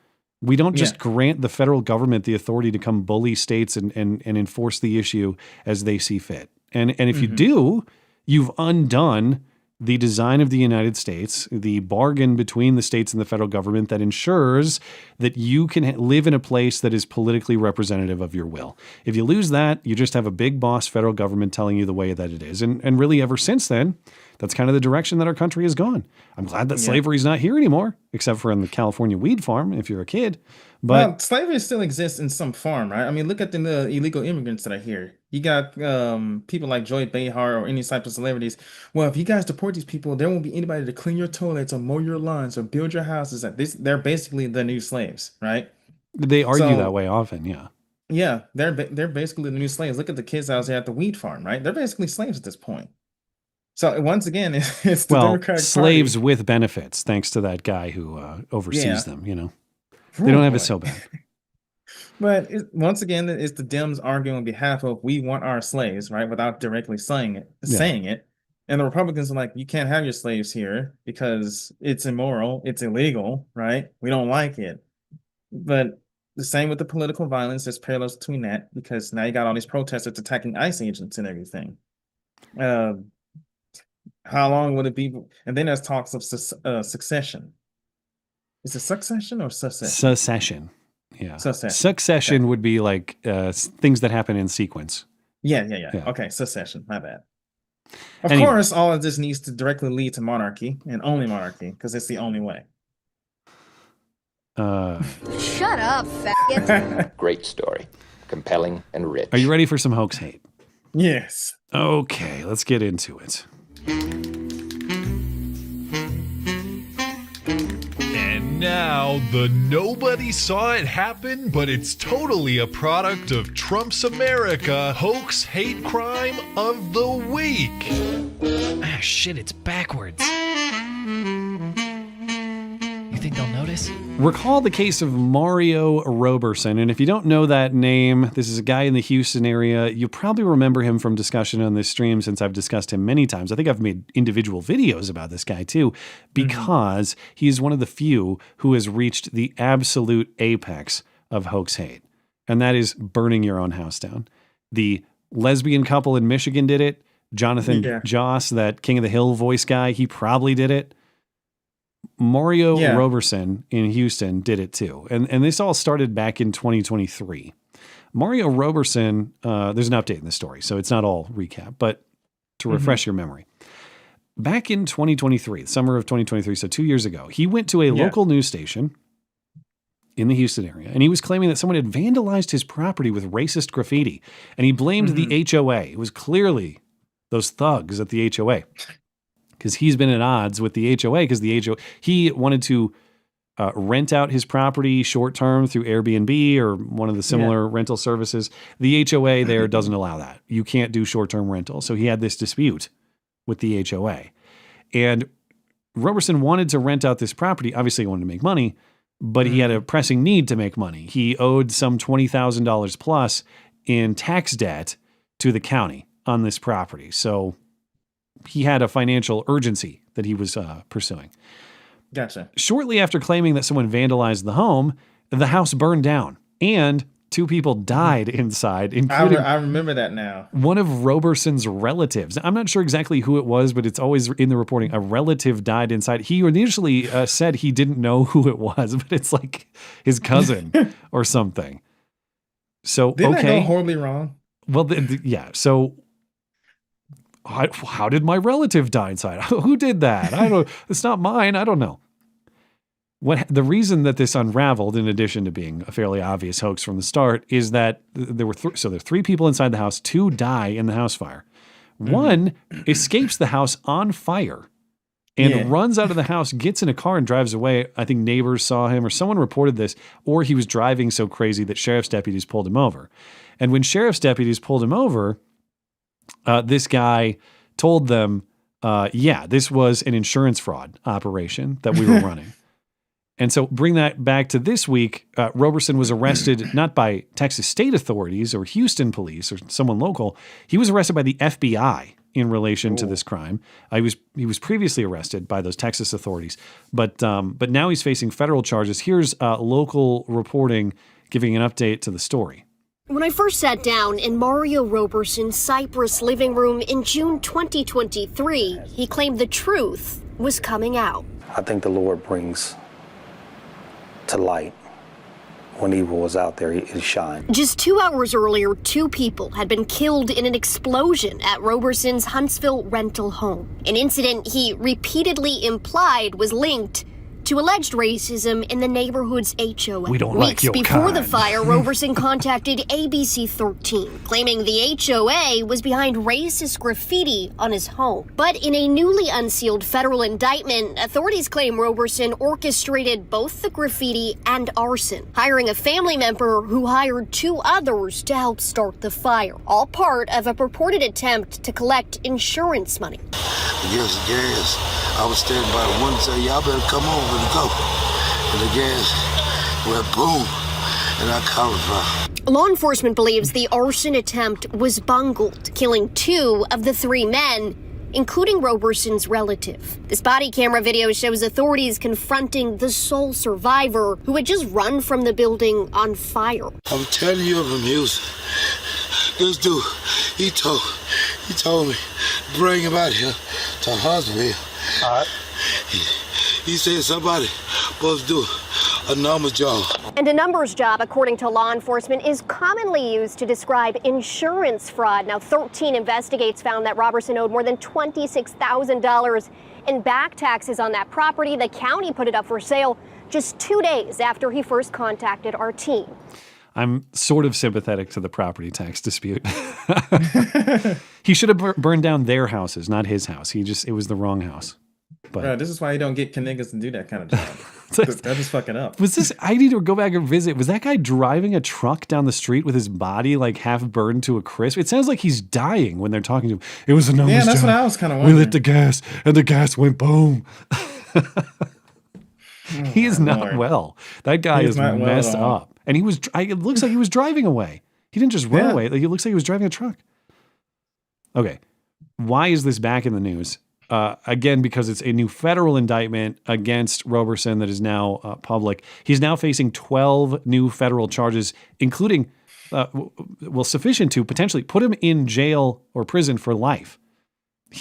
We don't just grant the federal government the authority to come bully states and enforce the issue as they see fit. And if you do, you've undone the design of the United States, the bargain between the states and the federal government that ensures that you can live in a place that is politically representative of your will. If you lose that, you just have a big boss federal government telling you the way that it is. And really ever since then, that's kind of the direction that our country has gone. I'm glad that slavery is not here anymore, except for in the California weed farm if you're a kid. But slavery still exists in some form, right? I mean, look at the illegal immigrants that are here. You got people like Joy Behar or any type of celebrities. Well, if you guys deport these people, there won't be anybody to clean your toilets or mow your lawns or build your houses. They're basically the new slaves, right? They argue that way often, yeah. Yeah, they're basically the new slaves. Look at the kids out there at the weed farm, right? They're basically slaves at this point. So once again, it's the Democratic slaves Party. with benefits, thanks to that guy who oversees them. You know, they don't have it so bad. But once again, it's the Dems arguing on behalf of we want our slaves, right, without directly saying it. And the Republicans are like, you can't have your slaves here because it's immoral, it's illegal, right? We don't like it. But the same with the political violence. There's parallels between that because now you got all these protesters attacking ICE agents and everything. How long would it be? And then there's talks of succession. Is it succession or secession? Secession. Yeah. Succession would be like things that happen in sequence. Yeah. Okay, secession. My bad. Of course, all of this needs to directly lead to monarchy and only monarchy because it's the only way. Shut up, faggot. Great story. Compelling and rich. Are you ready for some hoax hate? Yes. Okay, let's get into it. And now, the nobody saw it happen, but it's totally a product of Trump's America hoax hate crime of the week. Ah, shit, it's backwards. You think they'll notice? Recall the case of Mario Roberson, and if you don't know that name, this is a guy in the Houston area. You probably remember him from discussion on this stream since I've discussed him many times. I think I've made individual videos about this guy too, because he is one of the few who has reached the absolute apex of hoax hate, and that is burning your own house down. The lesbian couple in Michigan did it. Jonathan Joss, that King of the Hill voice guy, he probably did it. Mario Roberson in Houston did it too. And this all started back in 2023. Mario Roberson, there's an update in the story, so it's not all recap, but to refresh your memory. back in 2023, summer of 2023, so 2 years ago, he went to a local news station in the Houston area, and he was claiming that someone had vandalized his property with racist graffiti, and he blamed the HOA. It was clearly those thugs at the HOA, because he's been at odds with the HOA, because he wanted to rent out his property short-term through Airbnb or one of the similar rental services. The HOA there doesn't allow that. You can't do short-term rental. So he had this dispute with the HOA. And Roberson wanted to rent out this property. Obviously, he wanted to make money, but he had a pressing need to make money. He owed some $20,000 plus in tax debt to the county on this property. So he had a financial urgency that he was pursuing. Gotcha. Shortly after claiming that someone vandalized the home, the house burned down and 2 people died inside, including I remember that now. one of Roberson's relatives. I'm not sure exactly who it was, but it's always in the reporting. A relative died inside. He initially said he didn't know who it was, but it's like his cousin or something. So, Didn't that go horribly wrong? Well, yeah. So how did my relative die inside? Who did that? I don't. It's not mine. I don't know. The reason that this unraveled, in addition to being a fairly obvious hoax from the start, is that there were there are 3 people inside the house. 2 die in the house fire. One escapes the house on fire and runs out of the house, gets in a car and drives away. I think neighbors saw him, or someone reported this, or he was driving so crazy that sheriff's deputies pulled him over. And when sheriff's deputies pulled him over, this guy told them, this was an insurance fraud operation that we were running. And so bring that back to this week. Roberson was arrested not by Texas state authorities or Houston police or someone local. He was arrested by the FBI in relation to this crime. He was previously arrested by those Texas authorities, but now he's facing federal charges. Here's local reporting giving an update to the story. When I first sat down in Mario Roberson's Cypress living room in June 2023, he claimed the truth was coming out. I think the Lord brings to light when evil was out there, he shined. Just 2 hours earlier, 2 people had been killed in an explosion at Roberson's Huntsville rental home, an incident he repeatedly implied was linked to alleged racism in the neighborhood's HOA. We don't like your Weeks before kind. the fire, Roberson contacted ABC 13, claiming the HOA was behind racist graffiti on his home. But in a newly unsealed federal indictment, authorities claim Roberson orchestrated both the graffiti and arson, hiring a family member who hired 2 others to help start the fire, all part of a purported attempt to collect insurance money. Gas. I was standing by the window and said, y'all better come over and go. And the gas went boom, and I caught fire. Law enforcement believes the arson attempt was bungled, killing 2 of the 3 men, including Roberson's relative. This body camera video shows authorities confronting the sole survivor who had just run from the building on fire. I'm telling you from Houston. This dude, he told me, bring him out here to Huntsville. All right. He said somebody supposed to do a numbers job. And a numbers job, according to law enforcement, is commonly used to describe insurance fraud. Now, 13 investigates found that Roberson owed more than $26,000 in back taxes on that property. The county put it up for sale just 2 days after he first contacted our team. I'm sort of sympathetic to the property tax dispute. He should have burned down their houses, not his house. It was the wrong house. But Bro, this is why you don't get niggas to do that kind of job. That just fucking up. I need to go back and visit. Was that guy driving a truck down the street with his body like half burned to a crisp? It sounds like he's dying when they're talking to him. It was a numbers Yeah, that's job. what I was kind of We wondering. lit the gas and the gas went boom. He is not Lord. well. That guy He is is not well at messed all. up. And it looks like he was driving away. He didn't just run away. Like, it looks like he was driving a truck. Okay. Why is this back in the news? Again, because it's a new federal indictment against Roberson that is now public. He's now facing 12 new federal charges, including, sufficient to potentially put him in jail or prison for life.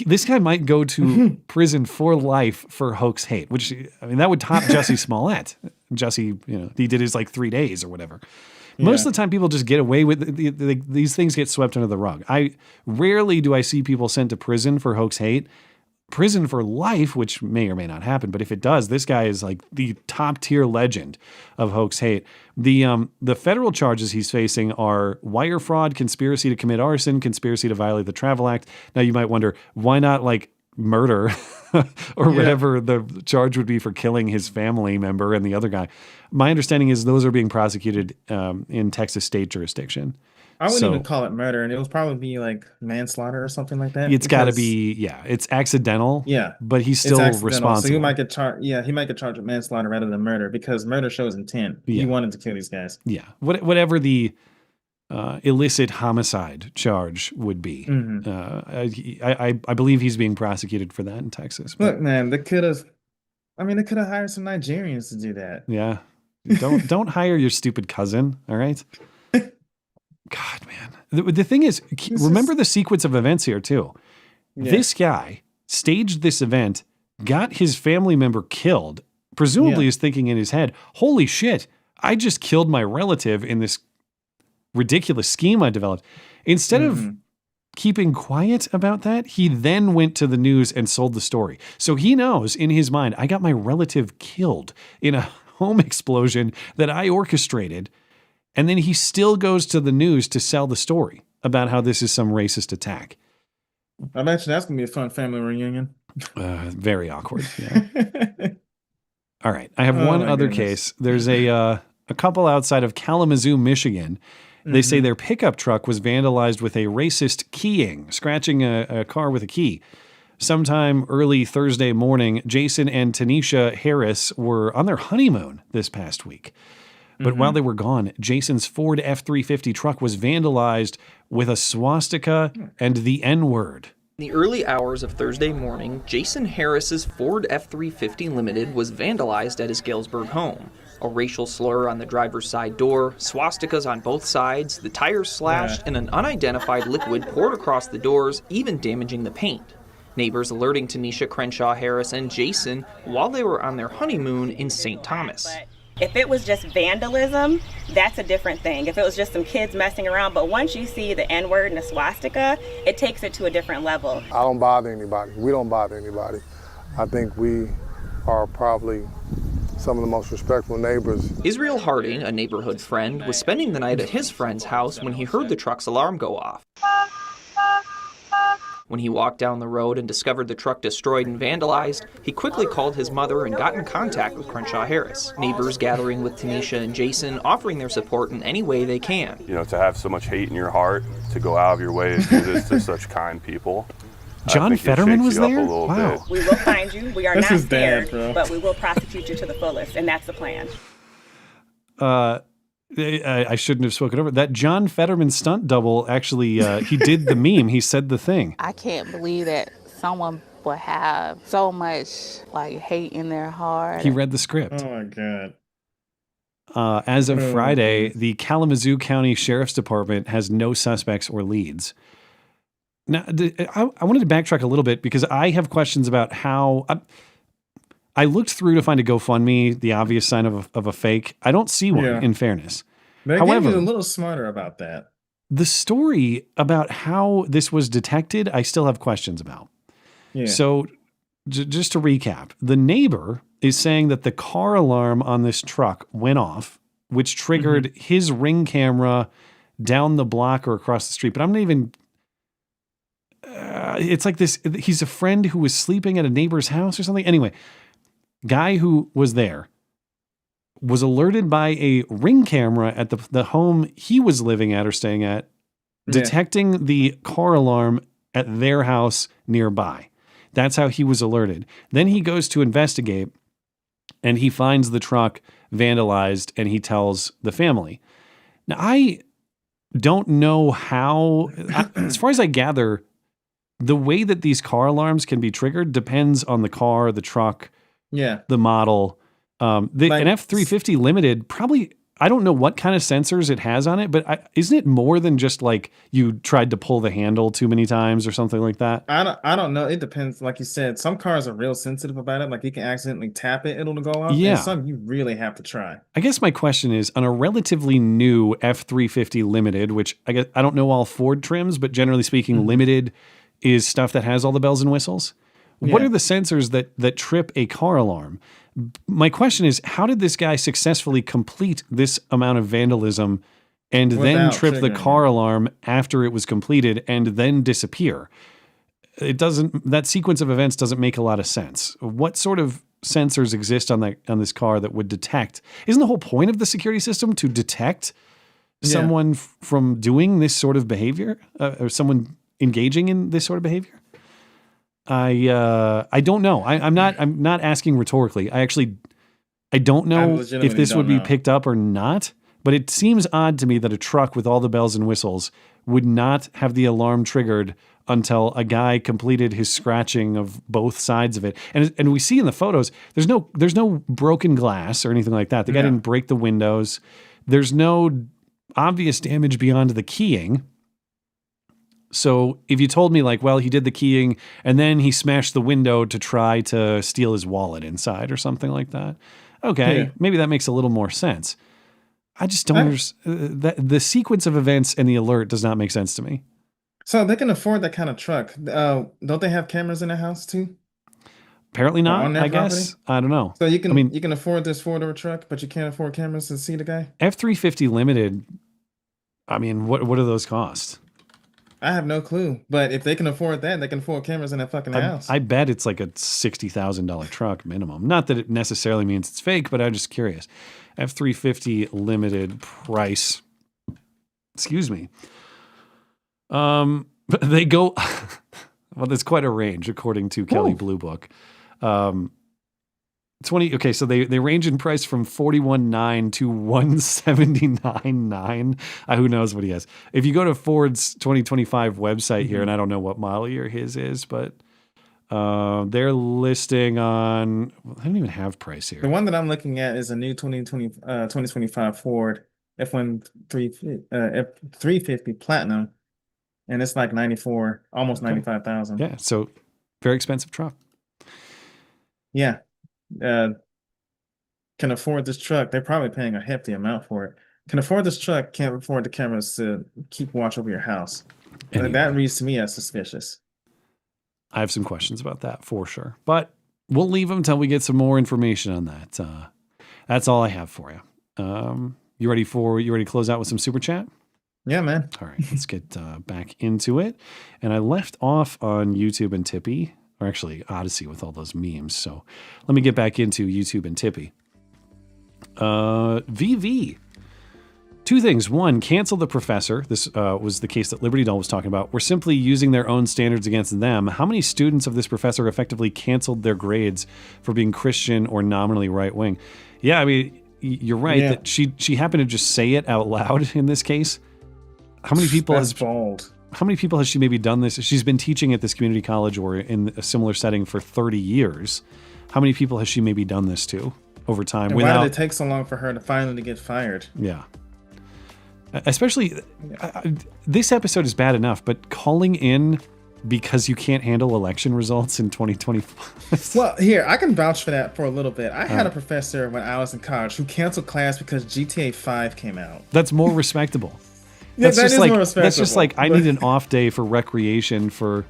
This guy might go to prison for life for hoax hate, which, I mean, that would top Jussie Smollett. Jussie, he did his 3 days or whatever. Most of the time, people just get away with these things get swept under the rug. Rarely do I see people sent to prison for hoax hate. prison for life, which may or may not happen, but if it does, this guy is like the top tier legend of hoax hate. The federal charges he's facing are wire fraud, conspiracy to commit arson, conspiracy to violate the Travel Act. Now you might wonder, why not like murder or whatever the charge would be for killing his family member and the other guy? My understanding is those are being prosecuted in Texas state jurisdiction. I wouldn't even call it murder, and it would probably be like manslaughter or something like that. It's got to be, it's accidental. Yeah, but he's still responsible. So he might get charged. Yeah, he might get charged with manslaughter rather than murder because murder shows intent. He wanted to kill these guys. Yeah, whatever the illicit homicide charge would be. I believe he's being prosecuted for that in Texas. Look, man, they could have hired some Nigerians to do that. Yeah, don't hire your stupid cousin. All right. God, man. The thing is, remember the sequence of events here, too. Yeah. This guy staged this event, got his family member killed, presumably is thinking in his head, holy shit, I just killed my relative in this ridiculous scheme I developed. Instead of keeping quiet about that, he then went to the news and sold the story. So he knows in his mind, I got my relative killed in a home explosion that I orchestrated. And then he still goes to the news to sell the story about how this is some racist attack. I imagine that's going to be a fun family reunion. Very awkward. Yeah. All right. I have one other case. There's a couple outside of Kalamazoo, Michigan. They say their pickup truck was vandalized with a racist keying, scratching a car with a key. Sometime early Thursday morning, Jason and Tanisha Harris were on their honeymoon this past week. But while they were gone, Jason's Ford F-350 truck was vandalized with a swastika and the N-word. In the early hours of Thursday morning, Jason Harris's Ford F-350 Limited was vandalized at his Galesburg home. A racial slur on the driver's side door, swastikas on both sides, the tires slashed, and an unidentified liquid poured across the doors, even damaging the paint. Neighbors alerting Tanisha Crenshaw Harris and Jason while they were on their honeymoon in St. Thomas. If it was just vandalism, that's a different thing. If it was just some kids messing around, but once you see the N-word and the swastika, it takes it to a different level. I don't bother anybody. We don't bother anybody. I think we are probably some of the most respectful neighbors. Israel Harding, a neighborhood friend, was spending the night at his friend's house when he heard the truck's alarm go off. When he walked down the road and discovered the truck destroyed and vandalized, he quickly called his mother and got in contact with Crenshaw Harris. Neighbors gathering with Tanisha and Jason, offering their support in any way they can. You know, to have so much hate in your heart, to go out of your way to do this to such kind people. John Fetterman was there? Wow. We will find you. We are not scared, but we will prosecute you to the fullest, and that's the plan. I shouldn't have spoken over that. John Fetterman stunt double actually, he did the meme. He said the thing. I can't believe that someone would have so much like hate in their heart. He read the script. Oh my God. As of Friday, the Kalamazoo County Sheriff's Department has no suspects or leads. Now, I wanted to backtrack a little bit because I have questions about how... I looked through to find a GoFundMe, the obvious sign of a fake. I don't see one, in fairness. However, a little smarter about that. The story about how this was detected, I still have questions about. Yeah. So just to recap, the neighbor is saying that the car alarm on this truck went off, which triggered his Ring camera down the block or across the street. But I'm not even... it's like this, he's a friend who was sleeping at a neighbor's house or something. Anyway... Guy who was there was alerted by a Ring camera at the home he was living at or staying at, detecting the car alarm at their house nearby. That's how he was alerted. Then he goes to investigate and he finds the truck vandalized and he tells the family. Now, I don't know how, as far as I gather, the way that these car alarms can be triggered depends on the car, the truck, the model. An F-350 Limited probably, I don't know what kind of sensors it has on it, but isn't it more than just like you tried to pull the handle too many times or something like that? I don't know. It depends. Like you said, some cars are real sensitive about it. Like you can accidentally tap it, it'll go off. Yeah. And some you really have to try. I guess my question is, on a relatively new F-350 Limited, which I guess I don't know all Ford trims, but generally speaking, Limited is stuff that has all the bells and whistles. What are the sensors that trip a car alarm? My question is, how did this guy successfully complete this amount of vandalism and then trip the car alarm after it was completed and then disappear? That sequence of events doesn't make a lot of sense. What sort of sensors exist on this car that would detect? Isn't the whole point of the security system to detect someone from doing this sort of behavior, or someone engaging in this sort of behavior? I don't know. I'm not asking rhetorically. I don't know if this would be picked up or not, but it seems odd to me that a truck with all the bells and whistles would not have the alarm triggered until a guy completed his scratching of both sides of it. And we see in the photos, there's no broken glass or anything like that. The guy didn't break the windows. There's no obvious damage beyond the keying. So if you told me like, well, he did the keying and then he smashed the window to try to steal his wallet inside or something like that, okay, maybe that makes a little more sense. I just don't understand. The sequence of events and the alert does not make sense to me. So they can afford that kind of truck. Don't they have cameras in the house too? Apparently not, I guess. I don't know. So you can afford this 4-door truck, but you can't afford cameras to see the guy? F-350 Limited, I mean, what do those cost? I have no clue. But if they can afford that, they can afford cameras in that fucking house. I bet it's like a $60,000 truck minimum. Not that it necessarily means it's fake, but I'm just curious. F-350 Limited price. Excuse me. They go, well, there's quite a range according to Kelley Blue Book. So they range in price from $41,900 to $179,900. Who knows what he has. If you go to Ford's 2025 website here, and I don't know what model year his is, but they're listing on, I don't even have price here. The one that I'm looking at is a new 2025 Ford F-350 Platinum. And it's like 94, almost 95,000. Yeah, so very expensive truck. Yeah. Can afford this truck. They're probably paying a hefty amount for it. Can afford this truck, can't afford the cameras to keep watch over your house. Anyway. That reads to me as suspicious. I have some questions about that for sure. But we'll leave them until we get some more information on that. That's all I have for you. You ready to close out with some super chat? Yeah, man. All right, let's get back into it. And I left off on YouTube and Tippy, or actually Odyssey with all those memes. So let me get back into YouTube and Tippy. VV. Two things. One, cancel the professor. This was the case that Liberty Doll was talking about. We're simply using their own standards against them. How many students of this professor effectively canceled their grades for being Christian or nominally right-wing? Yeah, I mean, you're right that she happened to just say it out loud in this case. How many people has she maybe done this? She's been teaching at this community college or in a similar setting for 30 years. How many people has she maybe done this to over time? And why did it take so long for her to finally get fired? Yeah. Especially, this episode is bad enough, but calling in because you can't handle election results in 2025. Well, here, I can vouch for that for a little bit. I had a professor when I was in college who canceled class because GTA 5 came out. That's more respectable. That's just like more respectable. That's just like I need an off day for recreation for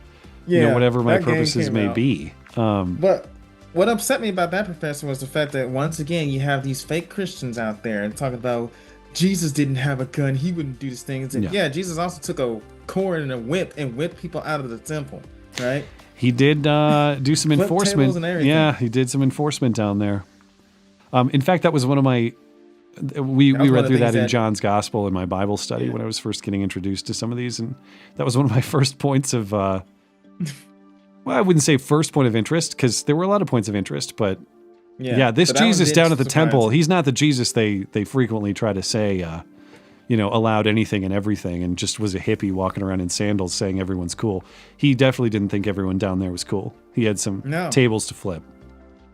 whatever my purposes may be. But what upset me about that professor was the fact that once again you have these fake Christians out there and talking about Jesus didn't have a gun, he wouldn't do these things. And Jesus also took a cord and a whip and whipped people out of the temple, right? He did do some enforcement. Yeah, he did some enforcement down there. In fact, that was one of my. We read through that in John's Gospel in my Bible study when I was first getting introduced to some of these, and that was one of my first points of. Well, I wouldn't say first point of interest because there were a lot of points of interest, but this Jesus down at the temple, he's not the Jesus they frequently try to say, allowed anything and everything, and just was a hippie walking around in sandals saying everyone's cool. He definitely didn't think everyone down there was cool. He had some tables to flip.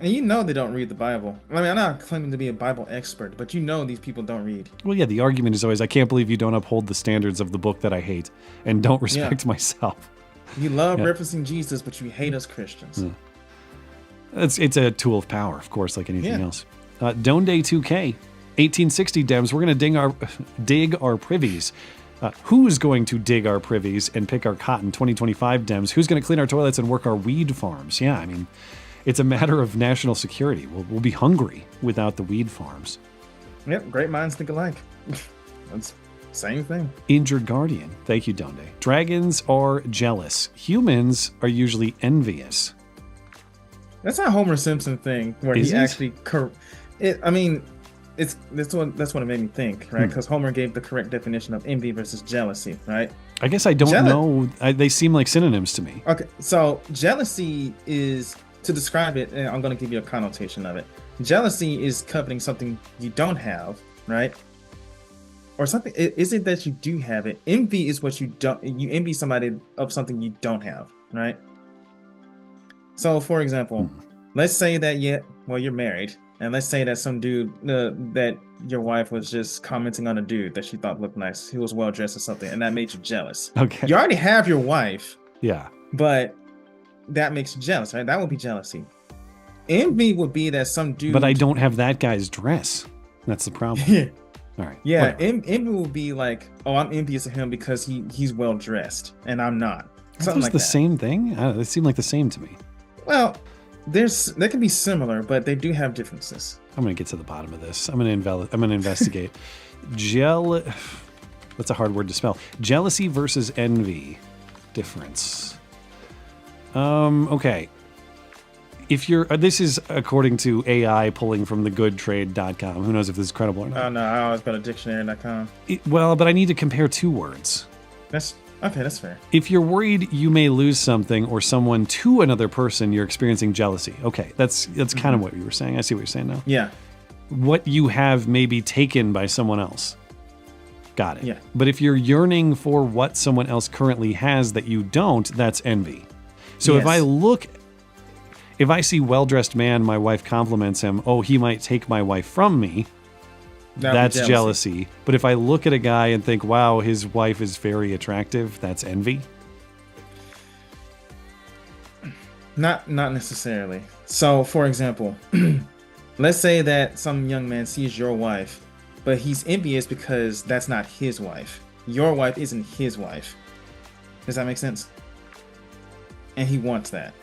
And they don't read the Bible. I mean, I'm not claiming to be a Bible expert, but these people don't read. Well, yeah, the argument is always, I can't believe you don't uphold the standards of the book that I hate and don't respect myself. You love referencing Jesus, but you hate us Christians. Yeah. It's a tool of power, of course, like anything else. Donde 2K, 1860 Dems, we're going to dig our privies. Who's going to dig our privies and pick our cotton? 2025 Dems. Who's going to clean our toilets and work our weed farms? Yeah, I mean, it's a matter of national security. We'll be hungry without the weed farms. Yep, great minds think alike. That's same thing. Injured Guardian. Thank you, Donde. Dragons are jealous. Humans are usually envious. That's a Homer Simpson thing where Is he it? actually. That's what it made me think, right? Because Homer gave the correct definition of envy versus jealousy, right? I guess I don't know. They seem like synonyms to me. Okay, so jealousy is, to describe it, and I'm going to give you a connotation of it. Jealousy is coveting something you don't have, right? Or something. Is it that you do have it? Envy is what you don't. You envy somebody of something you don't have, right? So, for example, let's say that you're married, and let's say that some dude that your wife was just commenting on a dude that she thought looked nice. He was well dressed or something, and that made you jealous. Okay. You already have your wife. Yeah. But that makes you jealous, right? That would be jealousy. Envy would be that some dude. But I don't have that guy's dress. That's the problem. Yeah. All right. Yeah. Envy would be like, oh, I'm envious of him because he's well dressed and I'm not. Something like the that. same thing? They seem like the same to me. Well, they can be similar, but they do have differences. I'm going to get to the bottom of this. I'm going to investigate. That's a hard word to spell. Jealousy versus envy. Difference. Okay. If you're, this is according to AI pulling from thegoodtrade.com. Who knows if this is credible or not? Oh no, I always go to dictionary.com. Well, but I need to compare two words. That's fair. If you're worried you may lose something or someone to another person, you're experiencing jealousy. Okay, that's kind of what you were saying. I see what you're saying now. Yeah. What you have may be taken by someone else. Got it. Yeah. But if you're yearning for what someone else currently has that you don't, that's envy. So if I see well-dressed man, my wife compliments him, oh, he might take my wife from me. That's jealousy. But if I look at a guy and think, wow, his wife is very attractive, that's envy. Not necessarily. So, for example, let's say that some young man sees your wife, but he's envious because that's not his wife. Your wife isn't his wife. Does that make sense? And he wants that.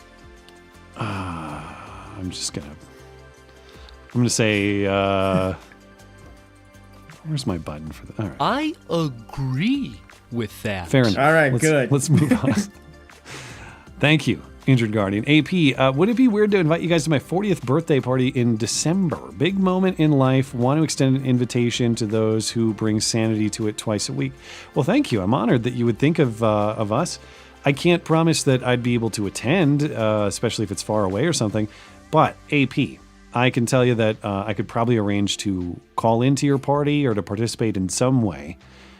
I'm gonna say, where's my button for that? All right. I agree with that. Fair enough. All right, good. Let's move on. Thank you, Injured Guardian. AP, would it be weird to invite you guys to my 40th birthday party in December? Big moment in life. Want to extend an invitation to those who bring sanity to it twice a week. Well, thank you. I'm honored that you would think of us. I can't promise that I'd be able to attend, especially if it's far away or something. But AP, I can tell you that I could probably arrange to call into your party or to participate in some way.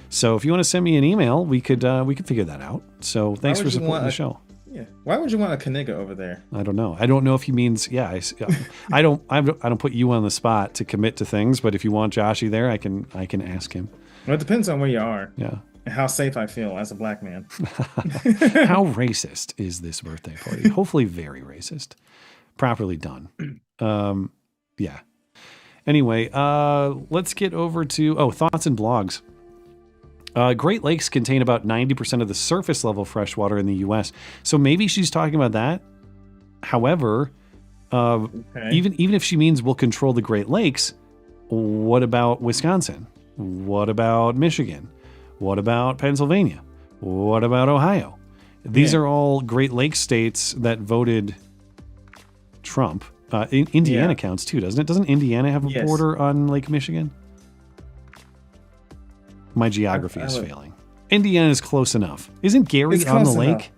So if you want to send me an email, we could figure that out. So thanks for supporting the show. Yeah. Why would you want a Kaniga over there? I don't know. I don't know if he means I don't put you on the spot to commit to things. But if you want Joshy there, I can ask him. Well, it depends on where you are. Yeah. And how safe I feel as a black man. How racist is this birthday party? Hopefully very racist. Properly done. Yeah. Anyway, let's get over to thoughts and blogs. Great Lakes contain about 90% of the surface level freshwater in the U.S. So maybe she's talking about that. However, even if she means we'll control the Great Lakes, what about Wisconsin? What about Michigan? What about Pennsylvania? What about Ohio? These are all Great Lakes states that voted Trump. Indiana counts too, doesn't it? Doesn't Indiana have a border on Lake Michigan? My geography is failing. Indiana is close enough. Isn't Gary on the lake?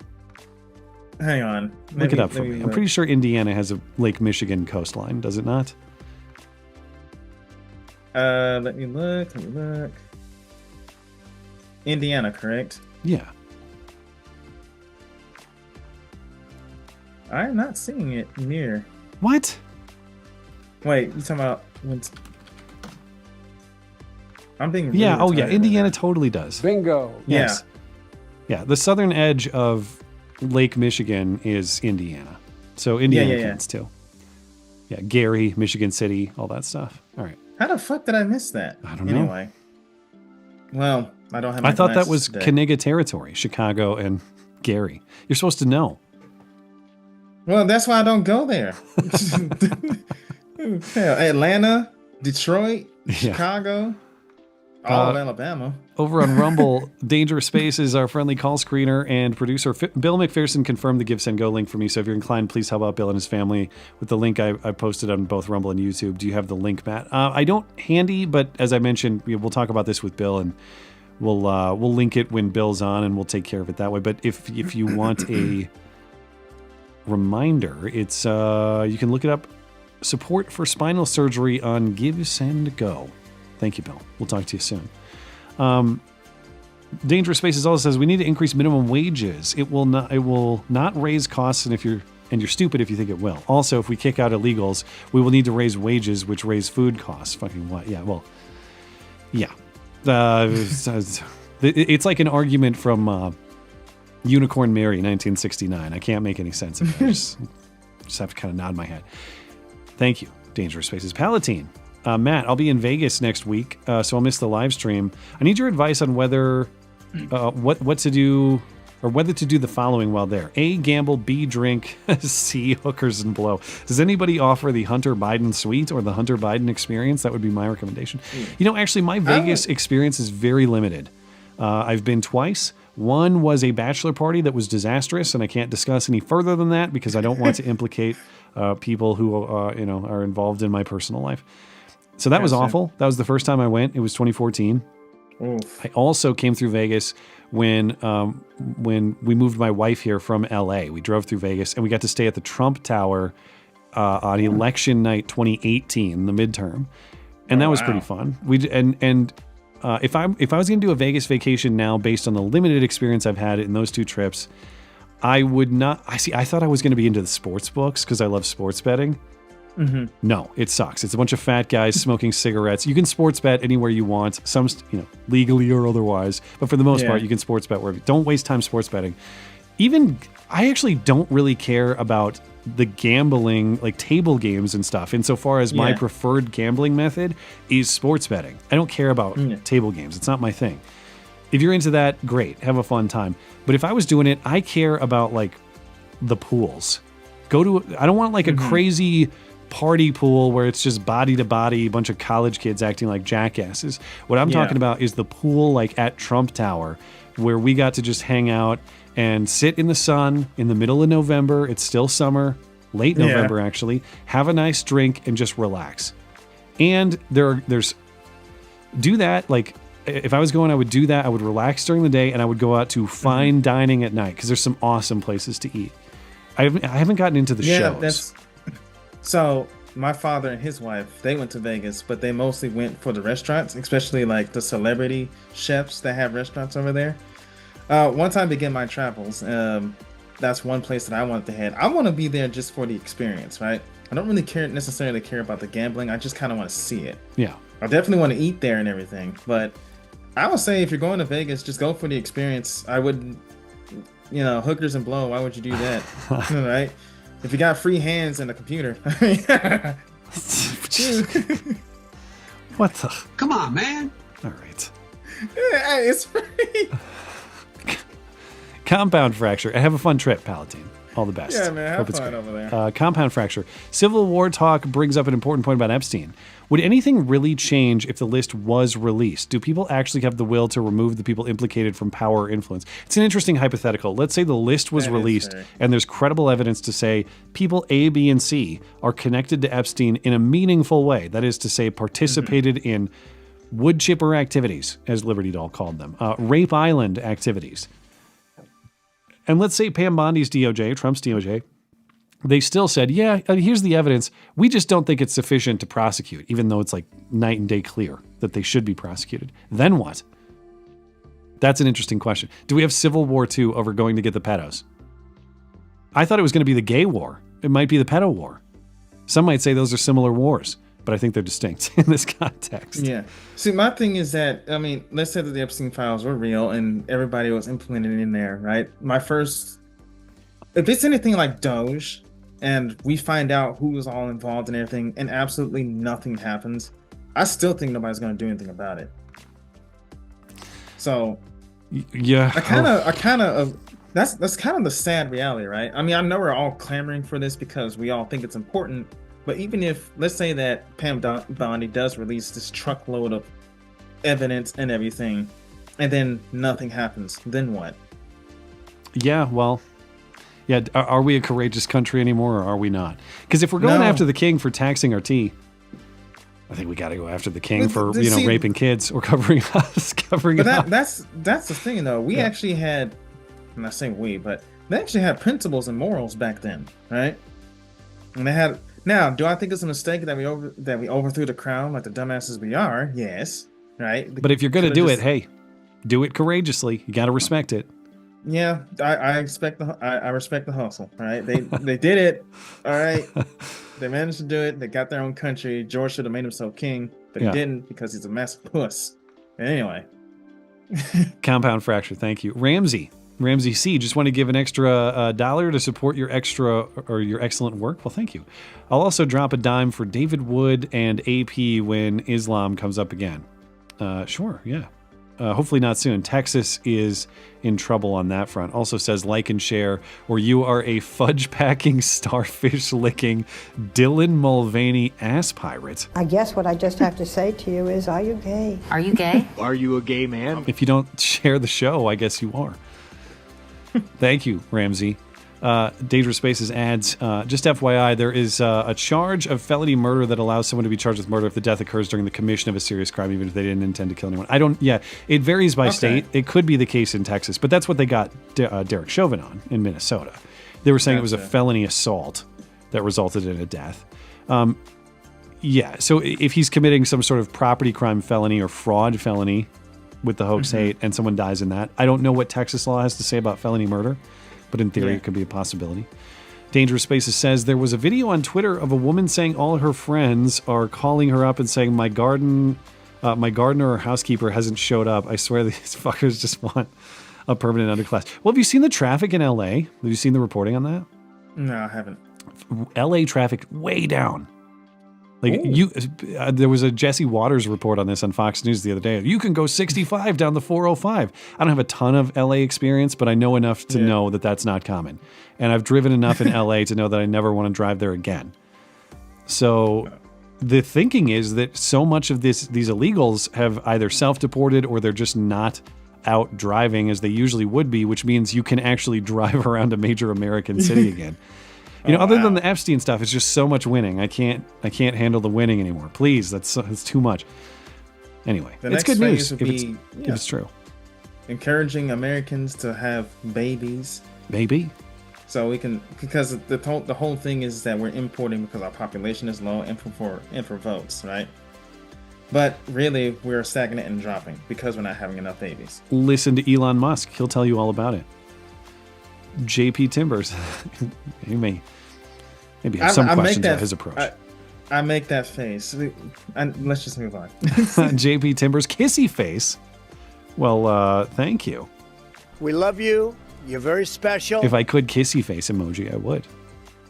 Hang on. Look it up for me. I'm pretty sure Indiana has a Lake Michigan coastline, does it not? Let me look. Indiana, correct? Yeah. I'm not seeing it near. What? Wait, you talking about when? I'm being really Indiana totally does. Bingo. Yes. Yeah, the southern edge of Lake Michigan is Indiana. So Indiana counts too. Yeah, Gary, Michigan City, all that stuff. All right. How the fuck did I miss that? I don't know. Anyway. Well, I don't have my I thought that glasses was today. Kaniga territory, Chicago and Gary. You're supposed to know. Well, that's why I don't go there. Hell, Atlanta, Detroit, Chicago, all of Alabama. Over on Rumble, Dangerous Space is our friendly call screener and producer. Bill McPherson confirmed the Give, Send, Go link for me. So if you're inclined, please help out Bill and his family with the link I posted on both Rumble and YouTube. Do you have the link, Matt? I don't handy, but as I mentioned, we'll talk about this with Bill, and we'll link it when Bill's on, and we'll take care of it that way. But if you want a reminder, it's you can look it up. Support for spinal surgery on Give, Send, Go. Thank you, Bill. We'll talk to you soon. Dangerous Spaces also says we need to increase minimum wages. It will not raise costs, and you're stupid if you think it will. Also, if we kick out illegals, we will need to raise wages, which raise food costs. Fucking what? Yeah. Well. Yeah. It's like an argument from Unicorn Mary, 1969. I can't make any sense of it. I just have to kind of nod my head. Thank you, Dangerous Spaces. Palatine. Matt, I'll be in Vegas next week, so I'll miss the live stream. I need your advice on whether what to do, or whether to do the following while there. A, gamble. B, drink. C, hookers and blow. Does anybody offer the Hunter Biden suite or the Hunter Biden experience? That would be my recommendation. Actually, my Vegas experience is very limited. I've been twice. One was a bachelor party that was disastrous, and I can't discuss any further than that because I don't want to implicate people who are involved in my personal life. So that was awful. That was the first time I went. It was 2014. Oof. I also came through Vegas when we moved my wife here from LA. We drove through Vegas and we got to stay at the Trump Tower on election night 2018, the midterm, and that was pretty fun. If I was going to do a Vegas vacation now based on the limited experience I've had in those two trips, I would not. I thought I was going to be into the sports books because I love sports betting. Mm-hmm. No, it sucks. It's a bunch of fat guys smoking cigarettes. You can sports bet anywhere you want, some legally or otherwise, but for the most part, you can sports bet wherever. Don't waste time sports betting. I actually don't really care about the gambling, like table games and stuff, insofar as my preferred gambling method is sports betting. I don't care about table games. It's not my thing. If you're into that, great. Have a fun time. But if I was doing it, I care about like the pools. I don't want like a crazy party pool where it's just body to body, a bunch of college kids acting like jackasses. What I'm talking about is the pool like at Trump Tower, where we got to just hang out and sit in the sun in the middle of November. It's still summer, late November actually. Have a nice drink and just relax. And there's do that. Like if I was going, I would do that. I would relax during the day and I would go out to fine dining at night because there's some awesome places to eat. I haven't gotten into the shows. So my father and his wife, they went to Vegas, but they mostly went for the restaurants, especially like the celebrity chefs that have restaurants over there. Once I begin my travels, that's one place that I want to head. I want to be there just for the experience, right? I don't really necessarily care about the gambling. I just kind of want to see it. Yeah. I definitely want to eat there and everything, but I would say if you're going to Vegas, just go for the experience. I wouldn't, hookers and blow. Why would you do that? Right? If you got free hands and a computer. What the? Come on, man. All right. Hey, it's free. Compound fracture. Have a fun trip, Palatine. All the best. Yeah, man. Have fun over there. Compound fracture. Civil War talk brings up an important point about Epstein. Would anything really change if the list was released? Do people actually have the will to remove the people implicated from power or influence? It's an interesting hypothetical. Let's say the list was released and there's credible evidence to say people A, B, and C are connected to Epstein in a meaningful way. That is to say, participated in wood chipper activities, as Liberty Doll called them, Rape Island activities. And let's say Pam Bondi's DOJ, Trump's DOJ, they still said, here's the evidence. We just don't think it's sufficient to prosecute, even though it's like night and day clear that they should be prosecuted. Then what? That's an interesting question. Do we have Civil War II over going to get the pedos? I thought it was going to be the gay war. It might be the pedo war. Some might say those are similar wars, but I think they're distinct in this context. Yeah. See, my thing is that, let's say that the Epstein files were real and everybody was implemented in there, right? If it's anything like Doge, and we find out who was all involved and everything, and absolutely nothing happens, I still think nobody's going to do anything about it. So yeah, I kind of that's kind of the sad reality, right? I mean, I know we're all clamoring for this because we all think it's important, but even if, let's say that Pam Bondi does release this truckload of evidence and everything, and then nothing happens, then what? Yeah, well, yeah, are we a courageous country anymore, or are we not? Because if we're going after the king for taxing our tea, I think we got to go after the king for raping kids or covering us. That's the thing, though. We actually had, I'm not saying we, but they actually had principles and morals back then, right? And they had. Now, do I think it's a mistake that we overthrew the crown like the dumbasses we are? Yes, right. But if you're going to do it, hey, do it courageously. You got to respect it. Yeah, I respect the hustle. All right, they did it. All right, they managed to do it. They got their own country. George should have made himself king, but he didn't because he's a massive puss. Anyway, compound fracture. Thank you, Ramsey C. Just want to give an extra $1 to support your excellent work. Well, thank you. I'll also drop a dime for David Wood and AP when Islam comes up again. Sure, yeah. Hopefully not soon. Texas is in trouble on that front. Also says like and share, or you are a fudge-packing, starfish-licking Dylan Mulvaney ass pirate. I guess what I just have to say to you is, are you gay? Are you gay? Are you a gay man? If you don't share the show, I guess you are. Thank you, Ramsey. Dangerous Spaces adds, just FYI, there is a charge of felony murder that allows someone to be charged with murder if the death occurs during the commission of a serious crime, even if they didn't intend to kill anyone. It varies by state. It could be the case in Texas, but that's what they got Derek Chauvin on in Minnesota. They were saying it was a felony assault that resulted in a death. So if he's committing some sort of property crime felony or fraud felony with the hoax hate and someone dies in that, I don't know what Texas law has to say about felony murder. But in theory, it could be a possibility. Dangerous Spaces says there was a video on Twitter of a woman saying all her friends are calling her up and saying my gardener or housekeeper hasn't showed up. I swear these fuckers just want a permanent underclass. Well, have you seen the traffic in LA? Have you seen the reporting on that? No, I haven't. LA traffic way down. Like there was a Jesse Waters report on this on Fox News the other day. You can go 65 down the 405. I don't have a ton of LA experience, but I know enough to know that that's not common. And I've driven enough in LA to know that I never want to drive there again. So the thinking is that so much of these illegals have either self-deported or they're just not out driving as they usually would be, which means you can actually drive around a major American city again. Other than the Epstein stuff, it's just so much winning. I can't handle the winning anymore. Please, that's too much. Anyway, it's good news if it's true. Encouraging Americans to have babies. Maybe. So we can, because the whole thing is that we're importing because our population is low and for votes, right? But really, we're stagnant and dropping because we're not having enough babies. Listen to Elon Musk. He'll tell you all about it. JP Timbers. You may maybe have some questions about his approach. I make that face. Let's just move on. JP Timbers, kissy face. Well, thank you. We love you. You're very special. If I could kissy face emoji, I would.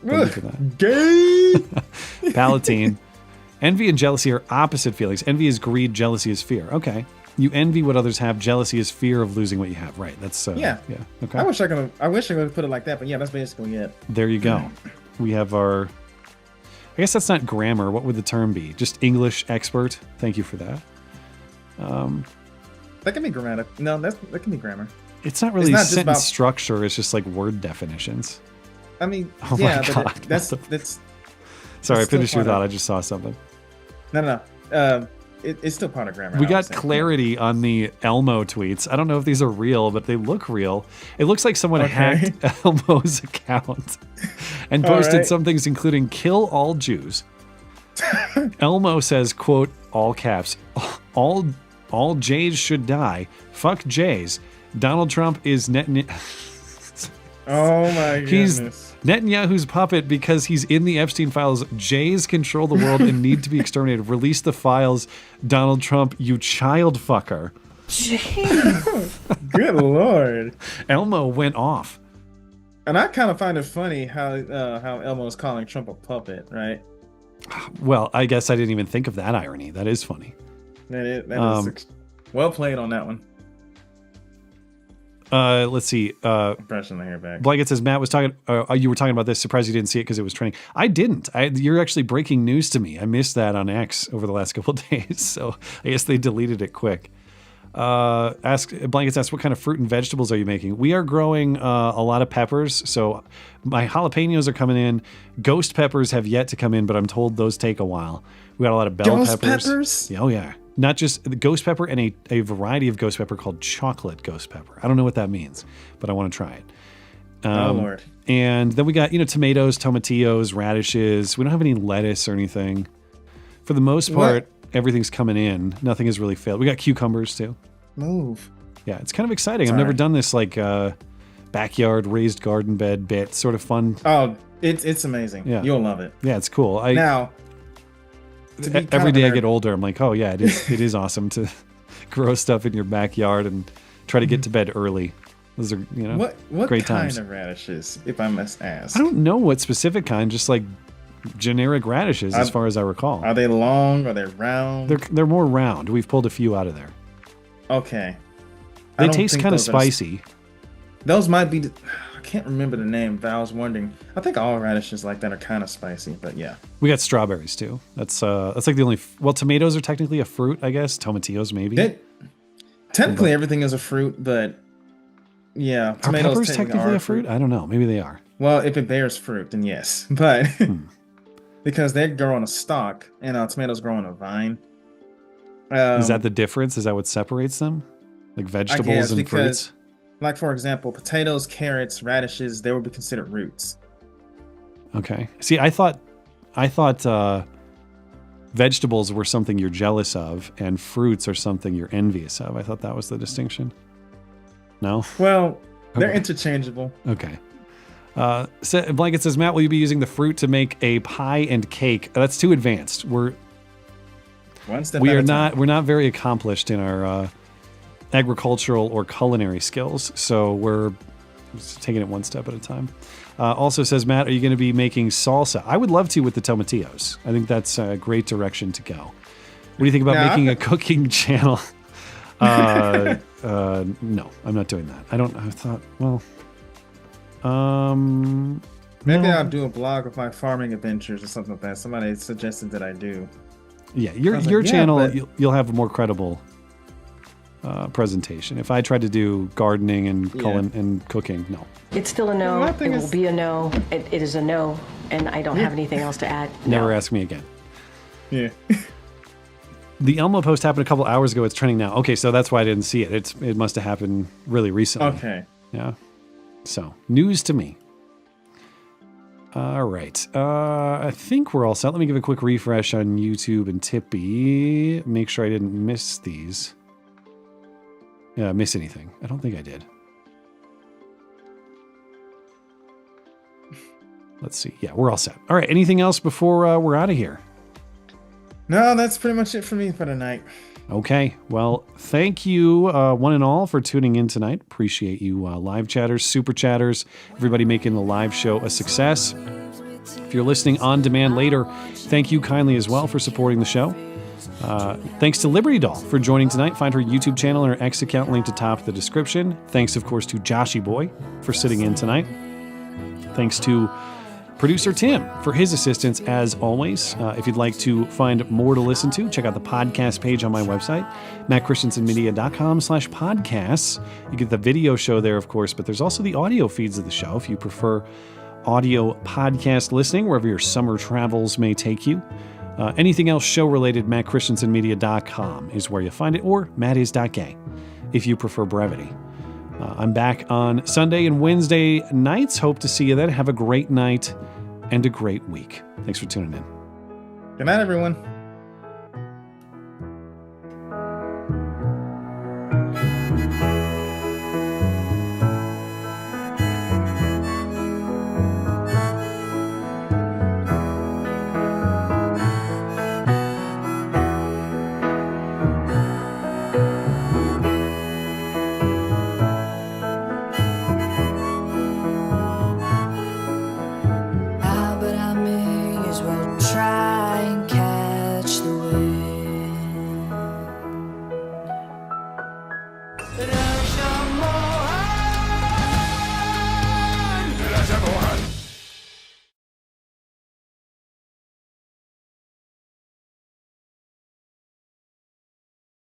Thank you for that. Gay! Palatine. Envy and jealousy are opposite feelings. Envy is greed, jealousy is fear. Okay. You envy what others have. Jealousy is fear of losing what you have. Right. That's yeah. Okay. I wish I could put it like that, but yeah, that's basically it. There you go. We have our. I guess that's not grammar. What would the term be? Just English expert. Thank you for that. That can be grammatic. No, that can be grammar. It's not really sentence structure. It's just like word definitions. I mean, oh yeah, my God. but that's. Sorry, finish your thought. I just saw something. No. It's still part of grammar. We got clarity on the Elmo tweets. I don't know if these are real, but they look real. It looks like someone hacked Elmo's account and posted some things including kill all Jews. Elmo says, quote, all caps, all Jays should die. Fuck Jays. Donald Trump is oh my goodness. He's Netanyahu's puppet because he's in the Epstein files. Jays control the world and need to be exterminated. Release the files, Donald Trump, you child fucker. Jeez. Good Lord. Elmo went off. And I kind of find it funny how Elmo's calling Trump a puppet, right? Well, I guess I didn't even think of that irony. That is funny. That is well played on that one. Let's see. Brushing the hair back. Blanket says Matt was talking. You were talking about this. Surprised you didn't see it because it was trending. I didn't. You're actually breaking news to me. I missed that on X over the last couple of days. So I guess they deleted it quick. Blankets asks, what kind of fruit and vegetables are you making? We are growing a lot of peppers. So my jalapenos are coming in. Ghost peppers have yet to come in, but I'm told those take a while. We got a lot of bell peppers. Oh yeah. Not just the ghost pepper and a variety of ghost pepper called chocolate ghost pepper. I don't know what that means, but I want to try it. Oh, Lord. And then we got, tomatoes, tomatillos, radishes. We don't have any lettuce or anything. For the most part, everything's coming in. Nothing has really failed. We got cucumbers too. Move. Yeah, it's kind of exciting. I've never done this backyard raised garden bed bit. Sort of fun. Oh, it's amazing. Yeah. You'll love it. Yeah, it's cool. Every day I get older, I'm like, oh yeah, it is awesome to grow stuff in your backyard and try to get to bed early. Those are, what great kind times. of radishes, if I must ask? I don't know what specific kind, just like generic radishes, as far as I recall. Are they long? Are they round? They're more round. We've pulled a few out of there. Okay. They taste kind of spicy. Those might be. I can't remember the name, but I was wondering. I think all radishes like that are kind of spicy, but yeah. We got strawberries too. That's like the only. Well, tomatoes are technically a fruit, I guess. Tomatillos maybe. Technically, everything is a fruit, but yeah, are peppers technically a fruit? I don't know. Maybe they are. Well, if it bears fruit, then yes, but because they grow on a stalk and tomatoes grow on a vine. Is that the difference? Is that what separates them? Like vegetables and fruits? Like, for example, potatoes, carrots, radishes, they would be considered roots. Okay. See, I thought vegetables were something you're jealous of and fruits are something you're envious of. I thought that was the distinction. No? Well, they're interchangeable. Okay. Blanket says, Matt, will you be using the fruit to make a pie and cake? That's too advanced. We're not very accomplished in our agricultural or culinary skills, so we're just taking it one step at a time. Also says, Matt, are you going to be making salsa? I would love to with the tomatillos. I think that's a great direction to go. What do you think about making a cooking channel? No, I'm not doing that. Maybe I'll do a blog of my farming adventures or something like that. Somebody suggested that I do. Yeah, your channel, you'll have a more credible presentation. If I tried to do gardening and cooking, no. It's still a no. It will be a no. It is a no, and I don't have anything else to add. Never ask me again. Yeah. The Elmo post happened a couple hours ago. It's trending now. Okay, so that's why I didn't see it. It must have happened really recently. Okay. Yeah. So, news to me. All right. I think we're all set. Let me give a quick refresh on YouTube and Tippy. Make sure I didn't miss these. Miss anything. I don't think I did. Let's see. Yeah, we're all set. All right. Anything else before we're out of here? No, that's pretty much it for me for tonight. Okay. Well, thank you, one and all, for tuning in tonight. Appreciate you, live chatters, super chatters, everybody making the live show a success. If you're listening on demand later, thank you kindly as well for supporting the show. Thanks to Liberty Doll for joining tonight. Find her YouTube channel and her X account linked atop the description. Thanks, of course, to Joshy Boy for sitting in tonight. Thanks to producer Tim for his assistance as always. If you'd like to find more to listen to, check out the podcast page on my website, mattchristiansenmedia.com/podcasts. You get the video show there, of course, but there's also the audio feeds of the show if you prefer audio podcast listening, wherever your summer travels may take you. Anything else show-related, mattchristiansenmedia.com is where you'll find it, or mattis.gay if you prefer brevity. I'm back on Sunday and Wednesday nights. Hope to see you then. Have a great night and a great week. Thanks for tuning in. Good night, everyone.